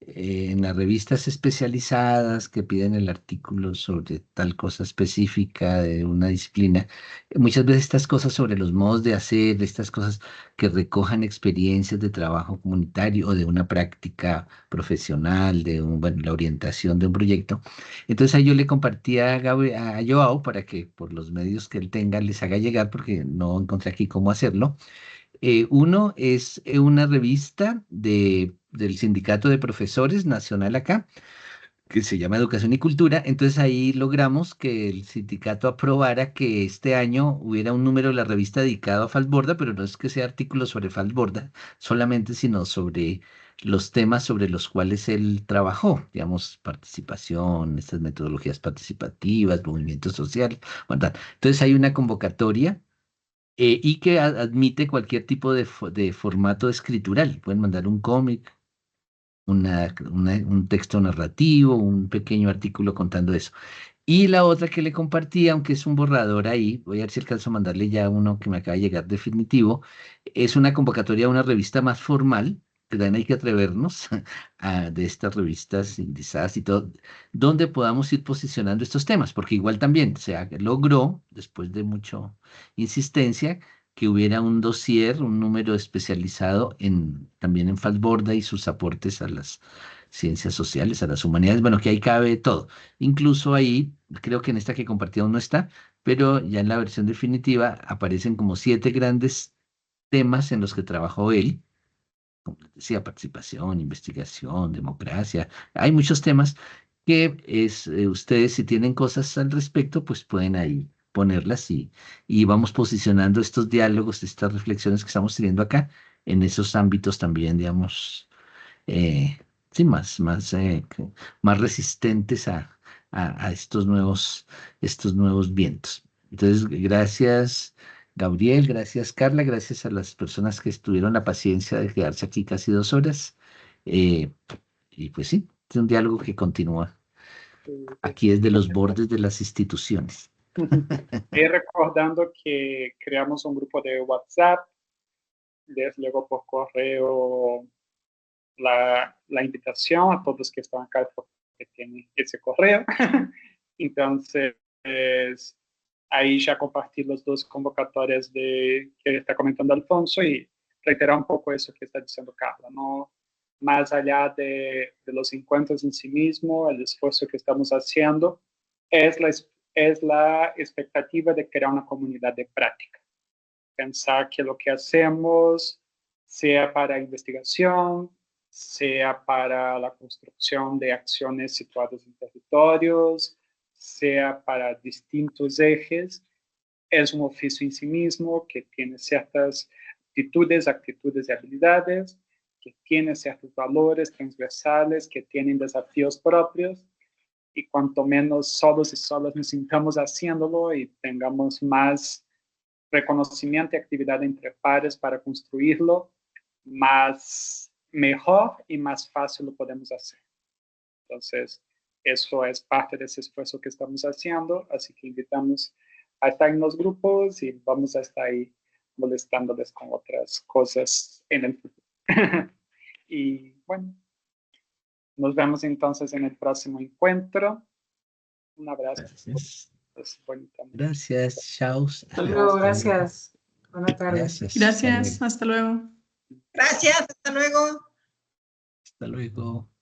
en las revistas especializadas que piden el artículo sobre tal cosa específica de una disciplina, muchas veces estas cosas sobre los modos de hacer, estas cosas que recojan experiencias de trabajo comunitario o de una práctica profesional, de bueno, la orientación de un proyecto. Entonces ahí yo le compartía a Joao para que por los medios que él tenga les haga llegar, porque no encontré aquí cómo hacerlo. Uno es una revista del Sindicato de Profesores Nacional acá, que se llama Educación y Cultura. Entonces ahí logramos que el sindicato aprobara que este año hubiera un número de la revista dedicado a Falsborda, pero no es que sea artículos sobre Falsborda solamente, sino sobre los temas sobre los cuales él trabajó, digamos, participación, estas metodologías participativas, movimiento social, bueno, tal. Entonces hay una convocatoria y que admite cualquier tipo de formato escritural. Pueden mandar un cómic, un texto narrativo, un pequeño artículo contando eso. Y la otra que le compartí, aunque es un borrador ahí, voy a ver si alcanzo a mandarle ya uno que me acaba de llegar definitivo, es una convocatoria a una revista más formal, que también hay que atrevernos, de estas revistas indizadas y todo, donde podamos ir posicionando estos temas, porque igual también se logró, después de mucha insistencia, que hubiera un dossier, un número especializado también en Falsborda y sus aportes a las ciencias sociales, a las humanidades, bueno, que ahí cabe todo. Incluso ahí, creo que en esta que compartí aún no está, pero ya en la versión definitiva aparecen como 7 grandes temas en los que trabajó él, como les decía, participación, investigación, democracia. Hay muchos temas que ustedes, si tienen cosas al respecto, pues pueden ahí ponerlas y vamos posicionando estos diálogos, estas reflexiones que estamos teniendo acá en esos ámbitos también, digamos, eh, sí, más resistentes a estos nuevos vientos. Entonces, gracias, Gabriel, gracias, Carla, gracias a las personas que tuvieron la paciencia de quedarse aquí casi 2 horas. Eh, y pues sí, es un diálogo que continúa aquí desde los bordes de las instituciones. Y recordando que creamos un grupo de WhatsApp, les luego por correo la invitación a todos que están acá porque tienen ese correo. Entonces, ahí ya compartí las 2 convocatorias que está comentando Alfonso y reiterar un poco eso que está diciendo Carla, ¿no? Más allá de los encuentros en sí mismo, el esfuerzo que estamos haciendo es la expectativa de crear una comunidad de práctica. Pensar que lo que hacemos, sea para investigación, sea para la construcción de acciones situadas en territorios, sea para distintos ejes, es un oficio en sí mismo que tiene ciertas actitudes y habilidades, que tiene ciertos valores transversales, que tienen desafíos propios, y cuanto menos solos y solas nos sintamos haciéndolo y tengamos más reconocimiento y actividad entre pares para construirlo, mejor y más fácil lo podemos hacer. Entonces, eso es parte de ese esfuerzo que estamos haciendo, así que invitamos a estar en los grupos y vamos a estar ahí molestándoles con otras cosas en el futuro. Y bueno, nos vemos entonces en el próximo encuentro. Un abrazo. Gracias. Gracias, chao. Hasta luego, gracias. Buenas tardes. Gracias, hasta luego. Gracias, hasta luego. Hasta luego.